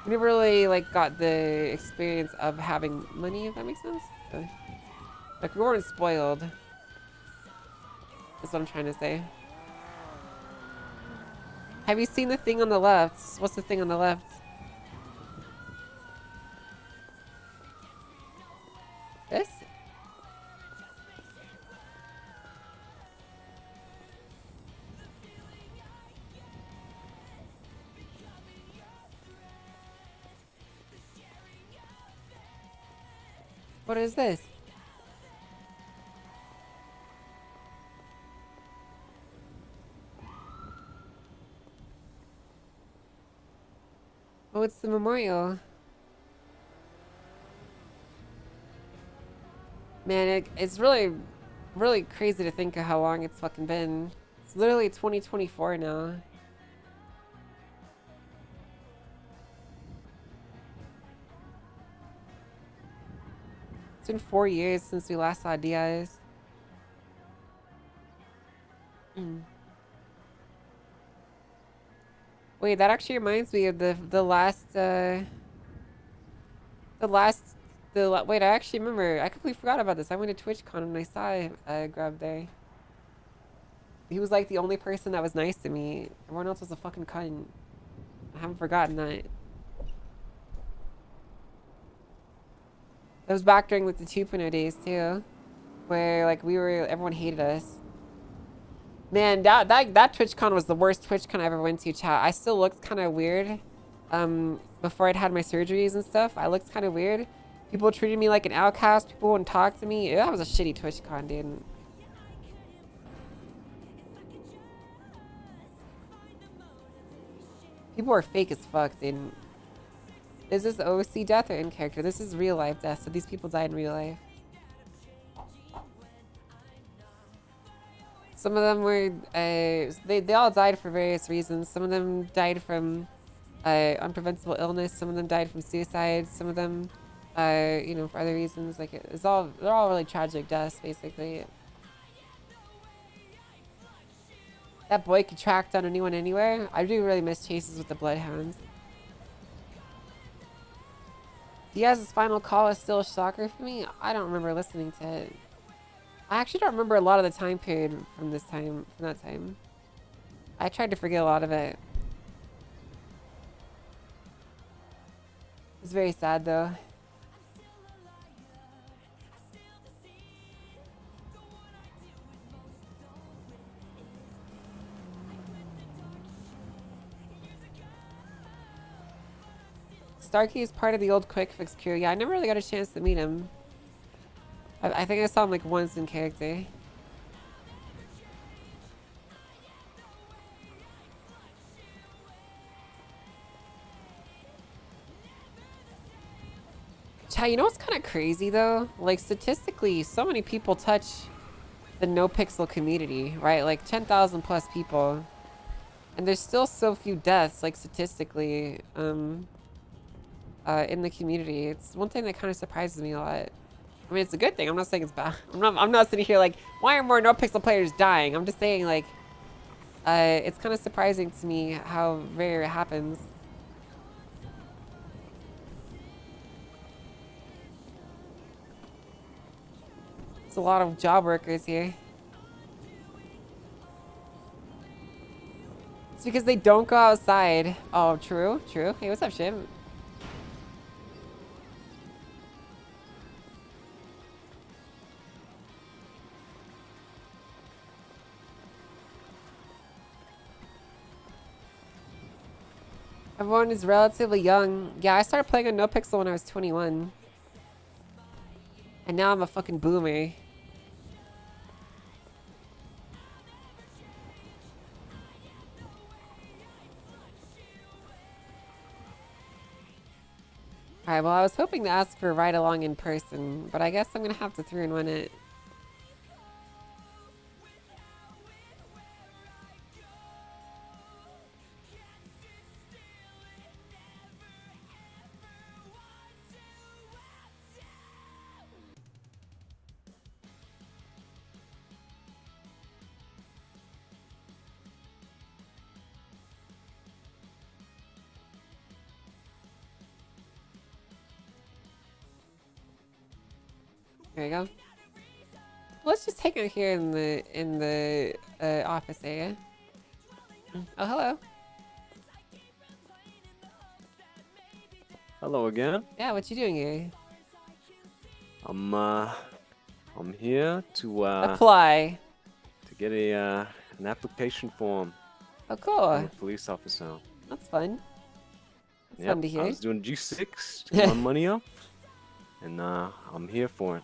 we never really, like, got the experience of having money, if that makes sense. So, like, we weren't spoiled. That's what I'm trying to say. Have you seen the thing on the left? What's the thing on the left? This? What is this? Oh, it's the memorial. Man, it's really, really crazy to think of how long it's fucking been. It's literally 2024 now. It's been 4 years since we last saw Diaz. Wait, that actually reminds me of wait, I actually remember. I completely forgot about this. I went to TwitchCon and I saw Grub there. He was like the only person that was nice to me. Everyone else was a fucking cunt. I haven't forgotten that. That was back during like the 2.0 days too, where like everyone hated us. Man, that TwitchCon was the worst TwitchCon I ever went to, chat. I still looked kind of weird. Before I'd had my surgeries and stuff, I looked kind of weird. People treated me like an outcast. People wouldn't talk to me. That was a shitty TwitchCon, dude. People are fake as fuck, dude. Is this OC death or in character? This is real life death, so these people died in real life. Some of them were, they all died for various reasons. Some of them died from unpreventable illness. Some of them died from suicide. Some of them, you know, for other reasons. Like, they're all really tragic deaths, basically. That boy could track down anyone anywhere. I do really miss chases with the Bloodhounds. Diaz's final call is still a shocker for me. I don't remember listening to it. I actually don't remember a lot of the time period from that time. I tried to forget a lot of it. It's very sad though. Starkey is part of the old Quick Fix crew. Yeah, I never really got a chance to meet him. I think I saw him like once in character. Chat, you know what's kind of crazy though? Like statistically, so many people touch the no pixel community, right? Like 10,000 plus people. And there's still so few deaths, like statistically, in the community. It's one thing that kind of surprises me a lot. I mean, it's a good thing. I'm not saying it's bad. I'm not sitting here like, why are more no pixel players dying? I'm just saying like, it's kind of surprising to me how rare it happens. There's a lot of job workers here. It's because they don't go outside. Oh, true, true. Hey, what's up, Shim? Everyone is relatively young. Yeah, I started playing on NoPixel when I was 21. And now I'm a fucking boomer. Alright, well I was hoping to ask for a ride along in person, but I guess I'm gonna have to 3-in-1 it. There you go. Let's just take it here in the office area. Oh, hello. Hello again. Yeah, what you doing here? I'm here to apply to get an application form. Oh, cool. I'm a police officer. That's fun. That's Yep, fun to hear. I was doing G6 to get my money up, and I'm here for it.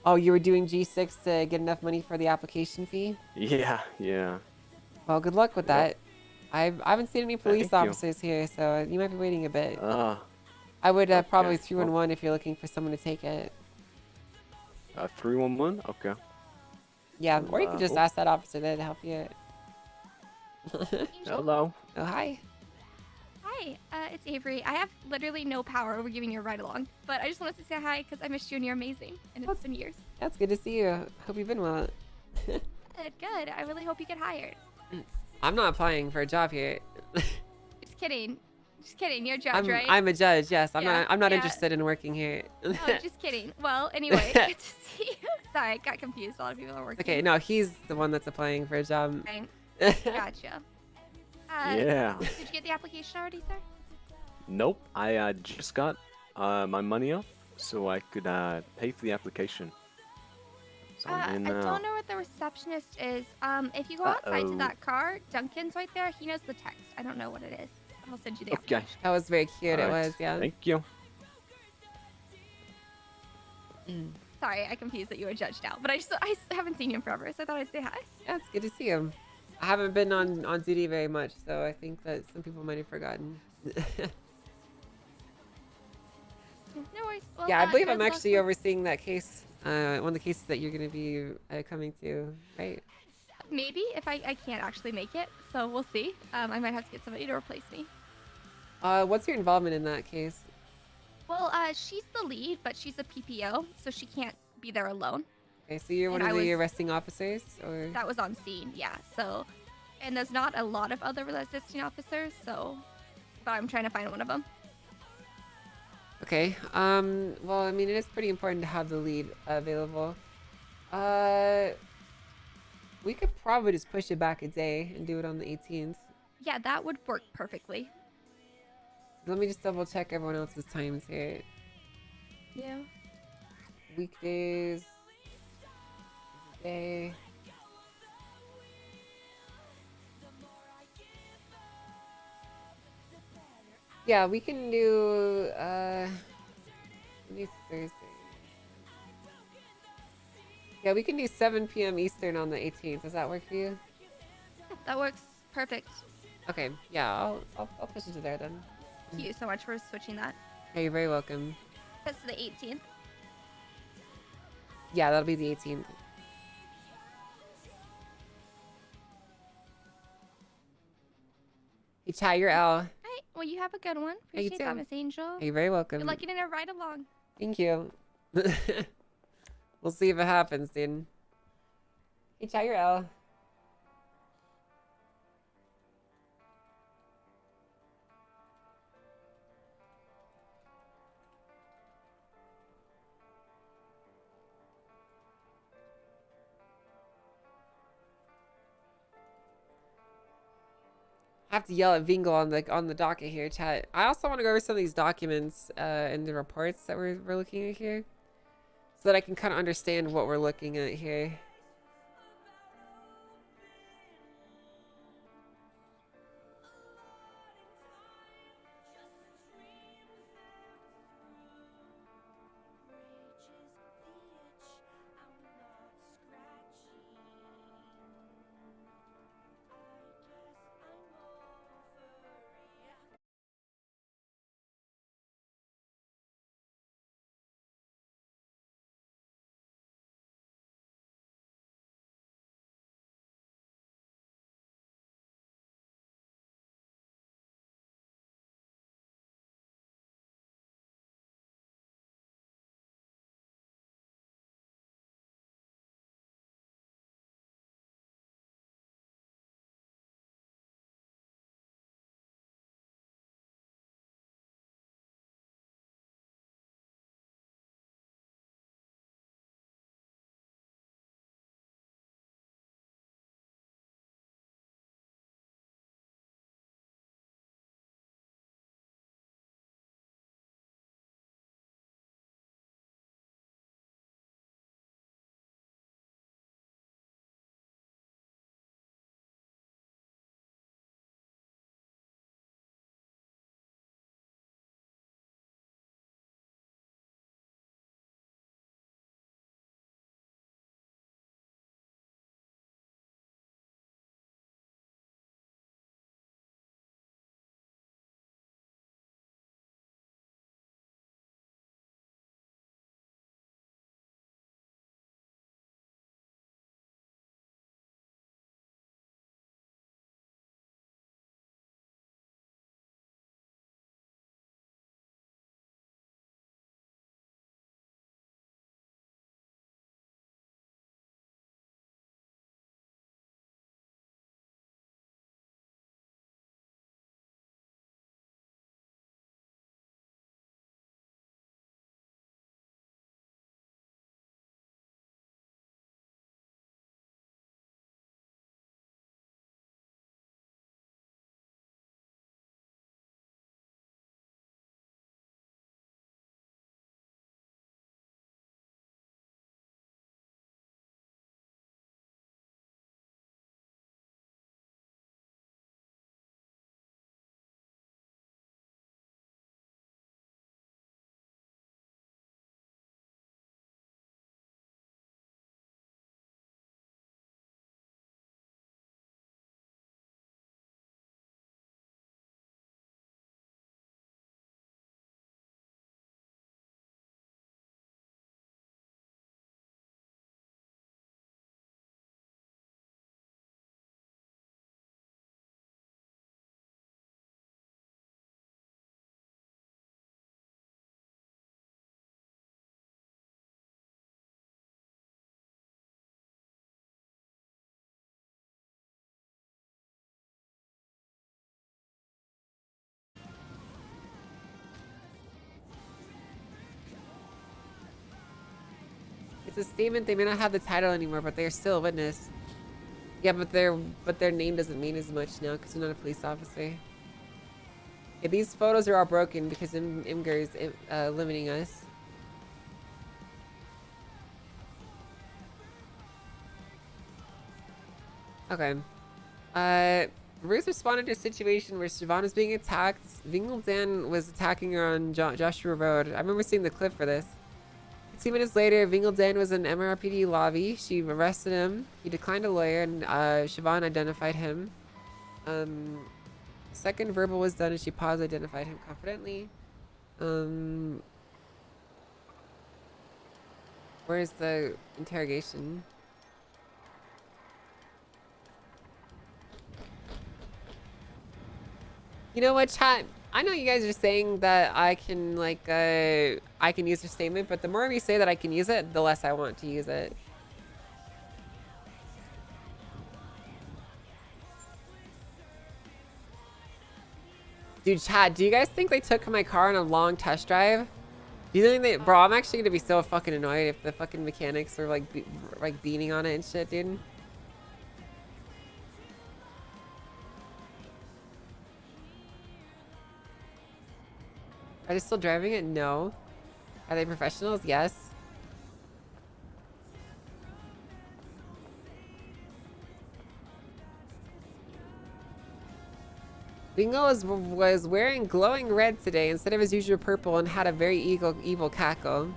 Oh, you were doing G6 to get enough money for the application fee? Yeah, yeah. Well, good luck with that. I haven't seen any police Thank you. officers here, so you might be waiting a bit. Ah. I would probably okay. 3-in-1 if you're looking for someone to take it. 311? Okay. Yeah, or you could just oh. ask that officer there to help you. Hello. Oh, hi. Hi, it's Avery. I have literally no power over giving you a ride along, but I just wanted to say hi because I missed you and you're amazing, and it's been years. That's good to see you. Hope you've been well. Good, good. I really hope you get hired. I'm not applying for a job here. Just kidding. Just kidding. You're a judge, right? I'm a judge, yes. I'm not yeah. interested in working here. No, just kidding. Well, anyway, good to see you. Sorry, I got confused. A lot of people are working. Okay, no, he's the one that's applying for a job. Right. Gotcha. Yeah. Did you get the application already, sir? Nope. I just got my money up, so I could pay for the application. So I I'm in, don't know where the receptionist is. If you go outside to that car, Duncan's right there. He knows the text. I don't know what it is. I'll send you the Okay. application. That was very cute. It Alright, was, yeah. Thank you. Sorry, I confused that you were judged out, but I haven't seen you in forever, so I thought I'd say hi. Yeah, it's good to see him. I haven't been on duty very much, so I think that some people might have forgotten. No worries. Well, Yeah, I believe good I'm luck actually with- overseeing that case. One of the cases that you're going to be coming to, right? Maybe if I can't actually make it, so we'll see. I might have to get somebody to replace me. What's your involvement in that case? Well, she's the lead, but she's a PPO, so she can't be there alone. Okay, so you're one And of I the was- arresting officers, or That was on scene, yeah. So, and there's not a lot of other resisting officers, so, but I'm trying to find one of them. okay. Well, I mean, it is pretty important to have the lead available. We could probably just push it back a day and do it on the 18th. Yeah, that would work perfectly. Let me just double check everyone else's times here. Yeah. Weekdays. Day. Yeah, we can do maybe Thursday. Yeah, we can do 7 p.m. Eastern on the 18th. Does that work for you? That works perfect. Okay, yeah, I'll push it to there then. Thank you so much for switching that. Yeah, you're very welcome. That's the 18th. Yeah, that'll be the 18th. Hey, Chai, you're Al. All right. Well, you have a good one. Yeah, you Appreciate that, too. Miss Angel. You're very welcome. Good luck getting it right along. Thank you. We'll see if it happens, dude. Hey, Chai, you're Al. I have to yell at Vingle on the docket here, chat. I also want to go over some of these documents and the reports that we're looking at here, so that I can kind of understand what we're looking at here. It's a statement. They may not have the title anymore, but they're still a witness. Yeah, but their name doesn't mean as much now because they're not a police officer. Yeah, these photos are all broken because Imgur is limiting us. Okay. Ruth responded to a situation where Siobhan was being attacked. Vingeldan was attacking her on Joshua Road. I remember seeing the clip for this. 2 minutes later, Vingeldan was in MRPD lobby. She arrested him. He declined a lawyer, and Siobhan identified him. Second verbal was done, and she paused, identified him confidently. Where's the interrogation? You know what, chat? I know you guys are saying that I can, like, I can use your statement, but the more we say that I can use it, the less I want to use it. Dude, chat, do you guys think they took my car on a long test drive? Do you think they... Bro, I'm actually gonna be so fucking annoyed if the fucking mechanics are, like, beating on it and shit, dude. Are they still driving it? No. Are they professionals? Yes. Bingo was wearing glowing red today instead of his usual purple and had a very evil cackle.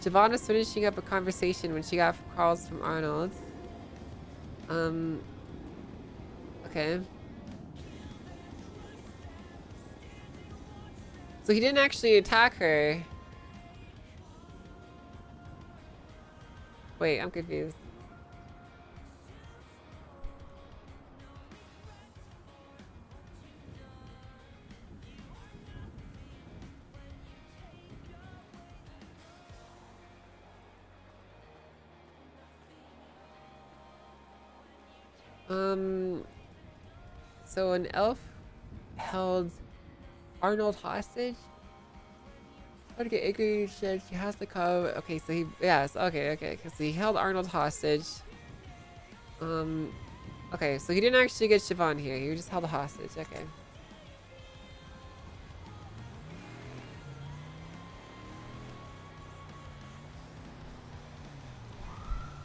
Siobhan was finishing up a conversation when she got calls from Arnold. Okay. So he didn't actually attack her. Wait, I'm confused. So an elf held Arnold hostage? How to get angry, said she has to come. Okay, so he, yes, okay, because he held Arnold hostage. Okay, so he didn't actually get Siobhan here, he just held a hostage, okay.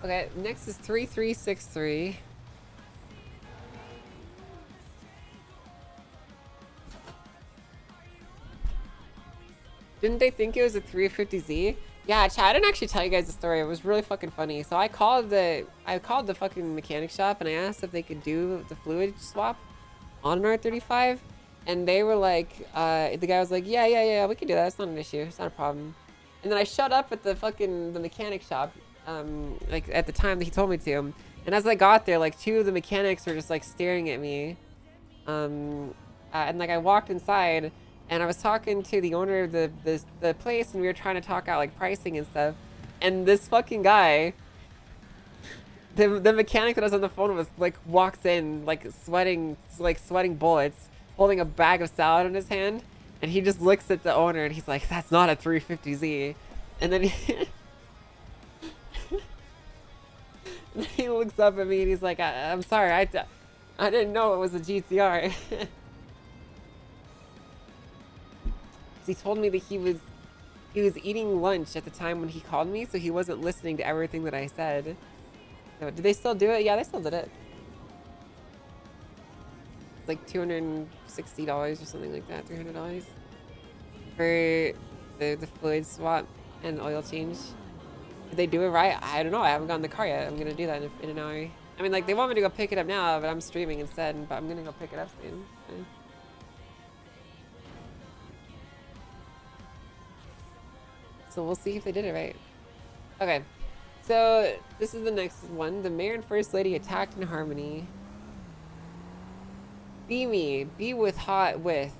Okay, next is 3363. Didn't they think it was a 350Z? Yeah, chat, I didn't actually tell you guys the story. It was really fucking funny. So I called the fucking mechanic shop and I asked if they could do the fluid swap on an R35. And they were like, the guy was like, yeah, we can do that. It's not an issue. It's not a problem. And then I showed up at the mechanic shop, like at the time that he told me to. And as I got there, like 2 of the mechanics were just like staring at me. And like I walked inside and I was talking to the owner of the place and we were trying to talk out like pricing and stuff. And this fucking guy, the mechanic that I was on the phone with, like walks in like sweating bullets, holding a bag of salad in his hand. And he just looks at the owner and he's like, that's not a 350Z. And then he looks up at me and he's like, I'm sorry, I didn't know it was a GTR. He told me that he was eating lunch at the time when he called me, so he wasn't listening to everything that I said. So, did they still do it? Yeah, they still did it. It's like $260 or something like that, $300 for the fluid swap and oil change. Did they do it right? I don't know. I haven't gotten the car yet. I'm gonna do that in an hour. I mean, like they want me to go pick it up now, but I'm streaming instead. But I'm gonna go pick it up soon. Okay. So we'll see if they did it right. Okay, so this is the next one. The mayor and first lady attacked in Harmony. Be me, be with hot with,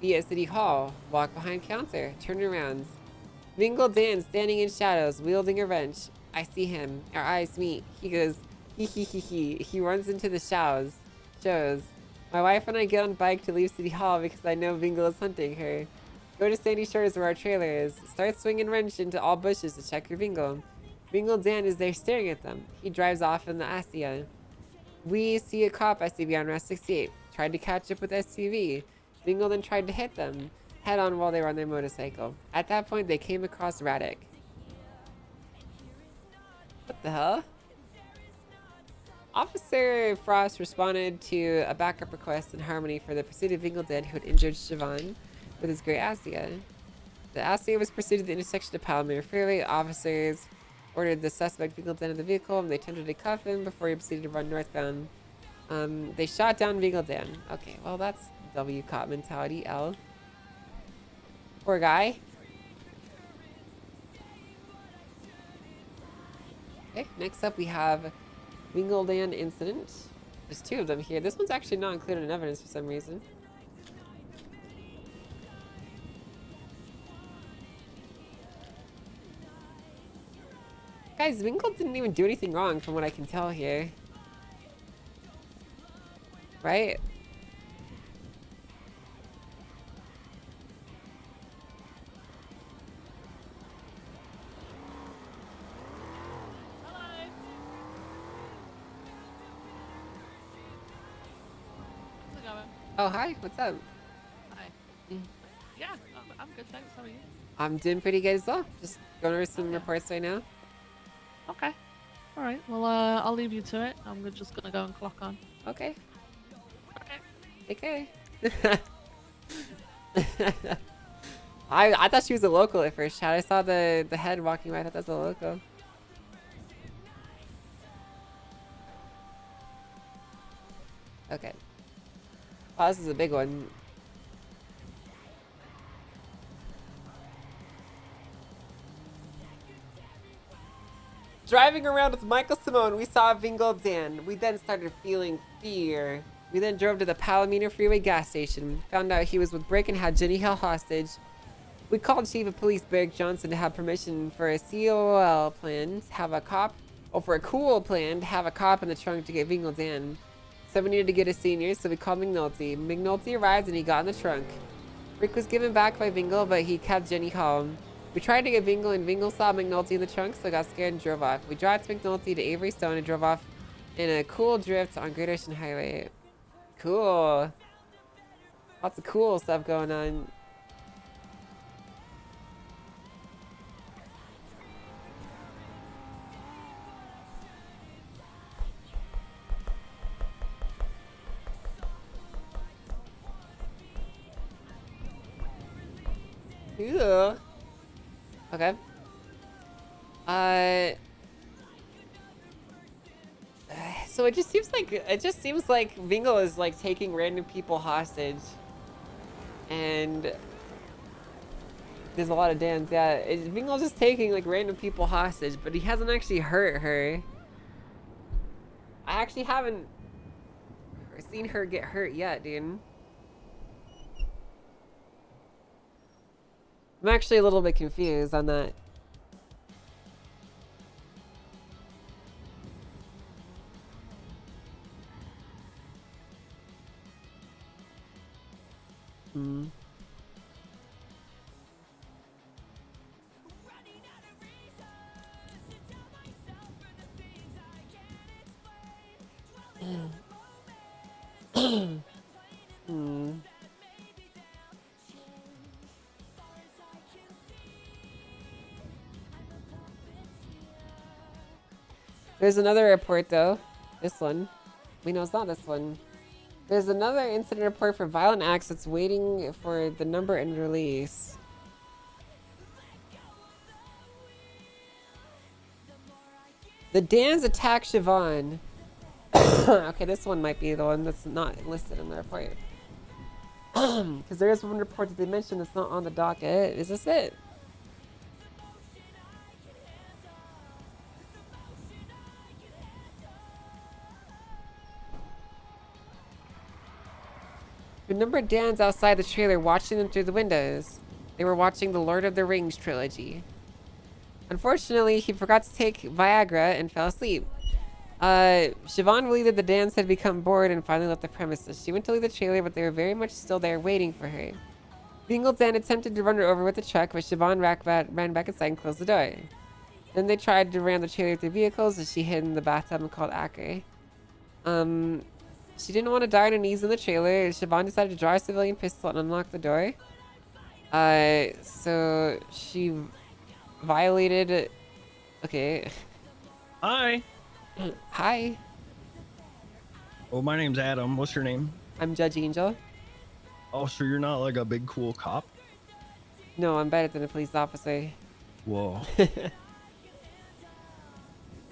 be at City Hall, walk behind counter, turnarounds. Vingeldan standing in shadows, wielding a wrench. I see him, our eyes meet. He goes, hee hee hee hee. He runs into the shows. My wife and I get on bike to leave City Hall because I know Vingle is hunting her. Go to Sandy Shores where our trailer is. Start swinging wrench into all bushes to check your Vingle. Bingle Dan is there staring at them. He drives off in the Asia. We see a cop SUV on Route 68. Tried to catch up with SUV. Bingle then tried to hit them head on while they were on their motorcycle. At that point, they came across Radek. What the hell? Officer Frost responded to a backup request in Harmony for the pursuit of Vingleton, who had injured Siobhan with his gray Asia. The Asia was pursued at the intersection of Palomar Freeway. Officers ordered the suspect Vingleton in the vehicle, and they attempted to cuff him before he proceeded to run northbound. They shot down Vingleton. Okay, well that's W cop mentality, L. Poor guy. Okay, next up we have Vingleton incident. There's two of them here. This one's actually not included in evidence for some reason. Guys, Winkle didn't even do anything wrong from what I can tell here. Right? Oh, hi. What's up? Hi. Yeah, I'm good, thanks. How are you? I'm doing pretty good as well. Just going over some reports right now. Okay. All right. Well, I'll leave you to it. I'm just gonna go and clock on. Okay. Okay. Okay. I thought she was a local at first, Chad. I saw the head walking by. I thought that was a local. Okay. Wow, this is a big one. Driving around with Michael Simone, we saw Vingleton. We then started feeling fear. We then drove to the Palomino Freeway gas station. Found out he was with Brick and had Jenny held hostage. We called Chief of Police Barrick Johnson to have permission for a COL plan to have a cop, or for a cool plan to have a cop in the trunk to get Vingleton. So we needed to get a senior, so we called McNulty. McNulty arrived and he got in the trunk. Rick was given back by Vingle, but he kept Jenny home. We tried to get Vingle, and Vingle saw McNulty in the trunk, so got scared and drove off. We dropped McNulty to Avery Stone and drove off in a cool drift on Great Ocean Highway. Cool. Lots of cool stuff going on. Ew. Okay. So it just seems like Vingle is like taking random people hostage, and there's a lot of Dans. Yeah, Vingle's just taking like random people hostage, but he hasn't actually hurt her. I actually haven't seen her get hurt yet, dude. I'm actually a little bit confused on that. Hmm. Hmm. There's another report though. This one. We know it's not this one. There's another incident report for violent acts that's waiting for the number and release. The Dans attack Siobhan. Okay, this one might be the one that's not listed in the report. Because there is one report that they mentioned that's not on the docket. Is this it? Remember Dan's outside the trailer watching them through the windows. They were watching the Lord of the Rings trilogy. Unfortunately, he forgot to take Viagra and fell asleep. Siobhan believed that the Dans had become bored and finally left the premises. She went to leave the trailer, but they were very much still there waiting for her. Vingleton attempted to run her over with the truck, but Siobhan ran back inside and closed the door. Then they tried to ram the trailer with their vehicles, and she hid in the bathtub and called Acre. She didn't want to die on her knees in the trailer. Siobhan decided to draw a civilian pistol and unlock the door. So she violated. Okay. Hi. Hi. Oh, my name's Adam. What's your name? I'm Judge Angel. Oh, so you're not like a big cool cop? No, I'm better than a police officer. Whoa.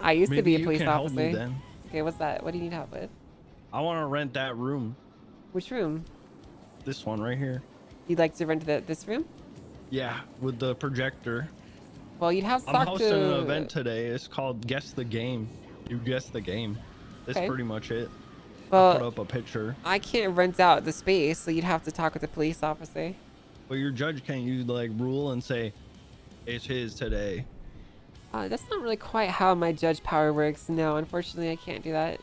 I used to be a Maybe you police can help officer. me then. Okay, what's that? What do you need help with? I want to rent that room. Which room? This one right here. You'd like to rent this room? Yeah, with the projector. Well, you'd have to I'm talk hosting to... an event today. It's called Guess the Game. You guess the game. That's Okay. pretty much it. Well, I'll put up a picture. I can't rent out the space, so you'd have to talk with the police officer. But your judge can't use like rule and say it's his today. That's not really quite how my judge power works. No, unfortunately, I can't do that.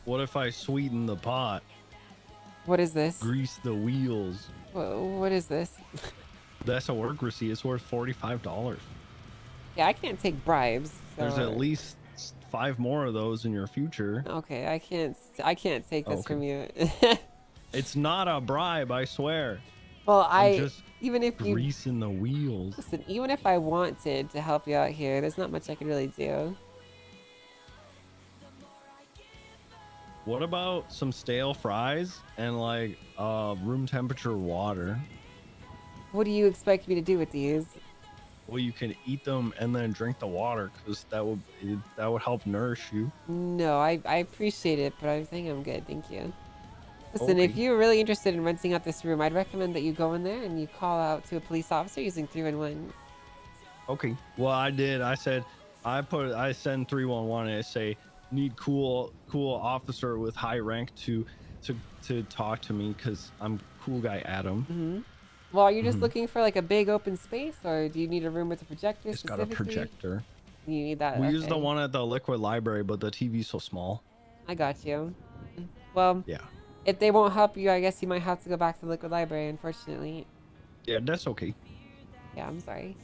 What if I sweeten the pot? What is this? Grease the wheels. What is this? That's a work receipt. It's worth $45. Yeah, I can't take bribes. There's so- at least 5 more of those in your future. Okay, I can't take this Okay. from you. It's not a bribe, I swear. Well, I'm just even if you greasing the wheels. listen, even if I wanted to help you out here, there's not much I can really do. What about some stale fries and like room temperature water? What do you expect me to do with these? Well, you can eat them and then drink the water because that would help nourish you. No, I appreciate it, but I think I'm good, thank you. Listen, if Okay. you're really interested in renting out this room, I'd recommend that you go in there and you call out to a police officer using 311. Okay. Well, I did. I said I send 311 and I say need cool officer with high rank to talk to me because I'm cool guy Adam. Mm-hmm. Well, are you just Mhm. looking for like a big open space, or do you need a room with a projector? It's got a specifically? projector. You need that. We use the okay. one at the Liquid Library, but the TV's so small. I got you. Well, Yeah. if they won't help you, I guess you might have to go back to the Liquid Library, unfortunately. Yeah, that's okay. Yeah, I'm sorry.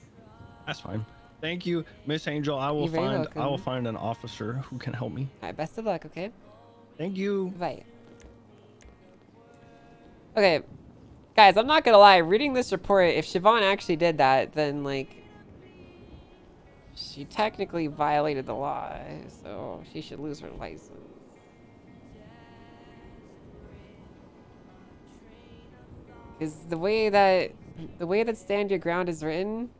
That's fine. Thank you, Miss Angel. I will You're very welcome. find an officer who can help me. All right, best of luck, okay? Thank you. Bye. Okay, guys, I'm not gonna lie. Reading this report, if Siobhan actually did that, then like she technically violated the law, so she should lose her license. Because the way that Stand Your Ground is written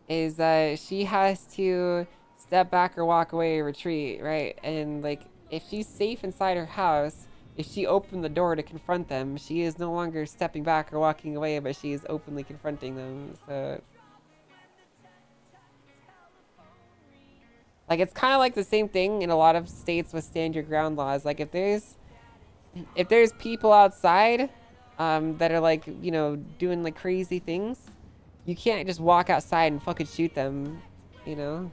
is that she has to step back or walk away or retreat, right? And like if she's safe inside her house, if she opened the door to confront them, she is no longer stepping back or walking away, but she is openly confronting them. So like it's kind of like the same thing in a lot of states with stand your ground laws. Like if there's people outside that are like, you know, doing like crazy things, you can't just walk outside and fucking shoot them, you know?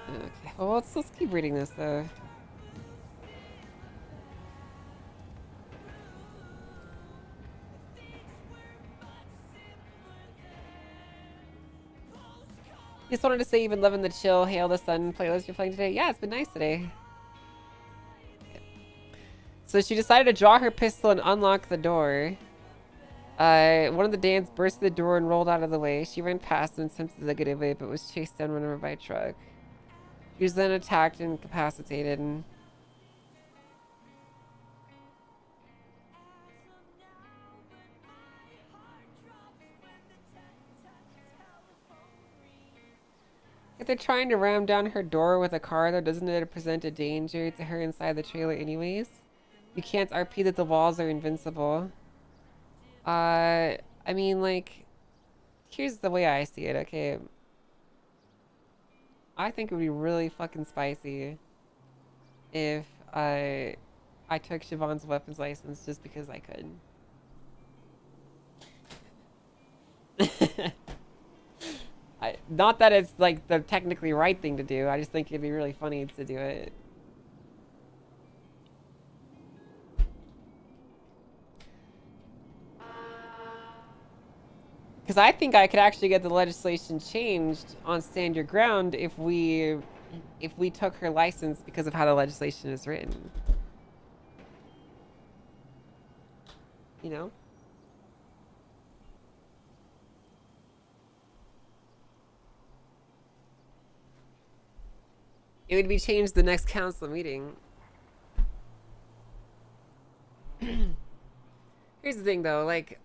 Okay, well, let's keep reading this though. Just wanted to say you've been loving the chill, Hail the Sun playlist you're playing today. Yeah, it's been nice today. So she decided to draw her pistol and unlock the door. One of the Dans burst through the door and rolled out of the way. She ran past and attempted to get away, but was chased down over by a truck. She was then attacked and incapacitated. And if they're trying to ram down her door with a car, though, doesn't it present a danger to her inside the trailer anyways? You can't RP that the walls are invincible. I mean, like, here's the way I see it, okay? I think it would be really fucking spicy if I took Siobhan's weapons license just because I could. Not that it's like the technically right thing to do. I just think it'd be really funny to do it. Because I think I could actually get the legislation changed on Stand Your Ground if we took her license because of how the legislation is written. You know? It would be changed the next council meeting. Here's the thing though, like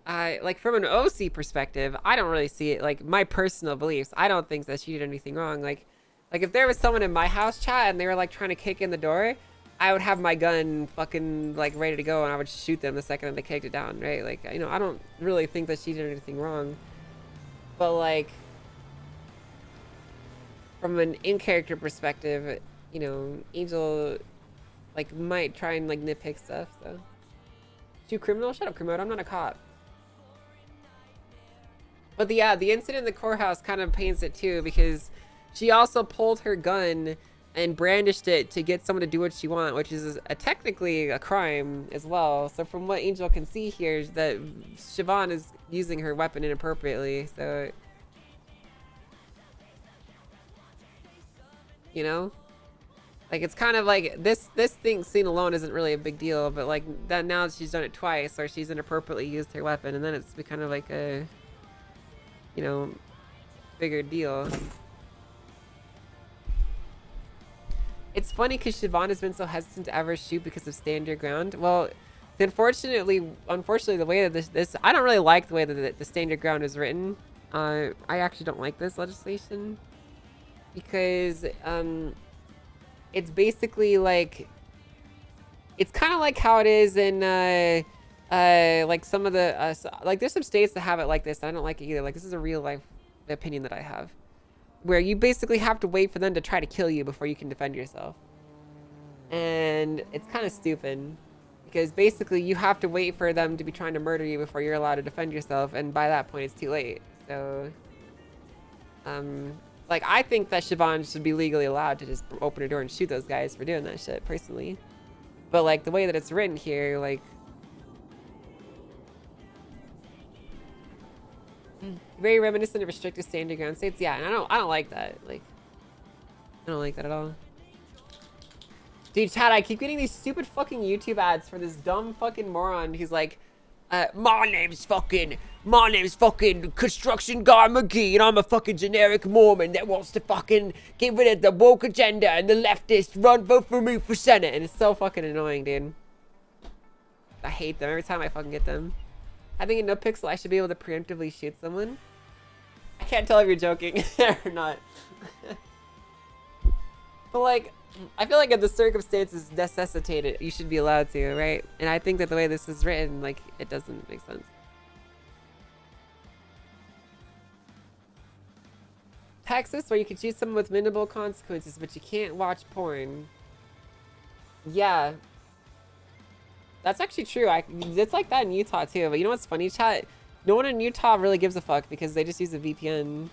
from an OC perspective, I don't really see it, like my personal beliefs. I don't think that she did anything wrong. Like if there was someone in my house chat and they were like trying to kick in the door, I would have my gun fucking like ready to go and I would shoot them the second that they kicked it down, right? Like, you know, I don't really think that she did anything wrong. But like from an in-character perspective, you know, Angel like might try and like nitpick stuff, so. You criminal? Shut up, criminal. I'm not a cop. But yeah, the incident in the courthouse kind of paints it too, because she also pulled her gun and brandished it to get someone to do what she wants, which is technically a crime as well. So from what Angel can see here, is that Siobhan is using her weapon inappropriately. So, you know? Like, it's kind of like, this thing seen alone isn't really a big deal, but like, that now she's done it twice, or she's inappropriately used her weapon, and then it's kind of like a, you know, bigger deal. It's funny because Siobhan has been so hesitant to ever shoot because of Stand Your Ground. Well, unfortunately, the way that this I don't really like the way that the Stand Your Ground is written. I actually don't like this legislation because, it's basically like, it's kind of like how it is in like some of the like there's some states that have it like this. I don't like it either. Like, this is a real life opinion that I have, where you basically have to wait for them to try to kill you before you can defend yourself, and it's kind of stupid because basically you have to wait for them to be trying to murder you before you're allowed to defend yourself, and by that point it's too late. So like, I think that Siobhan should be legally allowed to just open her door and shoot those guys for doing that shit, personally. But, like, the way that it's written here, like... very reminiscent of restricted Stand Your Ground states. Yeah, and I don't like that. Like, I don't like that at all. Dude, Chad, I keep getting these stupid fucking YouTube ads for this dumb fucking moron who's like, my name's fucking Construction Guy McGee, and I'm a fucking generic Mormon that wants to fucking get rid of the woke agenda and the leftists vote for me for Senate. And it's so fucking annoying, dude. I hate them every time I fucking get them. I think in NoPixel I should be able to preemptively shoot someone. I can't tell if you're joking or not. But like, I feel like if the circumstances necessitate it, you should be allowed to, right? And I think that the way this is written, like, it doesn't make sense. Texas, where you can shoot someone with minimal consequences, but you can't watch porn. Yeah. That's actually true. It's like that in Utah, too. But you know what's funny, chat? No one in Utah really gives a fuck because they just use a VPN.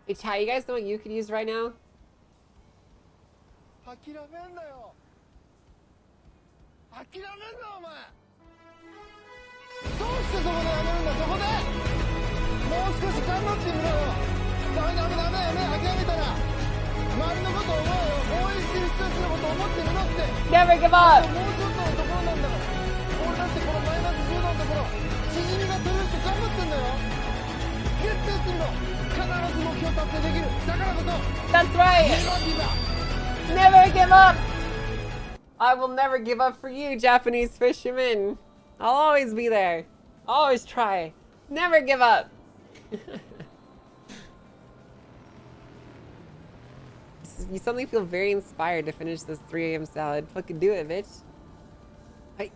Hey, chat, you guys know what you could use right now? Never give up! That's right! Never give up! I will never give up for you, Japanese fisherman. I'll always be there. Always try. Never give up. You suddenly feel very inspired to finish this 3 a.m. salad. Fucking do it, bitch. Hi.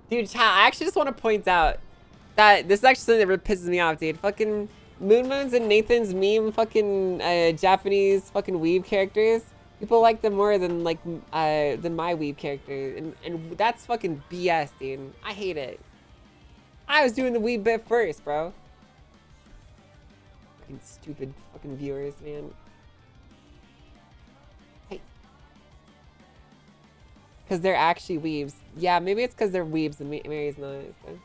Dude, chat, I actually just want to point out that this is actually something that really pisses me off, dude. Fucking Moon's and Nathan's meme fucking Japanese fucking weeb characters. People like them more than like than my weeb character, and that's fucking BS, dude. I hate it. I was doing the weeb bit first, bro. Fucking stupid fucking viewers, man. Hey. Because they're actually weebs. Yeah, maybe it's because they're weebs and Mary's not. So.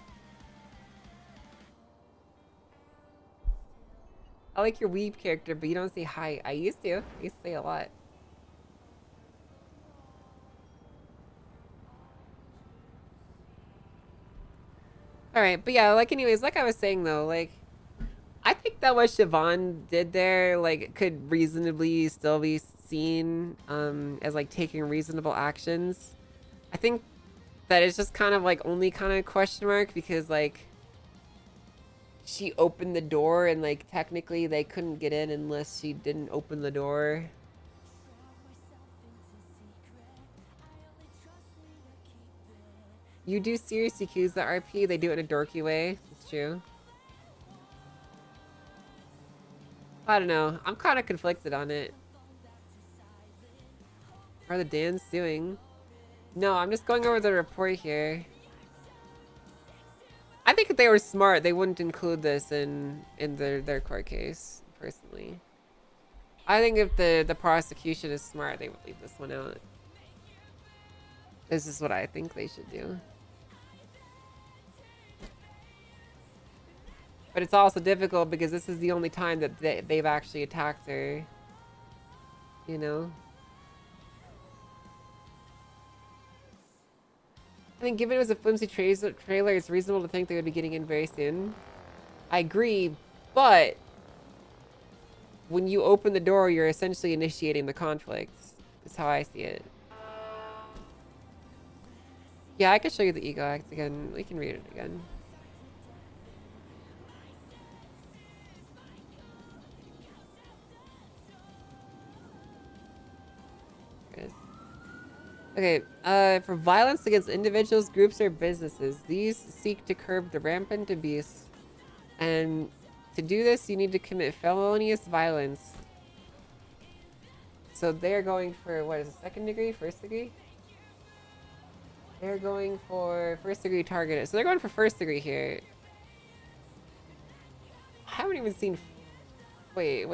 I like your weeb character, but you don't say hi. I used to. I used to say a lot. Alright, but yeah, like anyways, like I was saying though, like I think that what Siobhan did there, like, could reasonably still be seen as like taking reasonable actions. I think that it's just kind of like only kind of question mark because like she opened the door and like technically they couldn't get in unless she didn't open the door. You do seriously accuse the RP, they do it in a dorky way. It's true. I don't know. I'm kind of conflicted on it. Are the Dans suing? No, I'm just going over the report here. I think if they were smart, they wouldn't include this in their court case, personally. I think if the prosecution is smart, they would leave this one out. This is what I think they should do. But it's also difficult because this is the only time that they've actually attacked her. You know? I think given it was a flimsy trailer, it's reasonable to think they would be getting in very soon. I agree, but when you open the door, you're essentially initiating the conflict. Is how I see it. Yeah, I can show you the Ego Act again. We can read it again. Okay, for violence against individuals, groups, or businesses, these seek to curb the rampant abuse. And to do this, you need to commit felonious violence. So they're going for, what is it, second degree, first degree? They're going for first degree targeted. So they're going for first degree here. I haven't even seen... Wait.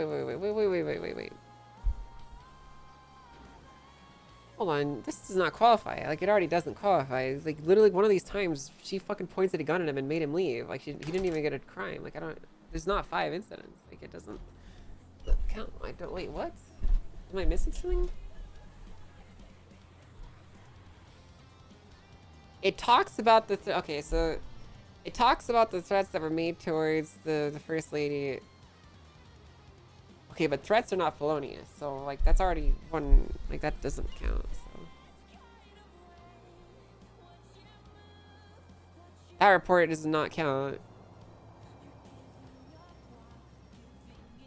Hold on, this does not qualify. Like, it already doesn't qualify. It's like, literally, one of these times, she fucking pointed a gun at him and made him leave. Like, he didn't even get a crime. Like, I don't... There's not 5 incidents. Like, it doesn't count. I don't... Wait, what? Am I missing something? It talks about the... Okay, so... It talks about the threats that were made towards the First Lady... Okay, but threats are not felonious, so, like, that's already one... Like, that doesn't count, so... That report does not count.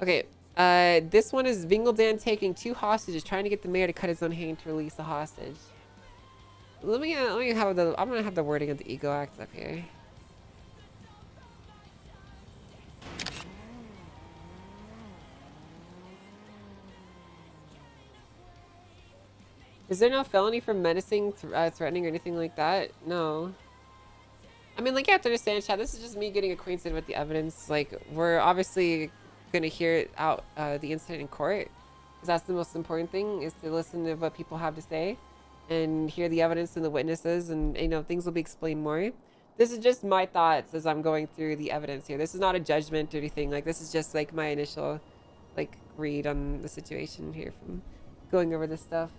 Okay, this one is Vingeldan taking 2 hostages, trying to get the mayor to cut his own hand to release the hostage. Let me have the... I'm gonna have the wording of the Ego Act up here. Is there no felony for menacing, threatening, or anything like that? No. I mean, like, you have to understand, Chad, this is just me getting acquainted with the evidence. Like, we're obviously going to hear out the incident in court. Because that's the most important thing, is to listen to what people have to say. And hear the evidence and the witnesses, and, you know, things will be explained more. This is just my thoughts as I'm going through the evidence here. This is not a judgment or anything. Like, this is just, like, my initial, like, read on the situation here from going over this stuff.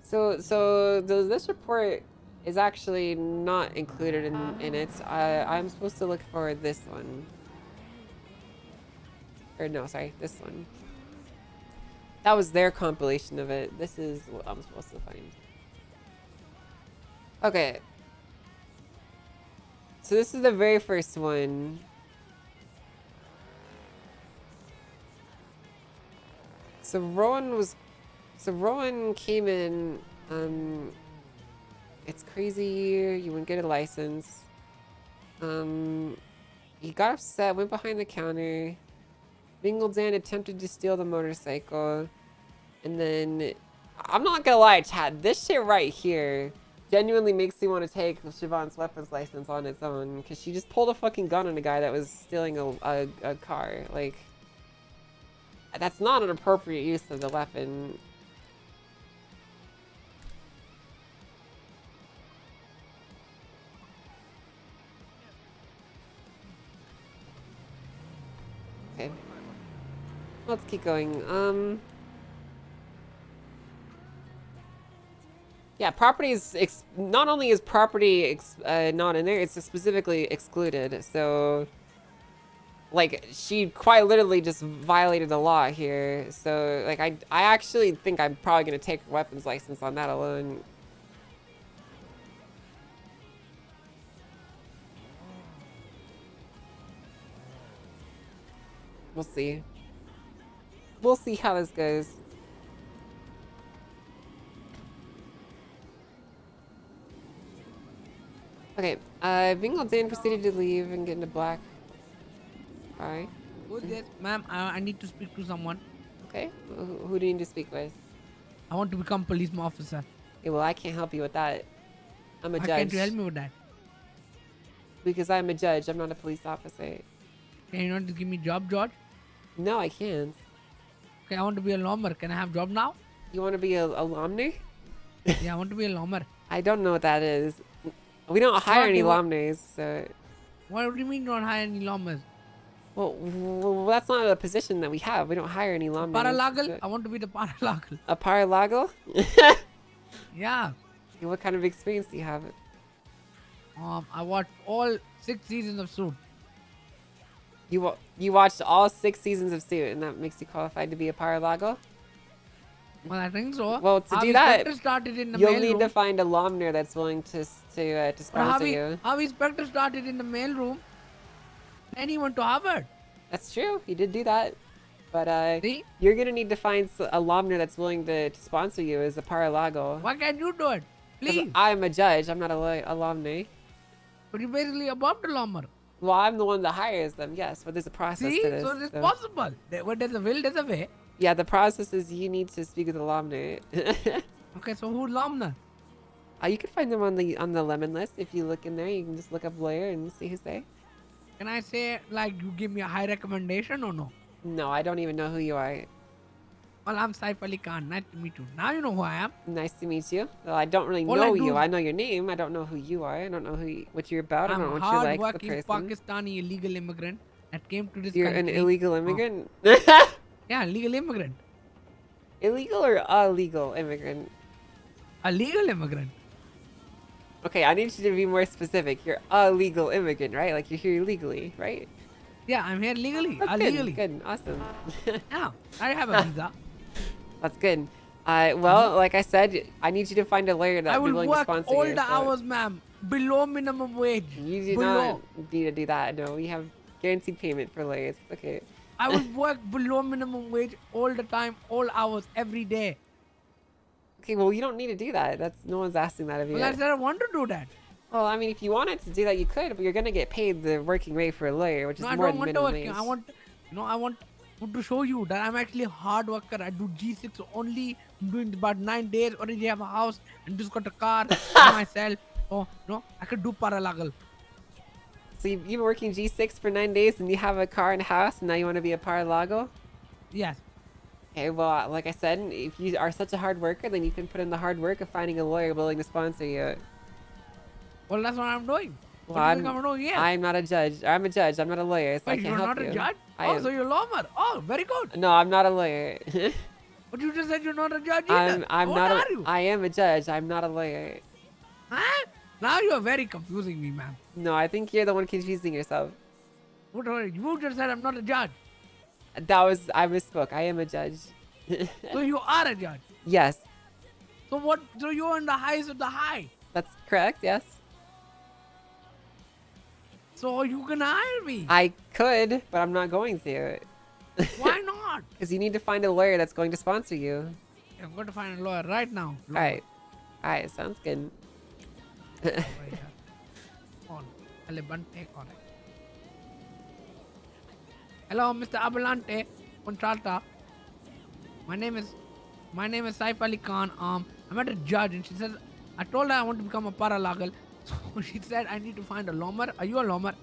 So this report is actually not included in it. I'm supposed to look for this one. Or no, sorry, this one. That was their compilation of it. This is what I'm supposed to find. Okay. So this is the very first one. So Rowan came in, it's crazy, you wouldn't get a license. He got upset, went behind the counter. Vingeldan attempted to steal the motorcycle. And then, I'm not gonna lie, Chad, this shit right here genuinely makes me want to take Siobhan's weapons license on its own, because she just pulled a fucking gun on a guy that was stealing a car. Like, that's not an appropriate use of the weapon. Okay. Let's keep going. Yeah, property is not only is property not in there, it's specifically excluded. So, like, she quite literally just violated the law here. So, like, I actually think I'm probably gonna take her weapons license on that alone. We'll see. We'll see how this goes. Okay, Bingle Dan proceeded to leave and get into black. Alright. Who's this? Ma'am, I need to speak to someone. Okay, who do you need to speak with? I want to become police officer. Yeah, well, I can't help you with that. I'm a Why judge. can't you help me with that? Because I'm a judge, I'm not a police officer. Can you not give me job, George? No, I can't. Okay, I want to be a lawyer. Can I have job now? You want to be a lawyer? Yeah, I want to be a lawyer. I don't know what that is. We don't hire any what- lawyers, so... What do you mean you don't hire any lawyers? Well, that's not a position that we have. We don't hire any lawyers. Paralegal? I want to be the paralegal. A paralegal? Yeah. Okay, what kind of experience do you have? I watched all 6 seasons of Suit. You watched all 6 seasons of Suit, and that makes you qualified to be a paralegal? Well, I think so. Well, to Harvey do that, Specter started in the you'll mail need room. to find a lawyer that's willing to sponsor you. Harvey Specter started in the mail room. Then he went to Harvard. That's true. He did do that. But you're gonna need to find a lawyer that's willing to sponsor you as a paralegal. Why can't you do it? 'Cause Please. I'm a judge. I'm not a lawyer. But you're basically above the lawyer. Well, I'm the one that hires them. Yes, but there's a process See? to this. So it's possible. Where there's a will, there's a way. Yeah, the process is you need to speak with a lawyer. Okay, so who's lawyer? You can find them on the lemon list. If you look in there, you can just look up lawyer and see who's there. Can I say, like, you give me a high recommendation or no? No, I don't even know who you are. Well, I'm Saif Ali Khan. Nice to meet you. Now you know who I am. Nice to meet you. Well, I don't really All know I do you. is- I know your name. I don't know who you are. I don't know what you're about. I I'm don't know a what you like as a hard-working person. Pakistani illegal immigrant that came to this You're country. an illegal immigrant? Yeah, legal immigrant. Illegal or illegal immigrant? A legal immigrant. Okay, I need you to be more specific. You're a legal immigrant, right? Like you're here illegally, right? Yeah, I'm here legally. That's Illegally. good. Awesome. Yeah, I have a visa. That's good. Well, like I said, I need you to find a lawyer I that will be will willing to work sponsor all you. the so- hours, ma'am. Below minimum wage. You do Below. not need to do that. No, we have guaranteed payment for lawyers. It's okay. I will work below minimum wage all the time, all hours, every day. Okay, well, you don't need to do that. No one's asking that of you. Well, I said I want to do that. Well, I mean, if you wanted to do that, you could, but you're gonna get paid the working rate for a lawyer, which is No, I more don't than want to minimum work. wage. I want to show you that I'm actually a hard worker. I do G6 only. I'm doing about 9 days. Already have a house and just got a car for myself. Oh no, I could do paralegal. So you've been working G6 for 9 days, and you have a car and a house, and now you want to be a paralegal? Yes. Okay, well, like I said, if you are such a hard worker, then you can put in the hard work of finding a lawyer willing to sponsor you. Well, that's what I'm doing. Well, What do you think I'm doing here? I'm not a judge. I'm a judge. I'm not a lawyer, so I Wait, can't you're help not you. a judge? I Oh, am. so you're a lawyer. Oh, very good. No, I'm not a lawyer. But you just said you're not a judge either. I'm What not are you? I am a judge. I'm not a lawyer. Huh? Now you're very confusing me, man. No, I think you're the one confusing yourself. What are you? You just said I'm not a judge. I misspoke. I am a judge. So you are a judge. Yes, So what? So you're in the highest of the high. that's correct. Yes. So you can hire me. I could, but I'm not going to. Why not? Because you need to find a lawyer that's going to sponsor you. I'm going to find a lawyer right now. All right. All right. Sounds good. On. Alibante on it. Hello, Mr. Abalante. Contralta. My name is Saif Ali Khan. I'm at a judge, and she says I told her I want to become a paralegal. So she said I need to find a lawyer. Are you a lawyer?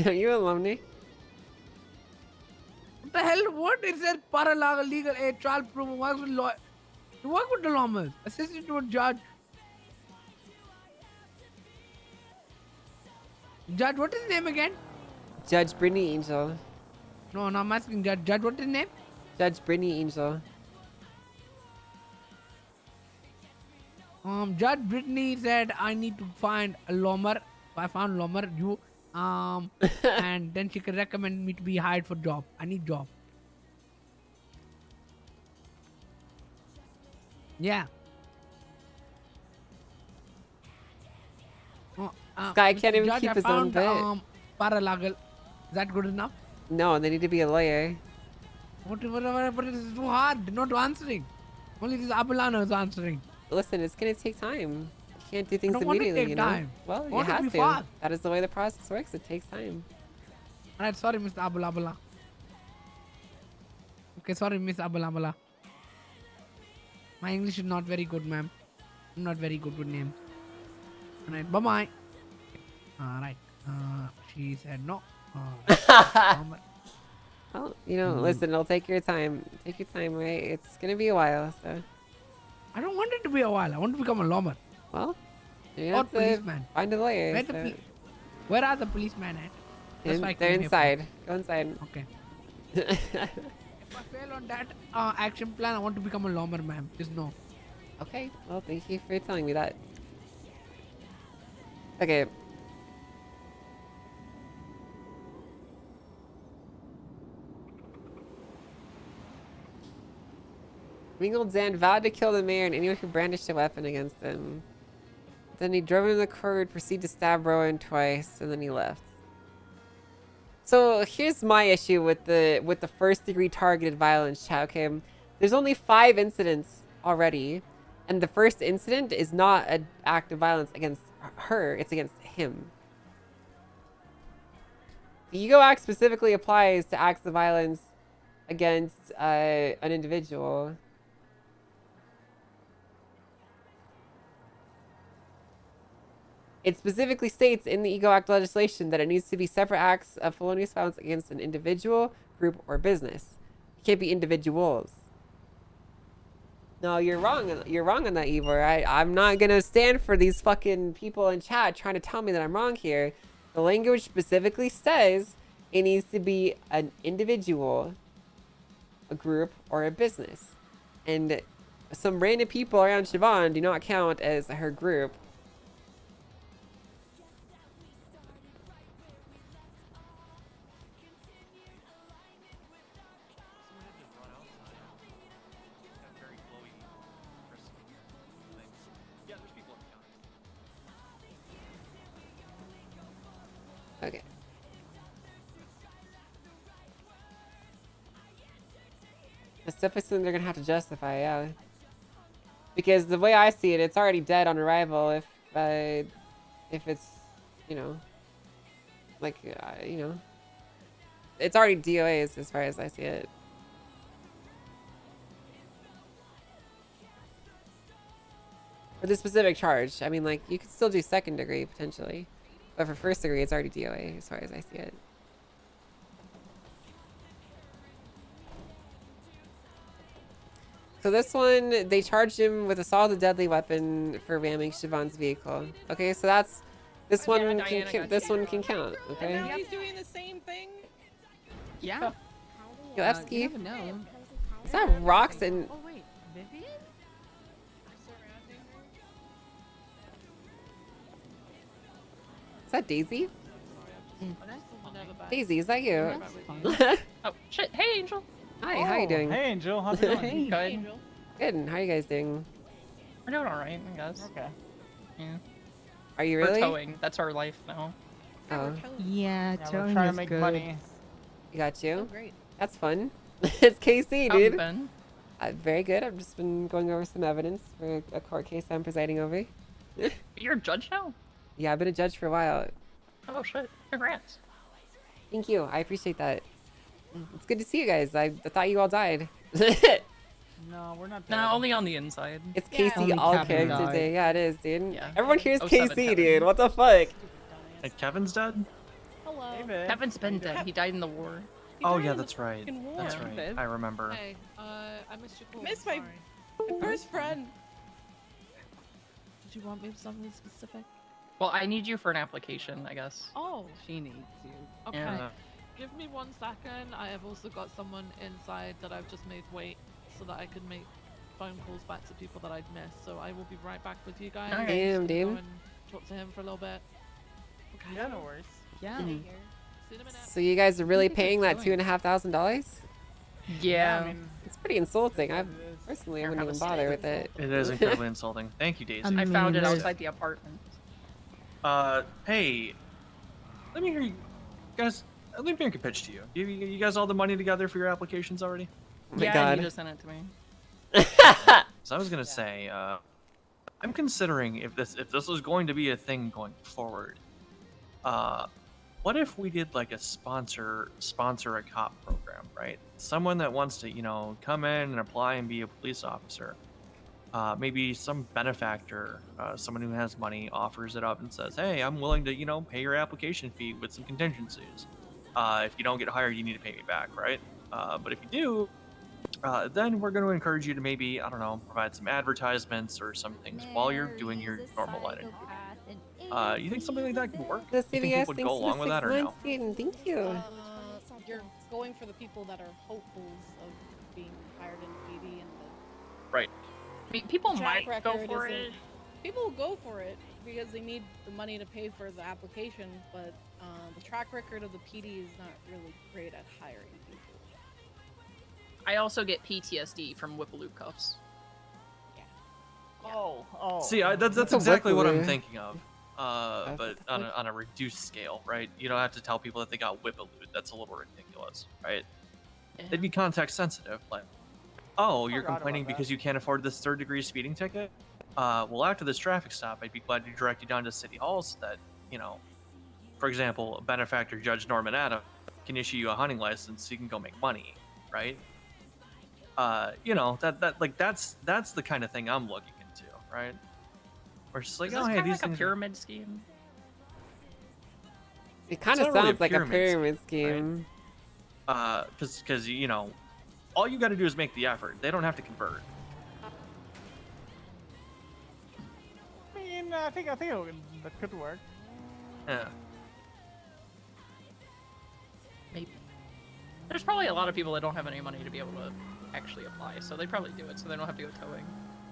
Are you alumni? What the hell? What is that? Paralegal, legal aid, child proof, works with lawyer. You work with the lawyers. Assistant to a judge. Judge, what is his name again? Judge Brittany Angel. No, I'm asking Judge. Judge, what is his name? Judge Brittany Angel. Judge Brittany said I need to find a lawyer. I found lawyer. You and then she can recommend me to be hired for job. I need job. Yeah. Guy can't even Judge, keep I his own found, bit. paralegal. Is that good enough? No, they need to be a lawyer. But it is too hard. Not answering. Only this Abulana is answering. Listen, it's gonna take time. You can't do things don't want it to immediately, take you know. time. Well, I you want it to have be to. fast. That is the way the process works. It takes time. Alright, sorry, Mr. Abulabala. Okay, sorry, Miss Abulabala. My English is not very good, ma'am. I'm not very good with names. Alright, bye-bye. Alright. She said no. Well, you know, listen, it'll take your time. Take your time, right? It's gonna be a while, so. I don't want it to be a while. I want to become a lawyer. Well, you Or have to policeman. find a lawyer. Where, so- where are the policemen at? That's why I They're came here for. inside. Go inside. Okay. If I fail on that action plan, I want to become a lawyer, ma'am. Just know. Okay. Well, thank you for telling me that. Okay. Ringgold Zan vowed to kill the mayor and anyone who brandished a weapon against him. Then he drove into the court, proceeded to stab Rowan twice, and then he left. So here's my issue with the first degree targeted violence chat, okay? There's only 5 incidents already, and the first incident is not an act of violence against her, it's against him. The Ego Act specifically applies to acts of violence against an individual. It specifically states in the Ego Act legislation that it needs to be separate acts of felonious violence against an individual, group, or business. It can't be individuals. No, you're wrong. You're wrong on that, Ivor. I'm not gonna stand for these fucking people in chat trying to tell me that I'm wrong here. The language specifically says it needs to be an individual, a group, or a business. And some random people around Siobhan do not count as her group. Okay. It's definitely something they're gonna have to justify, yeah. Because the way I see it, it's already dead on arrival if it's, you know, like, you know, it's already DOAs as far as I see it. For the specific charge, I mean, like, you could still do second degree potentially. But for first degree, it's already DOA as far as I see it. So this one, they charged him with assault with a deadly weapon for ramming Siobhan's vehicle. Okay, so that's this one can this one can count. Okay. He's doing the same thing. Yeah. Yo, Evsky. You never know. Is that rocks and? Oh wait, Vivian? Is that Daisy? Mm. Daisy, is that you? Oh shit! Hey, Angel. Hi, how you doing? Hey, Angel. How's it going? Hey, Angel. Good. How are you guys doing? We're doing all right, I guess. Okay. Yeah. Are you really? We're towing. That's our life now. Oh. Yeah, we're towing trying to is make good. money. You got you? Great. That's fun. It's KC, How you dude. been? Very good. I've just been going over some evidence for a court case I'm presiding over. You're a judge now? Yeah, I've been a judge for a while. Oh shit! Congrats. Thank you. I appreciate that. It's good to see you guys. I thought you all died. No, we're not. No, only on the inside. It's Yeah. Casey Only all Kevin character died. day. Yeah, it is, dude. Yeah. Everyone here's 07 KC, Kevin. dude. What the fuck? Hey, Kevin's dead? Hello. Kevin's been dead. He died in the war. Oh, yeah, that's right. fucking war. That's Yeah. right. I remember. Hey, I missed your call. Missed my Sorry. first friend. Did you want me for something specific? Well, I need you for an application, I guess. Oh. She needs you. Okay. Yeah. Give me 1 second. I have also got someone inside that I've just made wait so that I can make phone calls back to people that I'd missed. So I will be right back with you guys. Damn, Just gonna go dude. and talk to him for a little bit. Okay. Yeah, no worries. Yeah. See you in a minute. So you guys are really paying that $2,500? Yeah. I mean, It's pretty insulting. I personally Here, wouldn't have even a bother seat. with it. It is incredibly insulting. Thank you, Daisy. I found it outside the apartment. Hey, let me hear you guys. Let me make a pitch to you. You guys all the money together for your applications already? Oh my Yeah, God. you just sent it to me. So I was gonna say, I'm considering if this was going to be a thing going forward. What if we did like a sponsor a cop program, right? Someone that wants to, come in and apply and be a police officer. Maybe some benefactor, someone who has money, offers it up and says, "Hey, I'm willing to, pay your application fee with some contingencies. If you don't get hired, you need to pay me back, right? But if you do, then we're going to encourage you to maybe, I don't know, provide some advertisements or some things while you're doing your normal line of duty. You think something like that could work? The You think CVS people would thanks go for the along with 6 that or no? months, dude. Thank you. You're going for the people that are hopefuls of being hired in PD and Right. I mean, people track might go record for isn't- it. People will go for it because they need the money to pay for the application, but the track record of the PD is not really great at hiring people. I also get PTSD from Whippaloop cuffs. Oh. See, that's What's a exactly what I'm whippaloo? thinking of. But on a reduced scale, right? You don't have to tell people that they got whippaloo. That's a little ridiculous, right? They'd be context sensitive, like, oh, you're Forgot complaining about that. because you can't afford this 3rd-degree speeding ticket? Well, after this traffic stop, I'd be glad to direct you down to City Hall so that, for example, a benefactor Judge Norman Adam can issue you a hunting license so you can go make money, right? That's the kind of thing I'm looking into, right? We're just like, Is this oh, hey, kind of these like a things are- pyramid scheme? It kind of It's not really sounds like a pyramid scheme, scheme. because all you got to do is make the effort. They don't have to convert. I mean, I think that could work. Yeah. Maybe. There's probably a lot of people that don't have any money to be able to actually apply, so they probably do it so they don't have to go towing.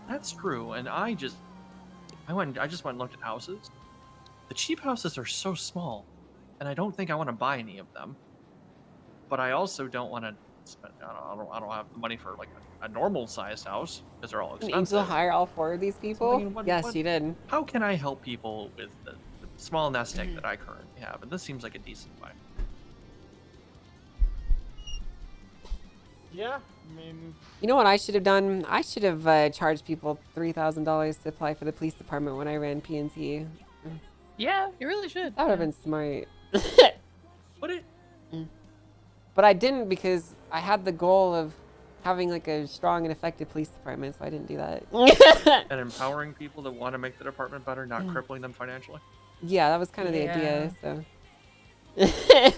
That's true, and I just went and looked at houses. The cheap houses are so small, and I don't think I want to buy any of them. But I also don't want to spend. I don't have the money for like a normal sized house because they're all Did expensive. Angel hire all 4 of these people? thinking, what- Yes, what- she did. How can I help people with the small nest egg that I currently have? And this seems like a decent buy. Yeah, I mean, You know what I should have done? I should have charged people $3,000 to apply for the police department when I ran PNC. Yeah, you really should. That would have been smart. What it? But I didn't because I had the goal of having like a strong and effective police department, so I didn't do that. And empowering people that want to make the department better, not Mm. crippling them financially. Yeah, that was kind of the idea. So.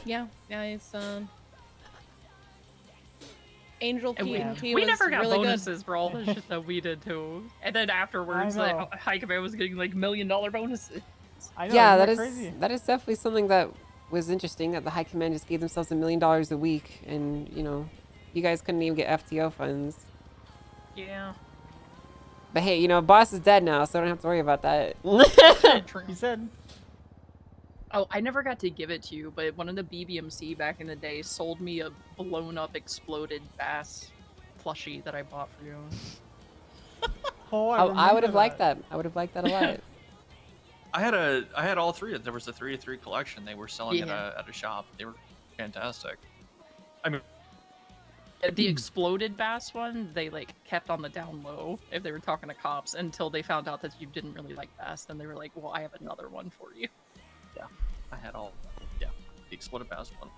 Yeah, it's Angel And PNP we was never got really bonuses for all the shit that we did too. And then afterwards, I know. like High Command was getting like $1 million bonuses. I know, Yeah, isn't that is crazy? that is definitely something that was interesting. That the high command just gave themselves $1 million a week, and you guys couldn't even get FTO funds. Yeah. But hey, boss is dead now, so I don't have to worry about that. He said. Oh, I never got to give it to you, but one of the BBMC back in the day sold me a blown up exploded bass plushie that I bought for you. Oh, I would have liked that. I would have liked that a lot. I had all 3. There was a 3-3 collection. They were selling Yeah. at a shop. They were fantastic. I mean, The exploded bass one, they like kept on the down low if they were talking to cops until they found out that you didn't really like bass. Then they were like, "Well, I have another one for you." yeah, I had all. Yeah, the exploded bass one.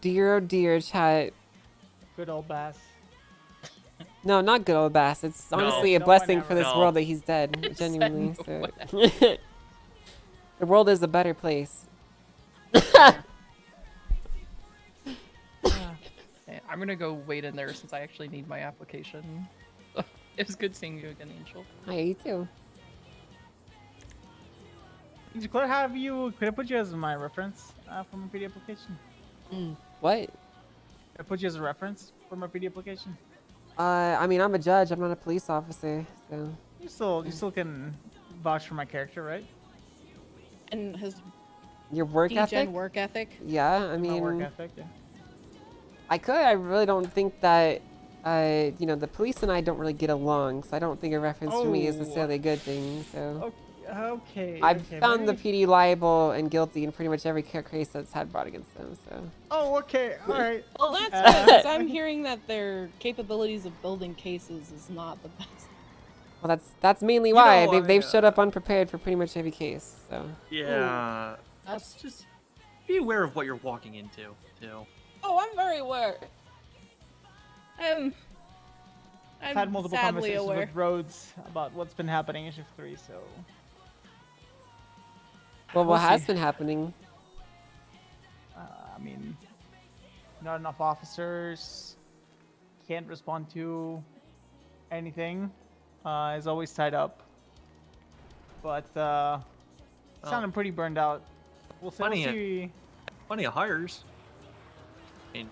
Dear, oh dear, chat. Good old Bass. No, not good old Bass. It's No. honestly a No blessing one for this ever. world that he's dead. Genuinely. So. The world is a better place. Okay, I'm gonna go wait in there since I actually need my application. It was good seeing you again, Angel. Hi, you too. Could I put you as my reference for my PD application? What? I put you as a reference for my PD application. I mean, I'm a judge. I'm not a police officer, so. You still can vouch for my character, right? And his Your work degen ethic? work ethic. Yeah, I My mean. work ethic, yeah. I could. I really don't think that. You know, the police and I don't really get along, so I don't think a reference for me is necessarily a good thing. So. Okay. I've found the maybe- PD liable and guilty in pretty much every case that's had brought against them. So. Oh, okay. All right. Well, that's good, 'cause I'm hearing that their capabilities of building cases is not the best. Well, that's mainly You why know, they've showed up unprepared for pretty much every case. So. Yeah. That's just be aware of what you're walking into, too. Oh, I'm very aware. I'm I've had multiple sadly conversations aware. with Rhodes about what's been happening in Shift 3, so... Well, what We'll has see. been happening? I mean, not enough officers, can't respond to anything, is always tied up. But, sounding pretty burned out. We'll see. Plenty of hires. I mean,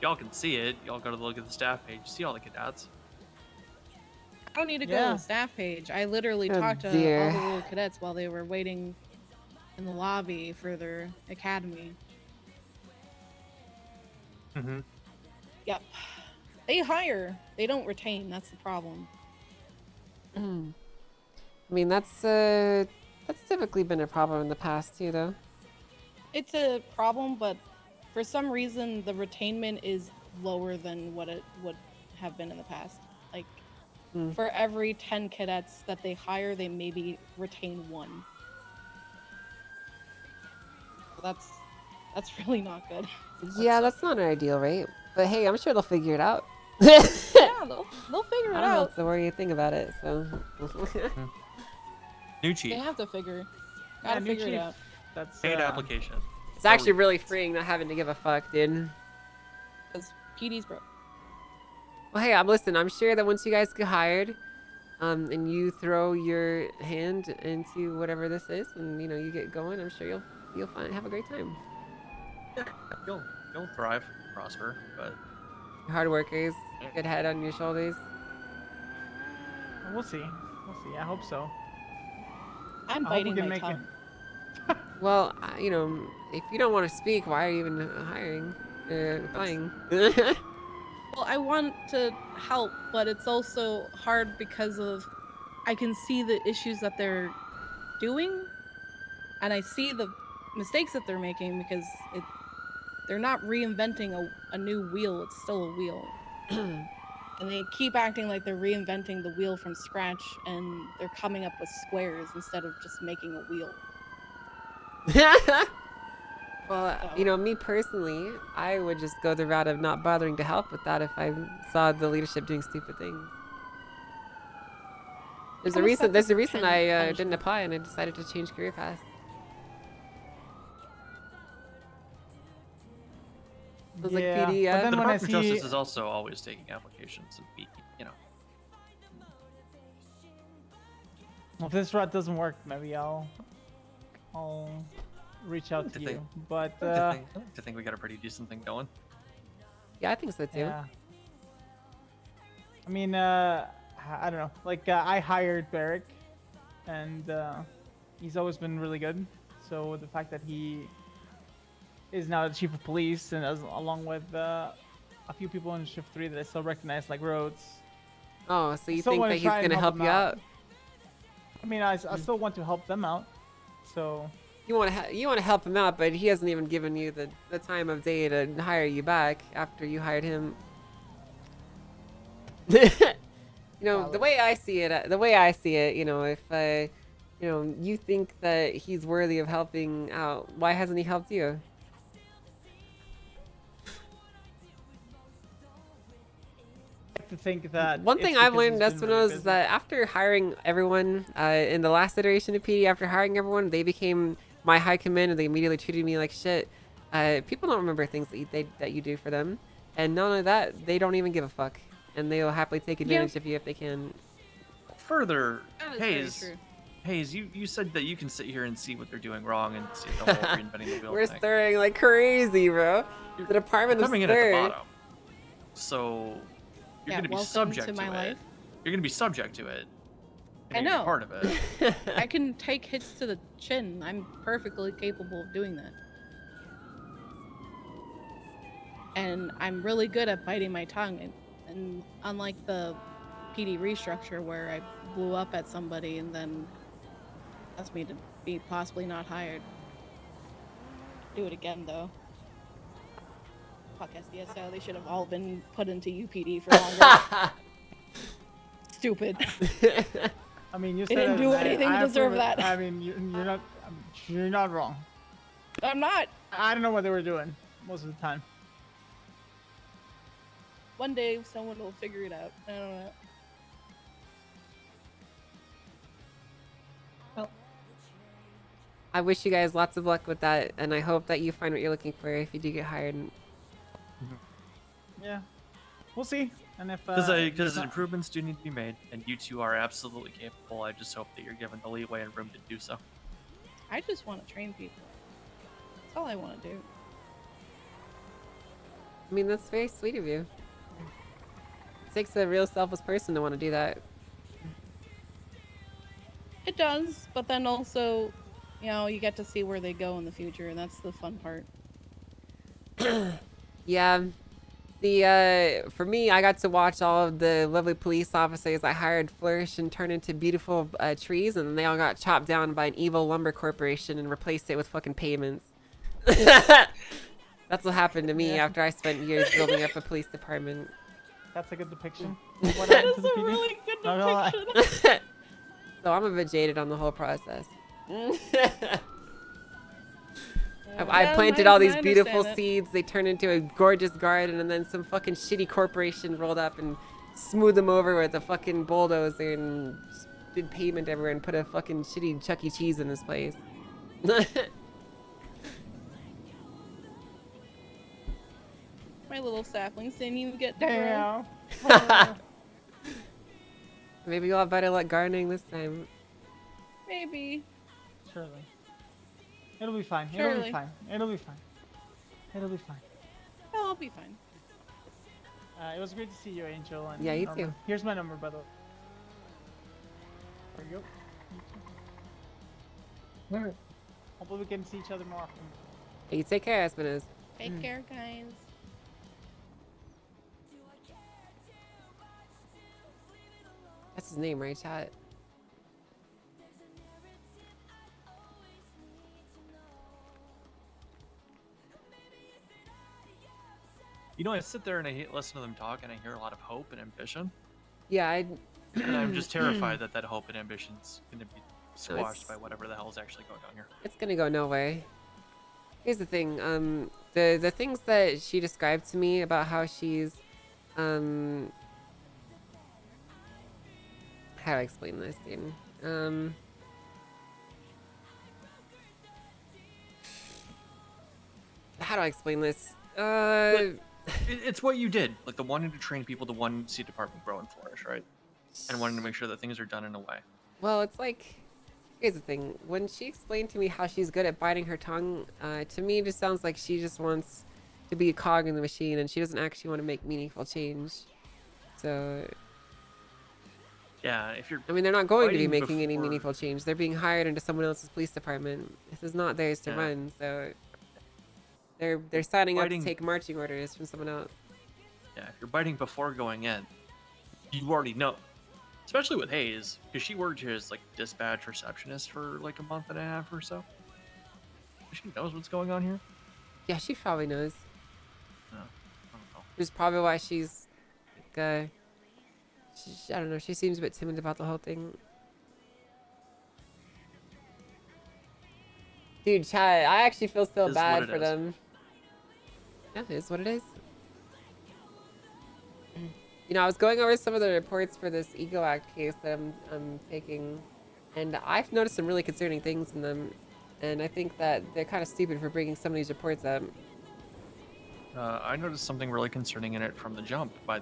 y'all can see it. Y'all go to look at the staff page. See all the cadets. I don't need to go Yeah. to the staff page. I literally Oh, talked to dear. all the little cadets while they were waiting in the lobby for their academy. Mm-hmm. Yep. They hire. They don't retain. That's the problem. I mean, that's typically been a problem in the past too, though. It's a problem, but for some reason the retainment is lower than what it would have been in the past. Like, for every 10 cadets that they hire, they maybe retain 1. That's really not good. Yeah, that's not an ideal rate. But hey, I'm sure they'll figure it out. Yeah, they'll figure it I don't out. have to worry a thing about it. So. New chief. They have to gotta new figure it chief. out. That's Paid application. It's actually really freeing not having to give a fuck, dude. Because PD's broke. Well, hey, I'm sure that once you guys get hired, and you throw your hand into whatever this is, and you know you get going, I'm sure you'll have a great time. Yeah, you'll thrive, prosper, but Hard workers, good head on your shoulders. We'll see. I hope so. I'm I hope we biting can my make tongue. Well, you know, if you don't want to speak, why are you even applying? Well, I want to help, but it's also hard because of I can see the issues that they're doing, and I see the mistakes that they're making because they're not reinventing a new wheel. It's still a wheel. And they keep acting like they're reinventing the wheel from scratch, and they're coming up with squares instead of just making a wheel. Well, you know, me personally, I would just go the route of not bothering to help with that if I saw the leadership doing stupid things. There's a reason I didn't apply and I decided to change career paths. I was like, PD, yeah. But then the when I Department of see Justice is also always taking applications and Well, if this route doesn't work, maybe I'll reach out to you. But I think we got a pretty decent thing going. Yeah, I think so too. yeah. I mean, I don't know. Like, I hired Barrick, and he's always been really good. So the fact that he is now the chief of police, and along with a few people in Shift 3 that I still recognize, like Rhodes. Oh, so you still think wanna that he's try and gonna help them you out? I mean, I still want to help them out. So You want to help him out, but he hasn't even given you the time of day to hire you back after you hired him. You know, the way I see it, you know, if you know, you think that he's worthy of helping out, why hasn't he helped you? like to think that One it's thing I've because learned, he's been really Espinosa, is busy. that after hiring everyone in the last iteration of PD, after hiring everyone, they became my high command and they immediately treated me like shit. People don't remember things that you do for them. And not only that, they don't even give a fuck. And they'll happily take advantage of you if they can. Further, That is very Hayes, true. Hayes, you said that you can sit here and see what they're doing wrong and see the whole reinventing the wheel We're thing. stirring like crazy, bro. The department You're of coming in at the stir. bottom, so you're Yeah, going to be welcome subject to to my it. life. You're going to be subject to it. I You're gonna be know. part of it. I can take hits to the chin. I'm perfectly capable of doing that. And I'm really good at biting my tongue. And unlike the PD restructure where I blew up at somebody and then asked me to be possibly not hired. Do it again though. Fuck SDSO. They should have all been put into UPD for longer. Stupid. I mean, you They said didn't it, do and anything to I deserve approve it. that. I mean, you're not wrong. I'm not. I don't know what they were doing most of the time. One day someone will figure it out. I don't know. Well, I wish you guys lots of luck with that, and I hope that you find what you're looking for if you do get hired. Yeah, we'll see. And if Because improvements do need to be made, and you two are absolutely capable. I just hope that you're given the leeway and room to do so. I just want to train people. That's all I want to do. I mean, that's very sweet of you. It takes a real selfless person to want to do that. It does, but then also, you know, you get to see where they go in the future, and that's the fun part. Yeah. For me, I got to watch all of the lovely police officers I hired flourish and turn into beautiful trees, and then they all got chopped down by an evil lumber corporation and replaced it with fucking pavements. That's what happened to me Yeah. after I spent years building up a police department. That's a good depiction. What happened to the PD? really good Not gonna lie. depiction. So I'm a bit jaded on the whole process. I Yeah, planted I- all these I beautiful understand it. seeds. They turned into a gorgeous garden, and then some fucking shitty corporation rolled up and smoothed them over with a fucking bulldozer and just did pavement everywhere and put a fucking shitty Chuck E. Cheese in this place. My little saplings didn't even get Damn. Maybe you'll have better luck gardening this time. Maybe. Surely. It'll be fine. It'll be Surely. fine. It'll be fine. It'll be fine. I'll be fine. It was great to see you, Angel. And Yeah, you Norman. too. Here's my number, by the way. There you go. Alright. Hopefully we can see each other more often. Hey, you take care, Espinosa. Take care, guys. That's his name, right, chat? You know, I sit there and I listen to them talk, and I hear a lot of hope and ambition. Yeah, And I'm just terrified that that hope and ambition's going to be squashed it's- by whatever the hell is actually going on here. It's gonna go nowhere. Here's the thing. The things that she described to me about how she's, how do I explain this, dude? How do I explain this? It's what you did, like the wanting to train people to one see department grow and flourish, right? And wanting to make sure that things are done in a way. Well, it's like, here's the thing. When she explained to me how she's good at biting her tongue, to me it just sounds like she just wants to be a cog in the machine and she doesn't actually want to make meaningful change. So, Yeah, if you're. I mean, they're not going to be fighting making any before- meaningful change. They're being hired into someone else's police department. This is not theirs to Yeah. run, so they're signing up Fighting- to take marching orders from someone else. Yeah, if you're biting before going in, you already know. Especially with Hayes, because she worked here as like dispatch receptionist for like a month and a half or so. She knows what's going on here. Yeah, she probably knows. No, I don't know. Which is probably why she's like, I don't know, she seems a bit timid about the whole thing. Dude, chat, I actually feel so Is what bad it for is. them. Yeah, it is what it is. You know, I was going over some of the reports for this Ego Act case that I'm taking, and I've noticed some really concerning things in them, and I think that they're kind of stupid for bringing some of these reports up. I noticed something really concerning in it from the jump by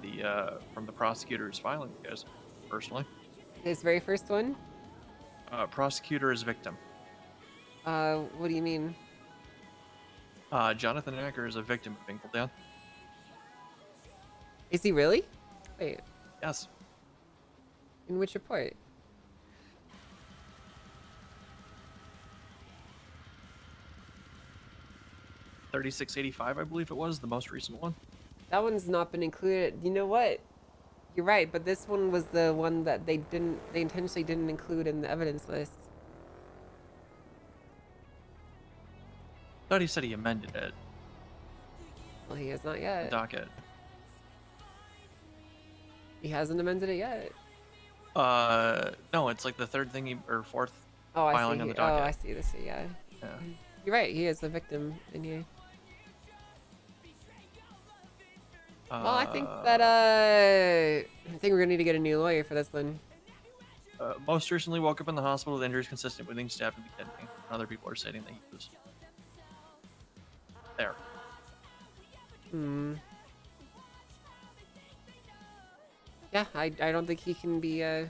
from the prosecutors filing you guys, personally. His very first one? Prosecutor is victim. What do you mean? Jonathan Acker is a victim of Winkledown. Is he really? Wait. Yes. In which report? $36.85, I believe it was, the most recent one. That one's not been included. You know what? You're right, but this one was the one that they intentionally didn't include in the evidence list. Thought he said he amended it. Well, he has not yet. Docket. He hasn't amended it yet. No, it's like the third thing or fourth Oh, I filing see. on the Oh, docket. I see this. Yeah. Yeah. You're right. He is the victim in here. Well, I think that I think we're gonna need to get a new lawyer for this one. Most recently woke up in the hospital with injuries consistent with being stabbed in the kidney. Other people are stating that he was there. Hmm. Yeah, I don't think he can be I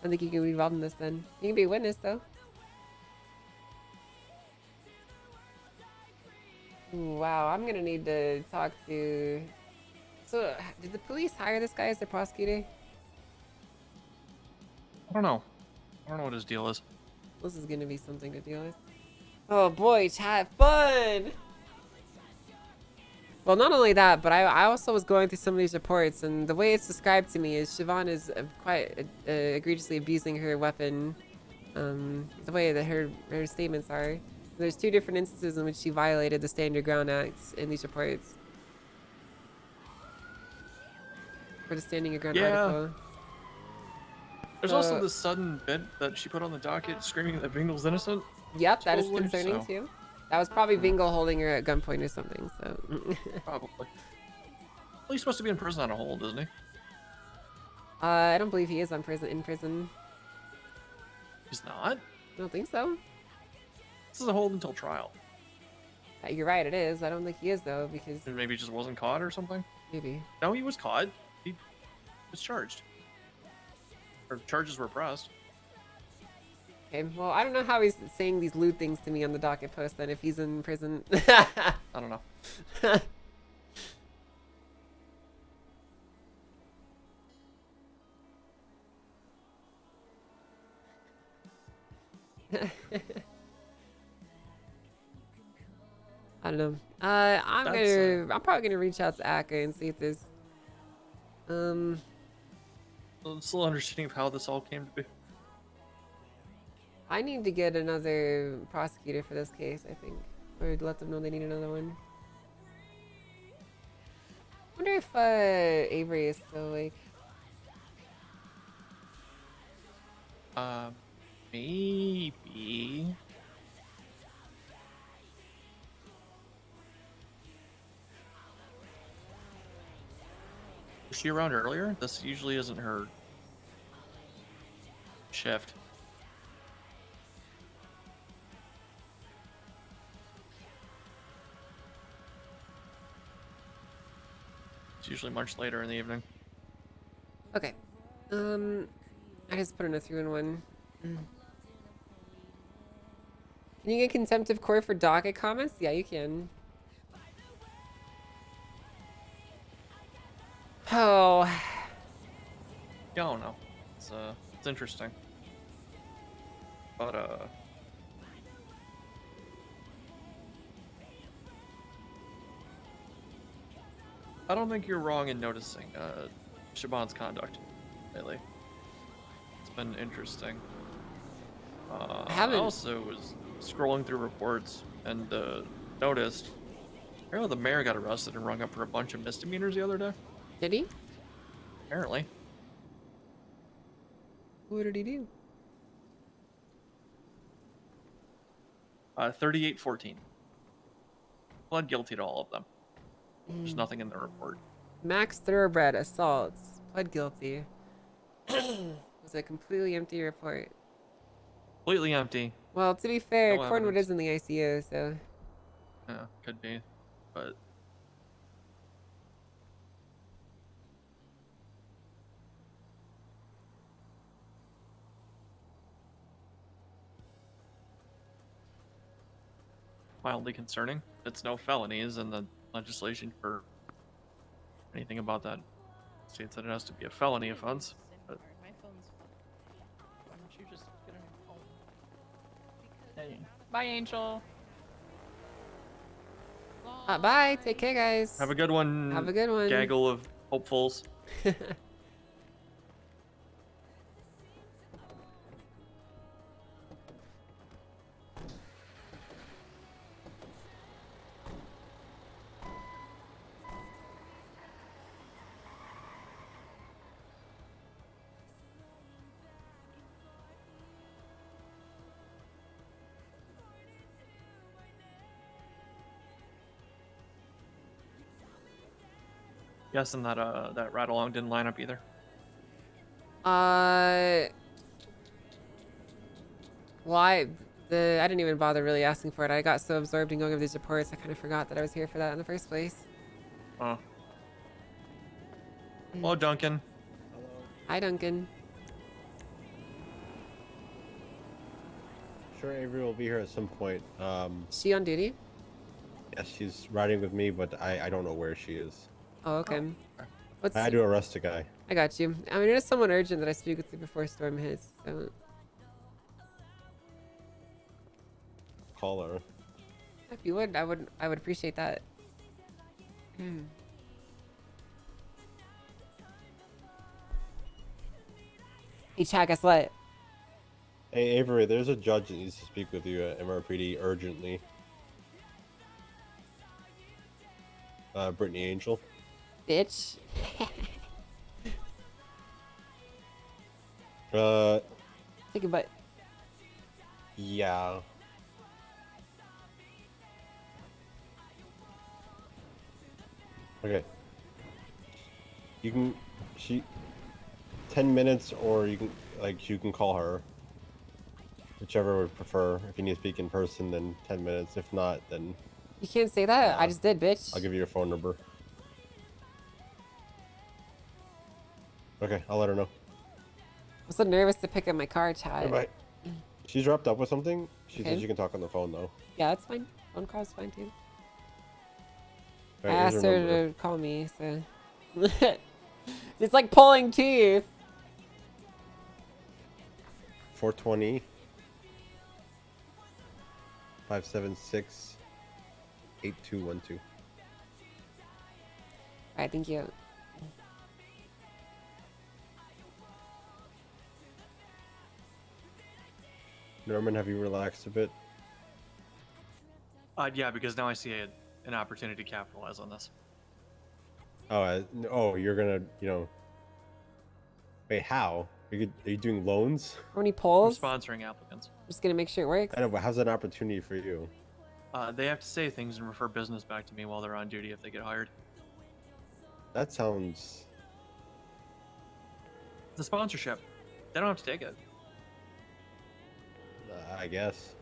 don't think he can be involved in this then. He can be a witness though. Ooh, wow, I'm gonna need to talk to. So, did the police hire this guy as their prosecutor? I don't know. I don't know what his deal is. This is gonna be something to deal with. Oh boy, chat fun! Well, not only that, but I also was going through some of these reports, and the way it's described to me is Siobhan is quite egregiously abusing her weapon. The way that her statements are. There's 2 different instances in which she violated the Stand Your Ground Act in these reports. For the Standing Your Ground article. There's also this sudden bit that she put on the docket screaming that Vingle's innocent. Yep, that is supposedly, concerning so- too. That was probably Vingle holding her at gunpoint or something, so. Probably. Well, he's supposed to be in prison on a hold, isn't he? I don't believe he is in prison. He's not? I don't think so. This is a hold until trial. You're right, it is. I don't think he is though, because Maybe he just wasn't caught or something? maybe. No, he was caught. He was charged. Or charges were pressed. Okay, well, I don't know how he's saying these lewd things to me on the docket post then if he's in prison. I don't know. I don't know. I'm That's, probably gonna reach out to Akka and see if there's I'm still understanding of how this all came to be. I need to get another prosecutor for this case, I think. Or let them know they need another one. I wonder if Avery is still awake. Maybe. Was she around earlier? This usually isn't her shift. It's usually much later in the evening. Okay. I just put in a 3-in-1. Can you get contempt of court for docket comments? Yeah, you can. Oh. Yeah, I don't know. It's interesting. But I don't think you're wrong in noticing Siobhan's conduct lately. It's been interesting. I also was scrolling through reports and noticed apparently the mayor got arrested and rung up for a bunch of misdemeanors the other day. Did he? Apparently. What did he do? 3814. Pled guilty to all of them. There's nothing in the report. Max Thoroughbred assaults. pled guilty. It was a completely empty report. Completely empty. Well, to be fair, No Cornwood evidence. is in the ICU, so Yeah, could be, but mildly concerning. It's no felonies, and the legislation for anything about that states that it has to be a felony offense. But My phone's. Why don't you just get a new phone? Hey. Bye, Angel. bye. Take care, guys. have a good one. Have a good one. Gaggle of hopefuls. Guessing that that ride along didn't line up either. Well, I didn't even bother really asking for it. I got so absorbed in going over these reports, I kind of forgot that I was here for that in the first place. Oh. Hello, Duncan. Hi, Duncan. Sure, Avery will be here at some point. She on duty? Yes, she's riding with me, but I don't know where she is. Oh, okay. What's I had to arrest a guy. I got you. I mean, it is someone urgent that I speak with you before storm hits. So Call her. if you would, I would appreciate that. Hey, Chad, guess what? Hey, Avery, there's a judge that needs to speak with you at MRPD urgently. Brittany Angel. Bitch. Take a butt. Yeah. Okay. You can, 10 minutes, or you can call her. Whichever would prefer. If you need to speak in person, then 10 minutes. If not, then You can't say that. I just did, bitch. I'll give you your phone number. Okay, I'll let her know. I'm so nervous to pick up my car, Chad. Bye. She's wrapped up with something. She Okay. said she can talk on the phone, though. Yeah, that's fine. Phone call's fine too. I Alright, here's asked her her number. to call me, so it's like pulling teeth. 420 576 8212. All right, thank you. Norman, have you relaxed a bit? Yeah, because now I see an opportunity to capitalize on this. Oh, you're gonna, Wait, how? Are you doing loans? How many I'm polls? sponsoring applicants. Just gonna make sure it works. I know, but how's that an opportunity for you? They have to say things and refer business back to me while they're on duty if they get hired. That sounds. It's a sponsorship. They don't have to take it. I guess.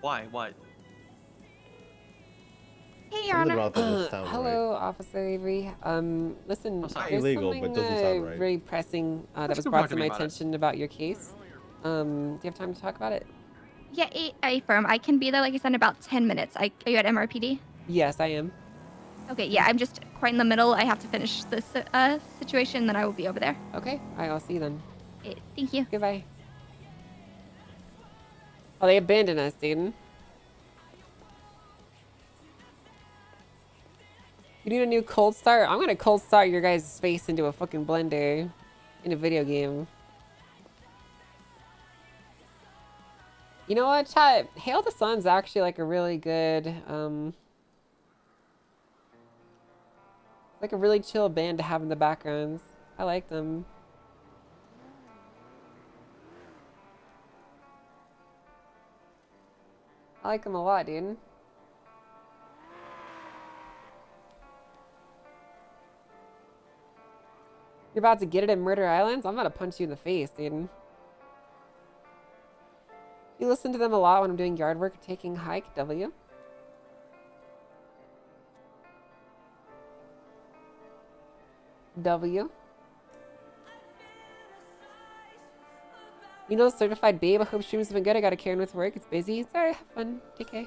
Why? What? Hey, Your Something Honor. about that doesn't sound Hello, Officer Avery. Listen, It's not there's illegal, but something doesn't sound right. very pressing that Let's was go brought talk to to my me about it. attention about your case. Do you have time to talk about it? Yeah, affirm. I can be there, like I said, in about 10 minutes. Are you at MRPD? Yes, I am. Okay, yeah, I'm just quite in the middle. I have to finish this situation, then I will be over there. Okay, all right, I'll see you then. Thank you. Goodbye. Oh, they abandoned us, Aiden. You need a new cold start? I'm gonna cold start your guys' space into a fucking blender in a video game. You know what, chat? Hail the Sun's actually like a really good, like a really chill band to have in the backgrounds. I like them. I like them a lot, dude. You're about to get it in Murder Islands? I'm about to punch you in the face, dude. You listen to them a lot when I'm doing yard work or taking a hike, W. W. You know, certified babe. I hope streams have been good. I got a Karen with work. It's busy. Sorry, have fun. Take care.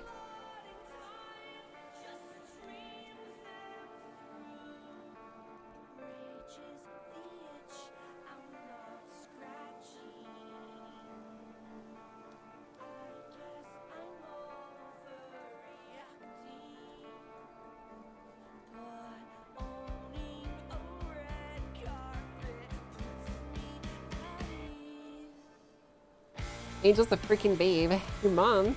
Angel's a freaking babe. Your mom.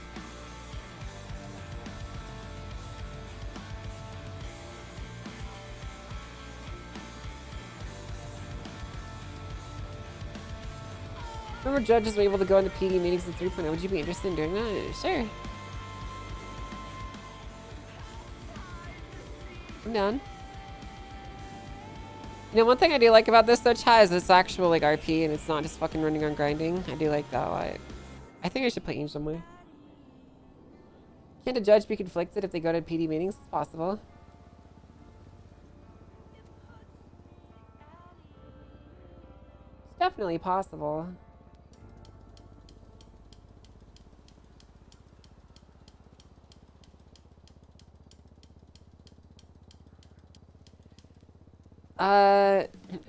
Remember judges were able to go into PD meetings in 3.0. Would you be interested in doing that? Sure. I'm down. You know, one thing I do like about this though, chat, is it's actual like RP and it's not just fucking running on grinding. I do like that a lot. I think I should play Angel more. Can't a judge be conflicted if they go to PD meetings? It's possible. It's definitely possible.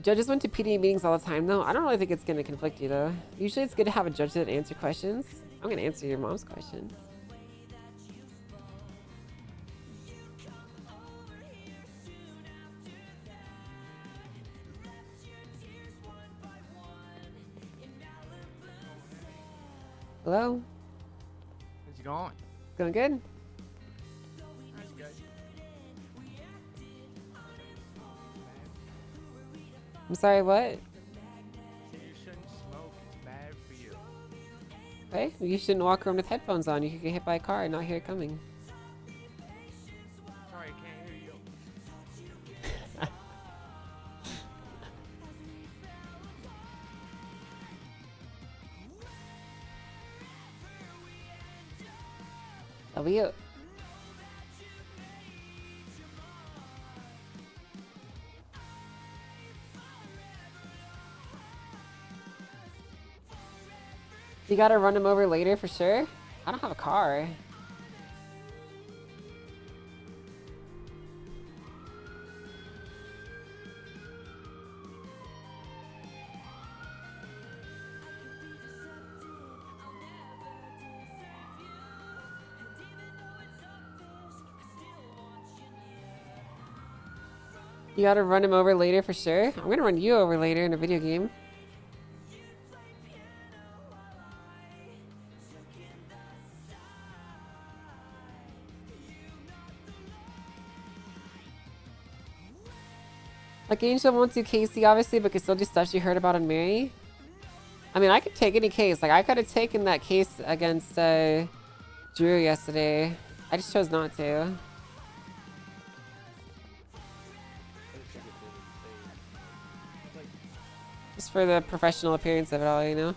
Judges went to PD meetings all the time though. I don't really think it's gonna conflict you though. Usually it's good to have a judge that answer questions. I'm gonna answer your mom's questions. Hello? How's it going? It's going good? That's good. I'm sorry, what? You shouldn't smoke. It's bad for you. Okay, well, you shouldn't walk around with headphones on. You could get hit by a car and not hear it coming. Sorry, I can't hear you. W. You gotta run him over later for sure? I don't have a car. You gotta run him over later for sure? I'm gonna run you over later in a video game. Like, Angel won't do Casey, obviously, but can still do stuff she heard about on Mary. I mean, I could take any case. Like, I could have taken that case against Drew yesterday. I just chose not to. Just for the professional appearance of it all, you know?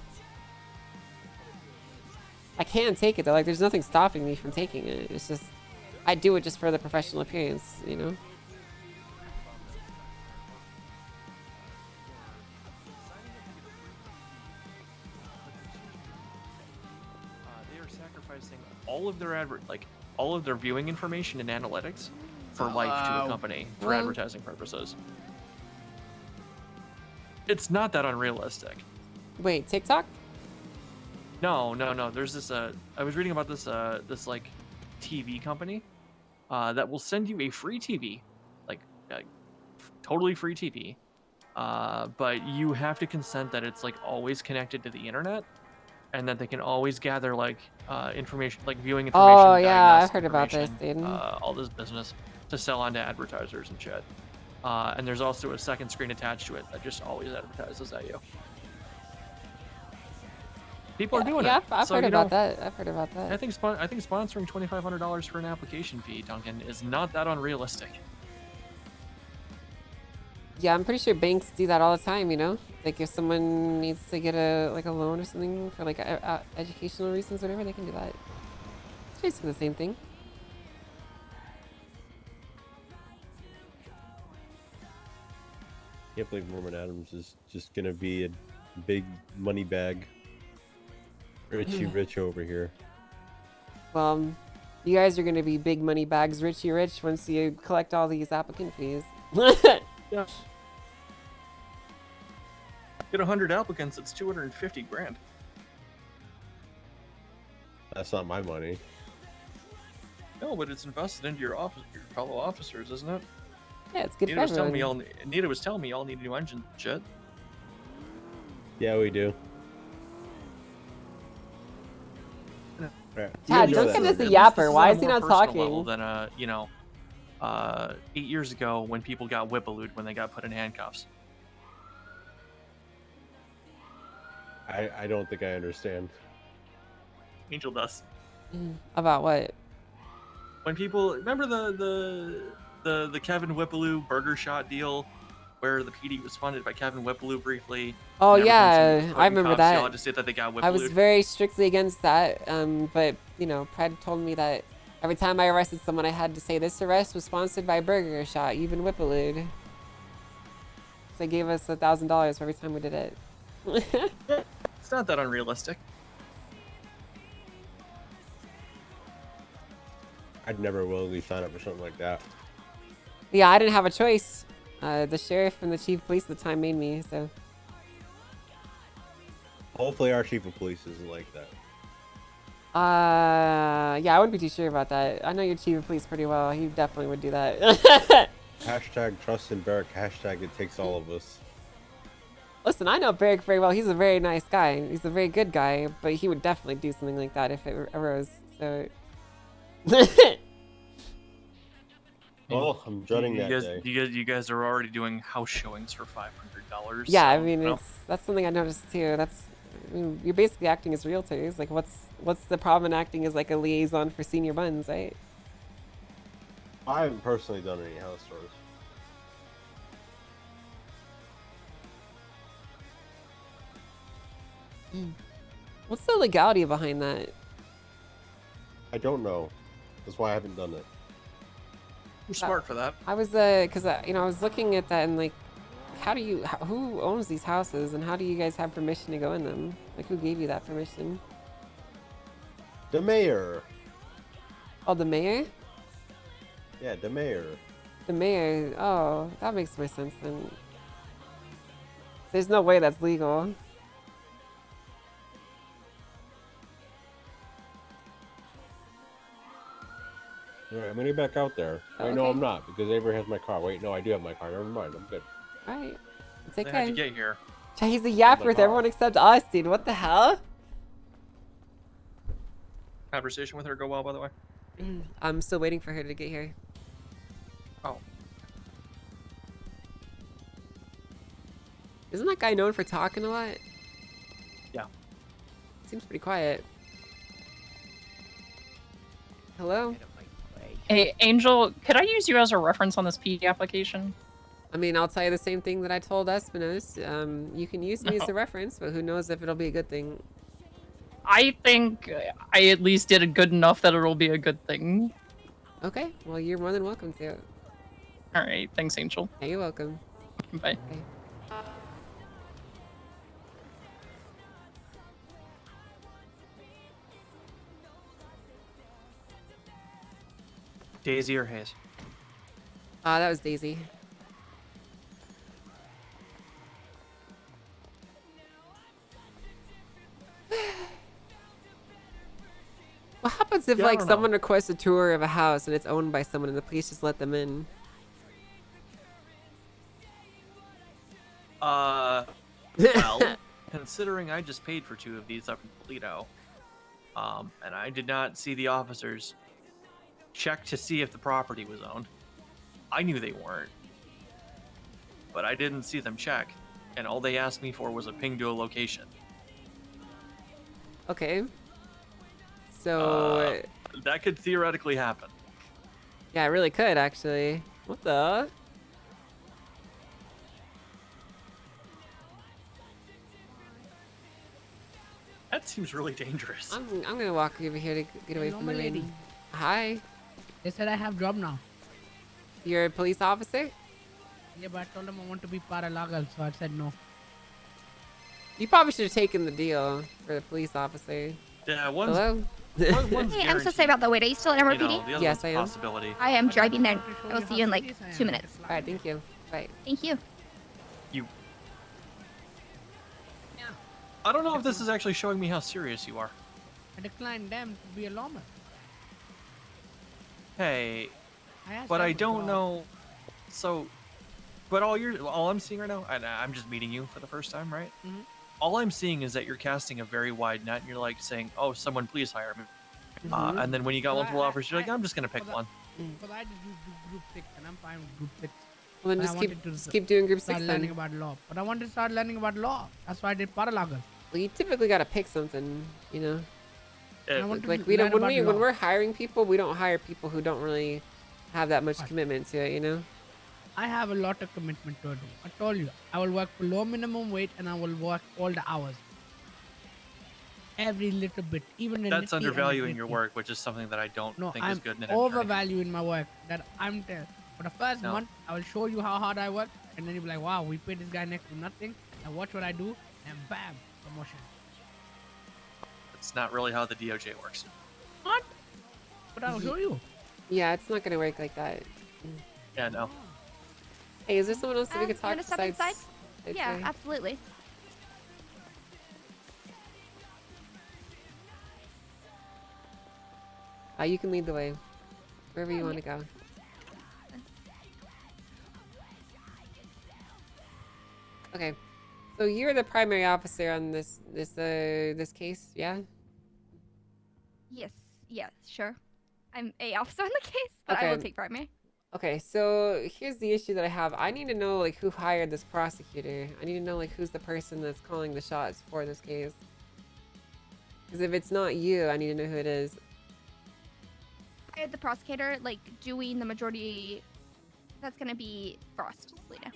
I can take it, though. Like, there's nothing stopping me from taking it. It's just, I do it just for the professional appearance, you know? They are sacrificing all of their all of their viewing information and analytics for life to a company for advertising purposes. It's not that unrealistic. Wait, TikTok? No. There's this. I was reading about this. This like TV company that will send you a free TV, like totally free TV, but you have to consent that it's like always connected to the internet, and that they can always gather like information, like viewing information. Oh yeah, I've heard about this, dude. All this business to sell onto advertisers and shit. And there's also a second screen attached to it that just always advertises at you. People are doing yeah, it. I've heard about that. I've heard about that. I think sponsoring $2,500 for an application fee, Duncan, is not that unrealistic. Yeah, I'm pretty sure banks do that all the time, you know? Like if someone needs to get a loan or something for like educational reasons or whatever, they can do that. It's basically the same thing. Can't believe Norman Adams is just gonna be a big money bag. Richie Rich over here. Well, you guys are gonna be big money bags, Richie Rich, once you collect all these applicant fees. Yeah. Get 100 applicants, it's 250 grand. That's not my money. No, but it's invested into your fellow officers, isn't it? Yeah, it's good Nita for was telling everyone. me Nita was telling me y'all need a new engine jet. Yeah, we do. Chad, don't give us a yapper. Why is he not talking? Level than 8 years ago when people got whippalooed when they got put in handcuffs. I don't think I understand. Angel does. About what? When people remember the Kevin Whippaloo burger shot deal, where the PD was funded by Kevin Whippaloo briefly. Oh and ever since he was yeah, put I in remember cuffs, that. Y'all had to say that they got I was whippalooed. very strictly against that, but you know, Pride told me that every time I arrested someone, I had to say this arrest was sponsored by Burger Shot, even Whippalooed. So they gave us $1,000 for every time we did it. It's not that unrealistic. I'd never willingly sign up for something like that. Yeah, I didn't have a choice. The sheriff and the chief of police at the time made me, so. Hopefully our chief of police isn't like that. Yeah, I wouldn't be too sure about that. I know your chief of police pretty well. He definitely would do that. Hashtag trust in Barrick. Hashtag it takes all of us. Listen, I know Barrick very well. He's a very nice guy. He's a very good guy, but he would definitely do something like that if it arose. So. Well, I'm dreading that day. You guys are already doing house showings for $500. Yeah, I so, mean, you know. that's something I noticed too. I mean, you're basically acting as realtors. Like, what's the problem in acting as like a liaison for senior buns, right? I haven't personally done any house tours. What's the legality behind that? I don't know. That's why I haven't done it. You're smart for that. I was because you know, I was looking at that and like, who owns these houses and how do you guys have permission to go in them? Like, who gave you that permission? The mayor. Oh, the mayor? Yeah, the mayor. The mayor. Oh, that makes more sense then. There's no way that's legal. All right, I'm gonna get back out there. Wait, no, Okay. I'm not because Avery has my car. Wait, no, I do have my car. Never mind. I'm good. Alright. It's okay. How'd you get here? He's a yapper with everyone except us, dude. What the hell? Conversation with her go well, by the way. I'm still waiting for her to get here. Oh. Isn't that guy known for talking a lot? Yeah. Seems pretty quiet. Hello? Hey, Angel, could I use you as a reference on this PD application? I mean, I'll tell you the same thing that I told Espinos. You can use me as a reference, but who knows if it'll be a good thing. I think I at least did a good enough that it'll be a good thing. Okay, well, you're more than welcome to. All right, thanks, Angel. Yeah, you're welcome. Bye. Daisy or Hayes? That was Daisy. What happens if Yeah, I like don't know. someone requests a tour of a house and it's owned by someone and the police just let them in? Well, considering I just paid for 2 of these up in Toledo, and I did not see the officers check to see if the property was owned. I knew they weren't, but I didn't see them check, and all they asked me for was a ping to a location. Okay. So That could theoretically happen. yeah, it really could actually. What the? That seems really dangerous. I'm gonna walk over here to get away from the Normal lady. rain. Hi. They said I have job now. You're a police officer? Yeah, but I told them I want to be paralegal, so I said no. You probably should have taken the deal for the police officer. Yeah, one's, Hello? one's Hey, I'm so sorry about the wait. Are you still at you MRPD? know, the other Yes, one's I a am. possibility. I am driving there. I will see you in like 2 minutes. All right, thank you. Bye. Thank you. I don't know if this is actually showing me how serious you are. I declined them to be a lawman. Hey, I asked but them I to don't draw. know. So, but all I'm seeing right now, and I'm just meeting you for the first time, right? Mhm. All I'm seeing is that you're casting a very wide net, and you're like saying, "Oh, someone please hire me." Mhm. And then when you got Well, multiple offers, you're like, "I'm just gonna pick but one." But I just do group 6, and I'm fine with group 6. Well, then But I just wanted to keep doing group start 6 learning then. about law. But I wanted to start learning about law. That's why I did paralegal. Well, you typically gotta pick something, you know. I want Like to we don't learn when about law. we're hiring people, we don't hire people who don't really have that much commitment to it, you know. I have a lot of commitment to it. I told you, I will work below minimum wage and I will work all the hours. Every little bit, even a That's nitty and undervaluing your gritty. work, which is something that I don't No, think I'm is good in an attorney. overvaluing my work. That I'm there. For the first No. month, I will show you how hard I work, and then you'll be like, wow, we paid this guy next to nothing. And watch what I do, and bam, promotion. It's not really how the DOJ works. What? But I'll show you. Yeah, it's not gonna work like that. Yeah, no. Hey, is there someone else that we could You talk wanna step besides? inside? Yeah, Jay? absolutely. You can lead the way, wherever you want to go. Okay, so you're the primary officer on this case, yeah? Yes, yes, sure. I'm a officer on the case, but I will Okay. take primary. Okay, so here's the issue that I have. I need to know like who hired this prosecutor. I need to know like who's the person that's calling the shots for this case. Because if it's not you, I need to know who it is. I had the prosecutor like doing the majority. That's gonna be Frost, Selena.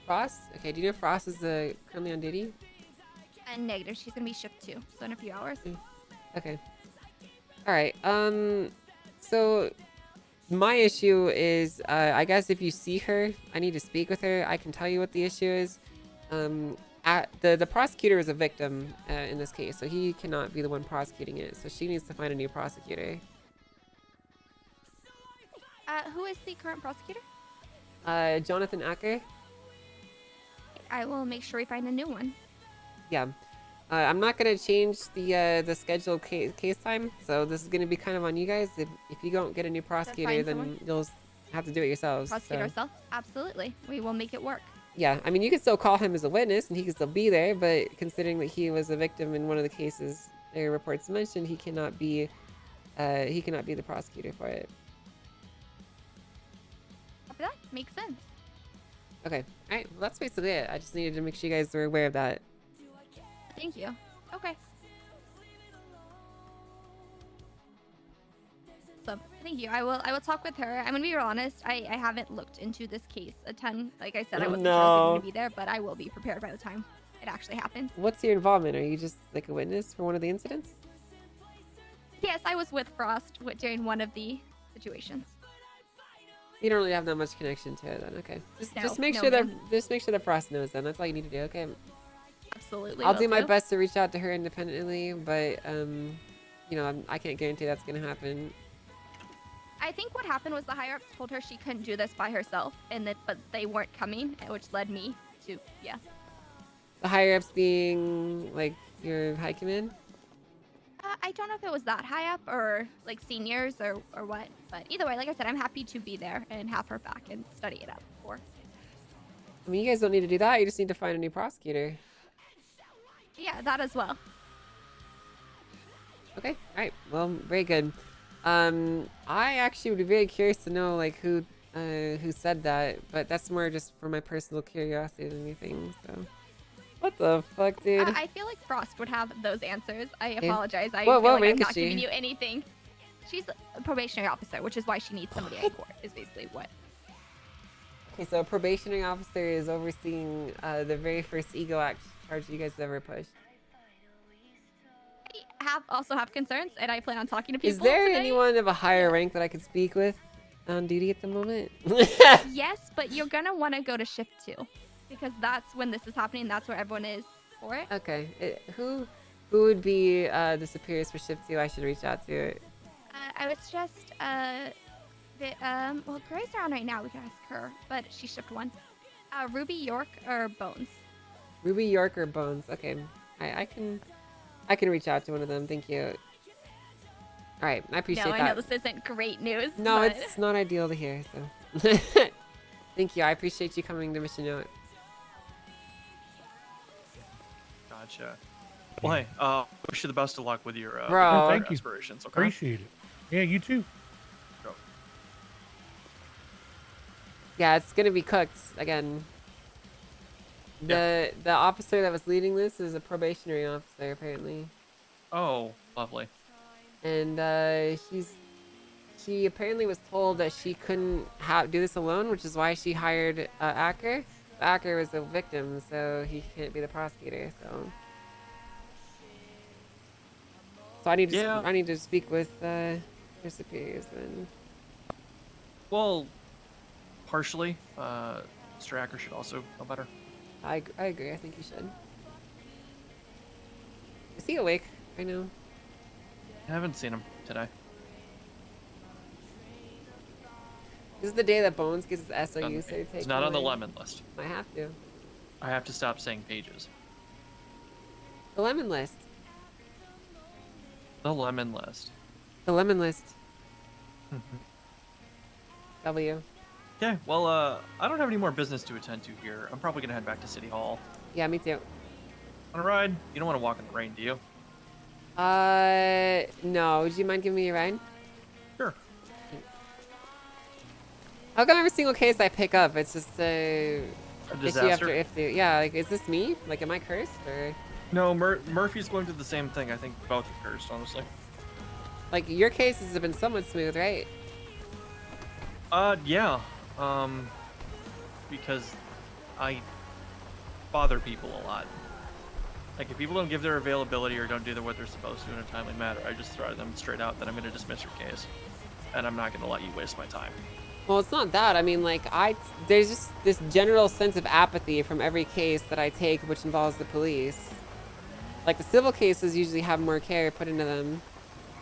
Frost? Okay, do you know Frost is currently on duty? And negative, she's gonna be shift 2, so in a few hours. Okay. Alright, so my issue is, I guess if you see her, I need to speak with her. I can tell you what the issue is. The prosecutor is a victim in this case, so he cannot be the one prosecuting it. So she needs to find a new prosecutor. Who is the current prosecutor? Jonathan Acker? I will make sure we find a new one. Yeah. I'm not gonna change the scheduled case time, so this is gonna be kind of on you guys. If you don't get a new prosecutor, find then someone? you'll have to do it yourselves. Prosecute so. ourselves? Absolutely. We will make it work. Yeah, I mean, you can still call him as a witness, and he can still be there. But considering that he was a victim in one of the cases their reports mentioned, he cannot be the prosecutor for it. That makes sense. Okay, all right. Well, that's basically it. I just needed to make sure you guys were aware of that. Thank you. Okay. So thank you. I will talk with her. I'm gonna be real honest. I haven't looked into this case a ton. Like I said, I wasn't sure I was No. going to be there, but I will be prepared by the time it actually happens. What's your involvement? Are you just like a witness for one of the incidents? Yes, I was with Frost during one of the situations. You don't really have that much connection to it, then. Okay, just No, make no, sure that ma'am. Frost knows. Then that's all you need to do. Okay. Absolutely. I'll will do my best to reach out to her independently, but you know, I can't guarantee that's gonna happen. I think what happened was the higher ups told her she couldn't do this by herself, but they weren't coming, which led me to The higher ups being like your high command. I don't know if it was that high up or like seniors or what, but either way, like I said, I'm happy to be there and have her back and study it up for. I mean, you guys don't need to do that. You just need to find a new prosecutor. Yeah, that as well. Okay. All right. Well, very good. I actually would be very curious to know like who said that, but that's more just for my personal curiosity than anything. So, what the fuck, dude? I feel like Frost would have those answers. I Okay. apologize. I What feel like I'm rank is not she? giving you anything. She's a probationary officer, which is why she needs somebody in court. Is basically what. Okay, so a probationary officer is overseeing the very first Ego Act charge you guys ever pushed. also have concerns, and I plan on talking to people. Is there today. anyone of a higher rank that I could speak with on duty at the moment? Yes, but you're gonna want to go to shift 2 because that's when this is happening. That's where everyone is for it. Okay. Who would be the superiors for shift 2 I should reach out to? I was just well, Grace around right now. We can ask her, but she's shift 1. Ruby, York, or Bones. Ruby, York, or Bones? Okay, I can reach out to one of them. Thank you. All right, I appreciate that. I know this isn't great news. No, but... it's not ideal to hear. So, thank you. I appreciate you coming to Mission Note. Gotcha. Well, hey, wish you the best of luck with your Bro. with Thank your you. aspirations. Okay. Appreciate it. Yeah, you too. Yeah, it's gonna be cooked again. The officer that was leading this is a probationary officer apparently. Oh, lovely. And she apparently was told that she couldn't do this alone, which is why she hired Acker. Acker was a victim, so he can't be the prosecutor. So I need to speak with her superiors then. Well, partially. Mr. Acker should also know better. I agree. I think you should. Is he awake right now? I haven't seen him today. This is the day that Bones gets his SOU certificate. It's not on the lemon list. I have to. I have to stop saying pages. The lemon list. The lemon list. The lemon list. W. Okay, well, I don't have any more business to attend to here. I'm probably gonna head back to City Hall. Yeah, me too. On a ride? You don't want to walk in the rain, do you? No. Would you mind giving me a ride? Sure. How come every single case I pick up, it's just a issue disaster? after issue? Yeah, like, is this me? Like, am I cursed or? No, Murphy's going through the same thing. I think both are cursed, honestly. Like, your cases have been somewhat smooth, right? Yeah. Because I bother people a lot. Like, if people don't give their availability or don't do what they're supposed to in a timely manner, I just throw them straight out that I'm going to dismiss your case. And I'm not going to let you waste my time. Well, it's not that. I mean, like, there's just this general sense of apathy from every case that I take which involves the police. Like, the civil cases usually have more care put into them.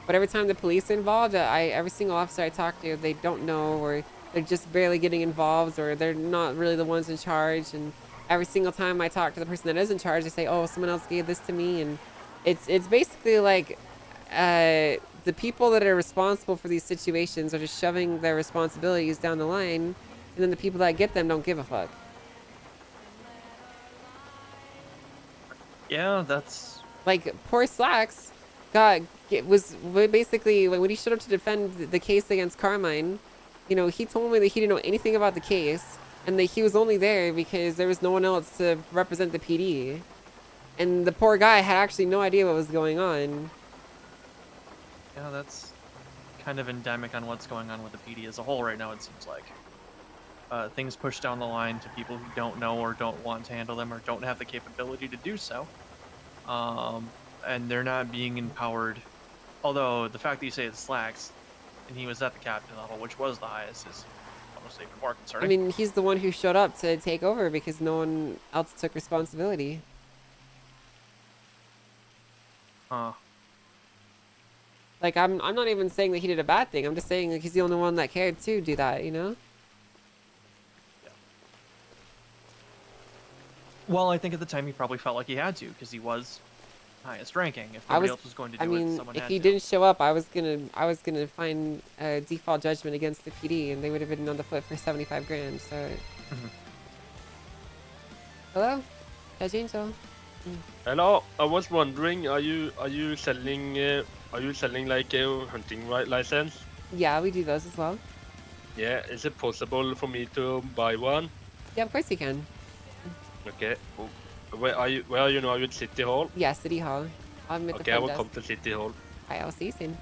But every time the police are involved, every single officer I talk to, they don't know, or they're just barely getting involved, or they're not really the ones in charge. And every single time I talk to the person that is in charge, they say, oh, someone else gave this to me. And it's basically like the people that are responsible for these situations are just shoving their responsibilities down the line, and then the people that get them don't give a fuck. Yeah, that's... Like, poor Slacks was basically, like, when he showed up to defend the case against Carmine, you know, he told me that he didn't know anything about the case, and that he was only there because there was no one else to represent the PD. And the poor guy had actually no idea what was going on. Yeah, that's kind of endemic on what's going on with the PD as a whole right now, it seems like. Things pushed down the line to people who don't know or don't want to handle them or don't have the capability to do so. And they're not being empowered. Although, the fact that you say it's Slacks, and he was at the captain level, which was the highest, is almost even more concerning. I mean, he's the one who showed up to take over because no one else took responsibility. Like, I'm not even saying that he did a bad thing. I'm just saying like, he's the only one that cared to do that, you know? Well, I think at the time he probably felt like he had to, because he was highest ranking. If nobody else was going to do it, someone if had he to. didn't show up, I was gonna find a default judgment against the PD, and they would have been on the foot for 75 grand. So. Hello, Judge Angel. Hello, I was wondering, are you selling like a hunting license? Yeah, we do those as well. Yeah, is it possible for me to buy one? Yeah, of course you can. Okay. Where are you now? Are you at City Hall? Yeah, City Hall. I'm at the Okay, I front will desk. come to City Hall. Alright, I'll see you soon.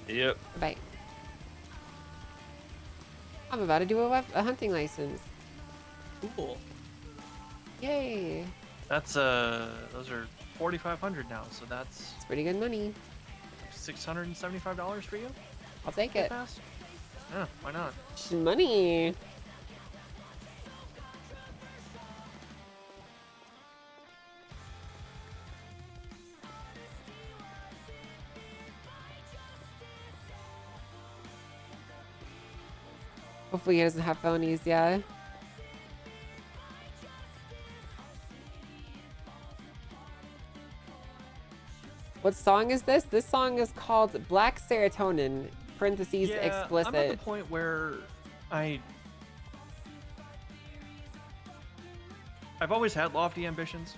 Yeah. Bye. I'm about to do a hunting license. Cool. Yay. That's those are 4,500 now, so that's It's pretty good money. $675 for you. I'll take Get it. past? Yeah, why not? Money. Hopefully he doesn't have phonies, yeah. What song is this? This song is called Black Serotonin, parentheses, Yeah, explicit. I'm at the point where I've always had lofty ambitions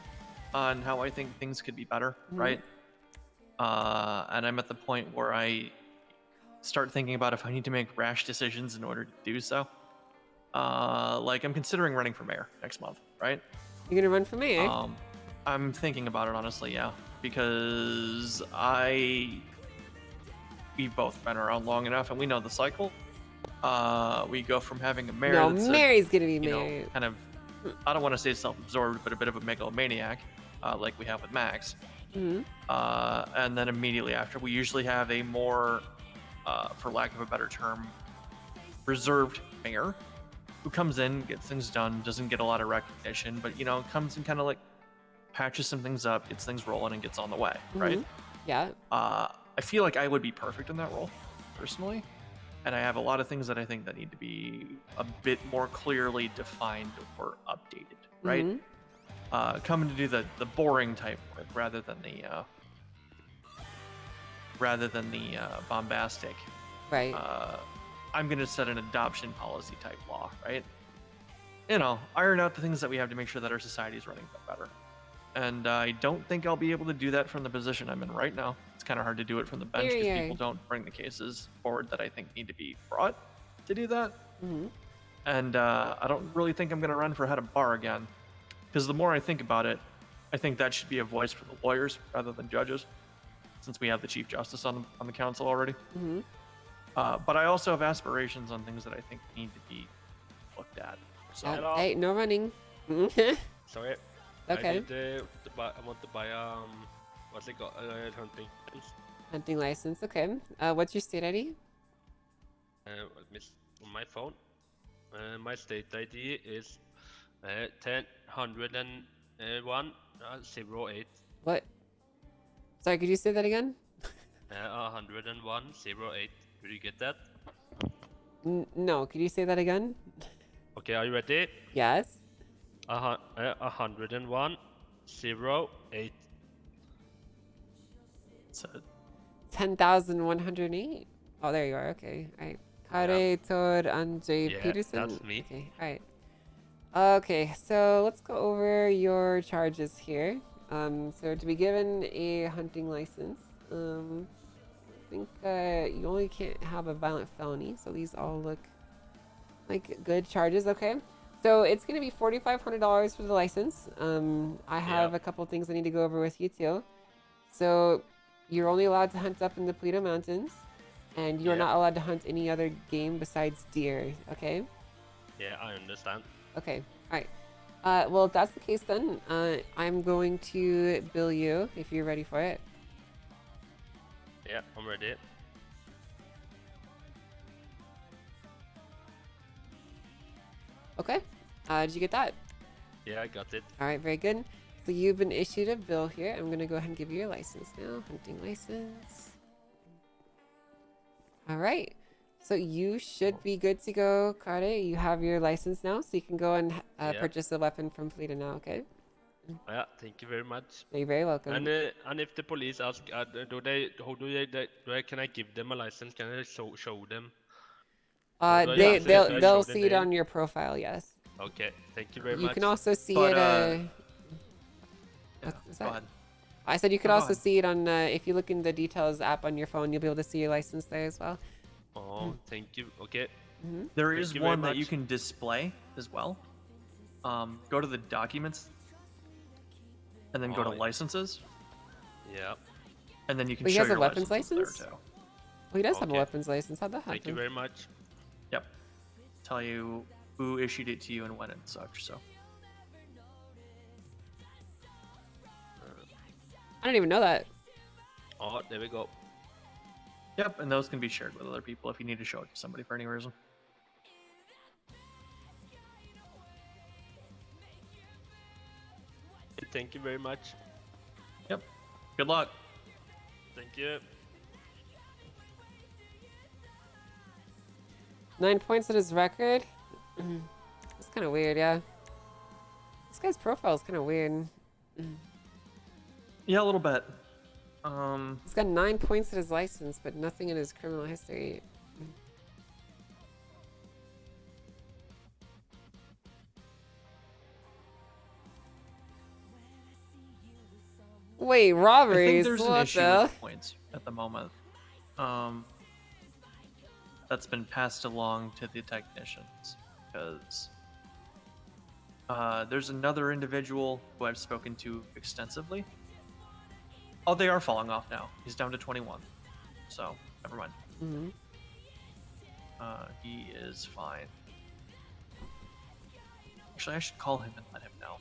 on how I think things could be better, Mhm. right? And I'm at the point where I start thinking about if I need to make rash decisions in order to do so. Like I'm considering running for mayor next month, right? You're gonna run for mayor? I'm thinking about it honestly, yeah, because we've both been around long enough and we know the cycle. We go from having a mayor No, that's Mary's gonna be you know, mayor. kind of, I don't want to say self-absorbed, but a bit of a megalomaniac, like we have with Max. Mhm. And then immediately after, we usually have a more, for lack of a better term, reserved mayor who comes in, gets things done, doesn't get a lot of recognition, but you know, comes and kind of like patches some things up, gets things rolling, and gets on the way, right? Mhm. Yeah. I feel like I would be perfect in that role, personally, and I have a lot of things that I think that need to be a bit more clearly defined or updated, right? Mhm. Coming to do the boring type work rather than the bombastic. Right. I'm gonna set an adoption policy type law, right? You know, iron out the things that we have to make sure that our society is running better. And I don't think I'll be able to do that from the position I'm in right now. It's kind of hard to do it from the bench because Yay. people don't bring the cases forward that I think need to be brought to do that. Mhm. And I don't really think I'm going to run for head of bar again. Because the more I think about it, I think that should be a voice for the lawyers rather than judges, since we have the Chief Justice on the council already. Mhm. But I also have aspirations on things that I think need to be looked at. So, Hey, no running. Sorry. Okay. I want to buy what's it called? Hunting. Hunting license. Okay. What's your state ID? On my phone. My state ID is 10-101-08. What? Sorry, could you say that again? 101-08. Did you get that? No, could you say that again? Okay, are you ready? Yes. 101-08. So 10,108. Oh, there you are. Okay. All right. Kare Tor Andre Yeah, Peterson. that's me. Okay. All right. Okay. So let's go over your charges here. So to be given a hunting license, I think you only can't have a violent felony. So these all look like good charges. Okay. So it's going to be $4,500 for the license. I have a couple things I need to go over with you too. So you're only allowed to hunt up in the Paleto Mountains, and you're not allowed to hunt any other game besides deer. Okay. Yeah, I understand. Okay. All right. Well, if that's the case, then I'm going to bill you if you're ready for it. Yeah, I'm ready. Okay. Did you get that? Yeah, I got it. All right. Very good. So you've been issued a bill here. I'm going to go ahead and give you your license now. Hunting license. All right. So you should be good to go, Kare. You have your license now, so you can go and purchase a weapon from Paleto now, okay? Yeah, thank you very much. You're very welcome. And if the police ask, can I give them a license? Can I show them? Or do I They'll show the see it name? on your profile, yes. Okay, thank you very You much. can also see But, it. Yeah, What's go that? ahead. I said you could No, go also ahead. see it on if you look in the details app on your phone, you'll be able to see your license there as well. Oh, thank you. Okay. There Thank is you very one that you much. can display as well. Go to the documents, and then go to Oh, yeah. licenses, Yeah. and then you can Wait, he show has a your weapons licenses license? there too. Well, he does have a Okay. weapons license. How'd that happen? Thank you very much. Yep. Tell you who issued it to you and when and such. So I don't even know that. Oh, there we go. Yep, and those can be shared with other people if you need to show it to somebody for any reason. Thank you very much. Yep. Good luck. Thank you. 9 points at his record. It's kind of weird, yeah. This guy's profile is kind of weird. Yeah, a little bit. He's got 9 points at his license, but nothing in his criminal history. Wait, I robberies? think there's an What issue the? with points at the moment. That's been passed along to the technicians because there's another individual who I've spoken to extensively. Oh, they are falling off now. He's down to 21. So, never mind. Mm-hmm. He is fine. Actually, I should call him and let him know.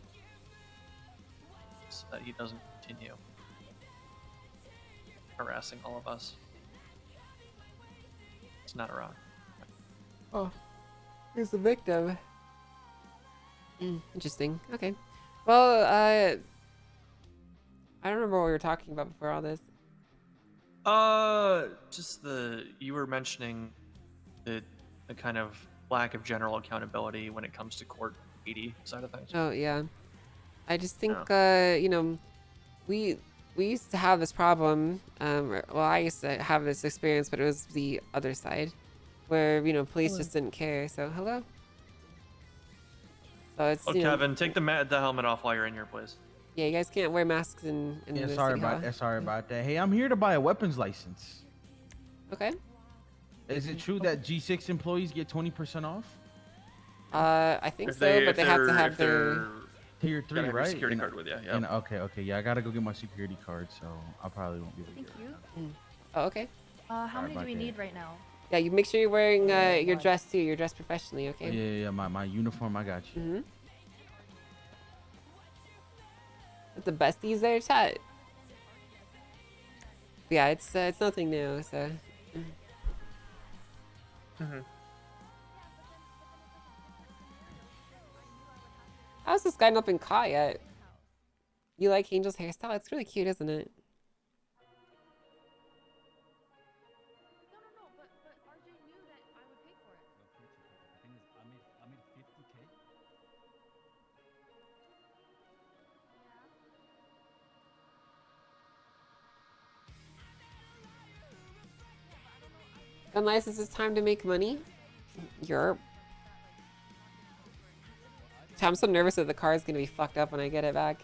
So that he doesn't continue harassing all of us. He's not around. Oh, he's the victim. Interesting. Okay. Well, I don't remember what we were talking about before all this. Just you were mentioning the kind of lack of general accountability when it comes to court 80 side of things. Oh yeah, I just think you know, we used to have this problem. Well, I used to have this experience, but it was the other side, where you know police just didn't care. So hello. So it's Oh, you know, Kevin, take the helmet off while you're in here, please. yeah, you guys can't wear masks in Yeah, the sorry city about hall. that. Sorry about that. Hey, I'm here to buy a weapons license. Okay. Is it true that G6 employees get 20% off? I think so, but they have to have their Tier 3, gotta have your right? security card with you, yeah. Okay, yeah, I gotta go get my security card, so I probably won't be able to Thank get you. it. Oh, okay. How Sorry many do about we that. need right now? Yeah, you make sure you're wearing your dress too. You're dressed professionally, okay? Yeah, my uniform, I got you. Mm-hmm. With the besties there, chat. Yeah, it's nothing new, so. Mm-hmm. How's this guy not been caught yet? You like Angel's hairstyle? It's really cute, isn't it? Gun license, it's time to make money. Yerp. I'm so nervous that the car is gonna be fucked up when I get it back.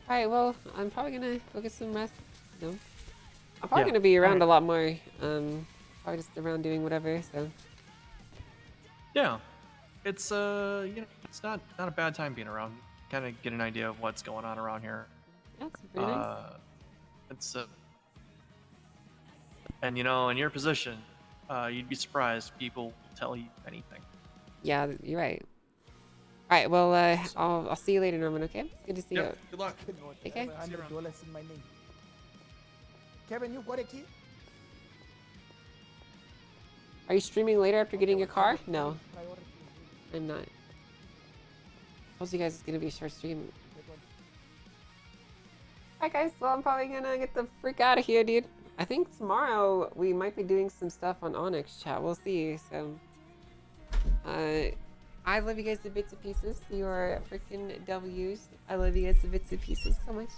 Alright, well, I'm probably gonna go get some rest. No. I'm probably Yeah, gonna be around alright. a lot more. Probably just around doing whatever, so. Yeah, it's you know, it's not a bad time being around. Kind of get an idea of what's going on around here. That's pretty nice. It's and you know, in your position, you'd be surprised people will tell you anything. Yeah, you're right. Alright, well, I'll see you later, Norman, okay? It's good to see Yep, good luck. Take care. $100 in my name. Kevin, you got a key? Are you streaming later after getting your car? No. I'm not. Told you guys it's gonna be a short stream. Alright guys, well I'm probably gonna get the freak out of here, dude. I think tomorrow we might be doing some stuff on Onyx chat. We'll see. So I love you guys to bits and pieces. You are freaking W's. I love you guys to bits and pieces so much.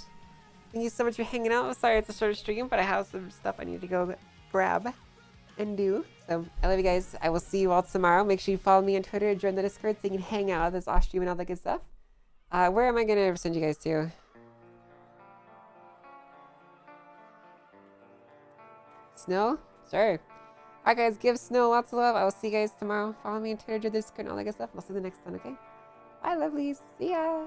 Thank you so much for hanging out. Sorry it's a short stream, but I have some stuff I need to go grab and do. So I love you guys. I will see you all tomorrow. Make sure you follow me on Twitter, join the Discord so you can hang out with us off stream and all that good stuff. Where am I gonna send you guys to? Snow? Sure. Alright guys, give Snow lots of love. I will see you guys tomorrow. Follow me on Twitter, join the Discord and all that good stuff. I'll see you in the next one, okay? Bye lovelies. See ya.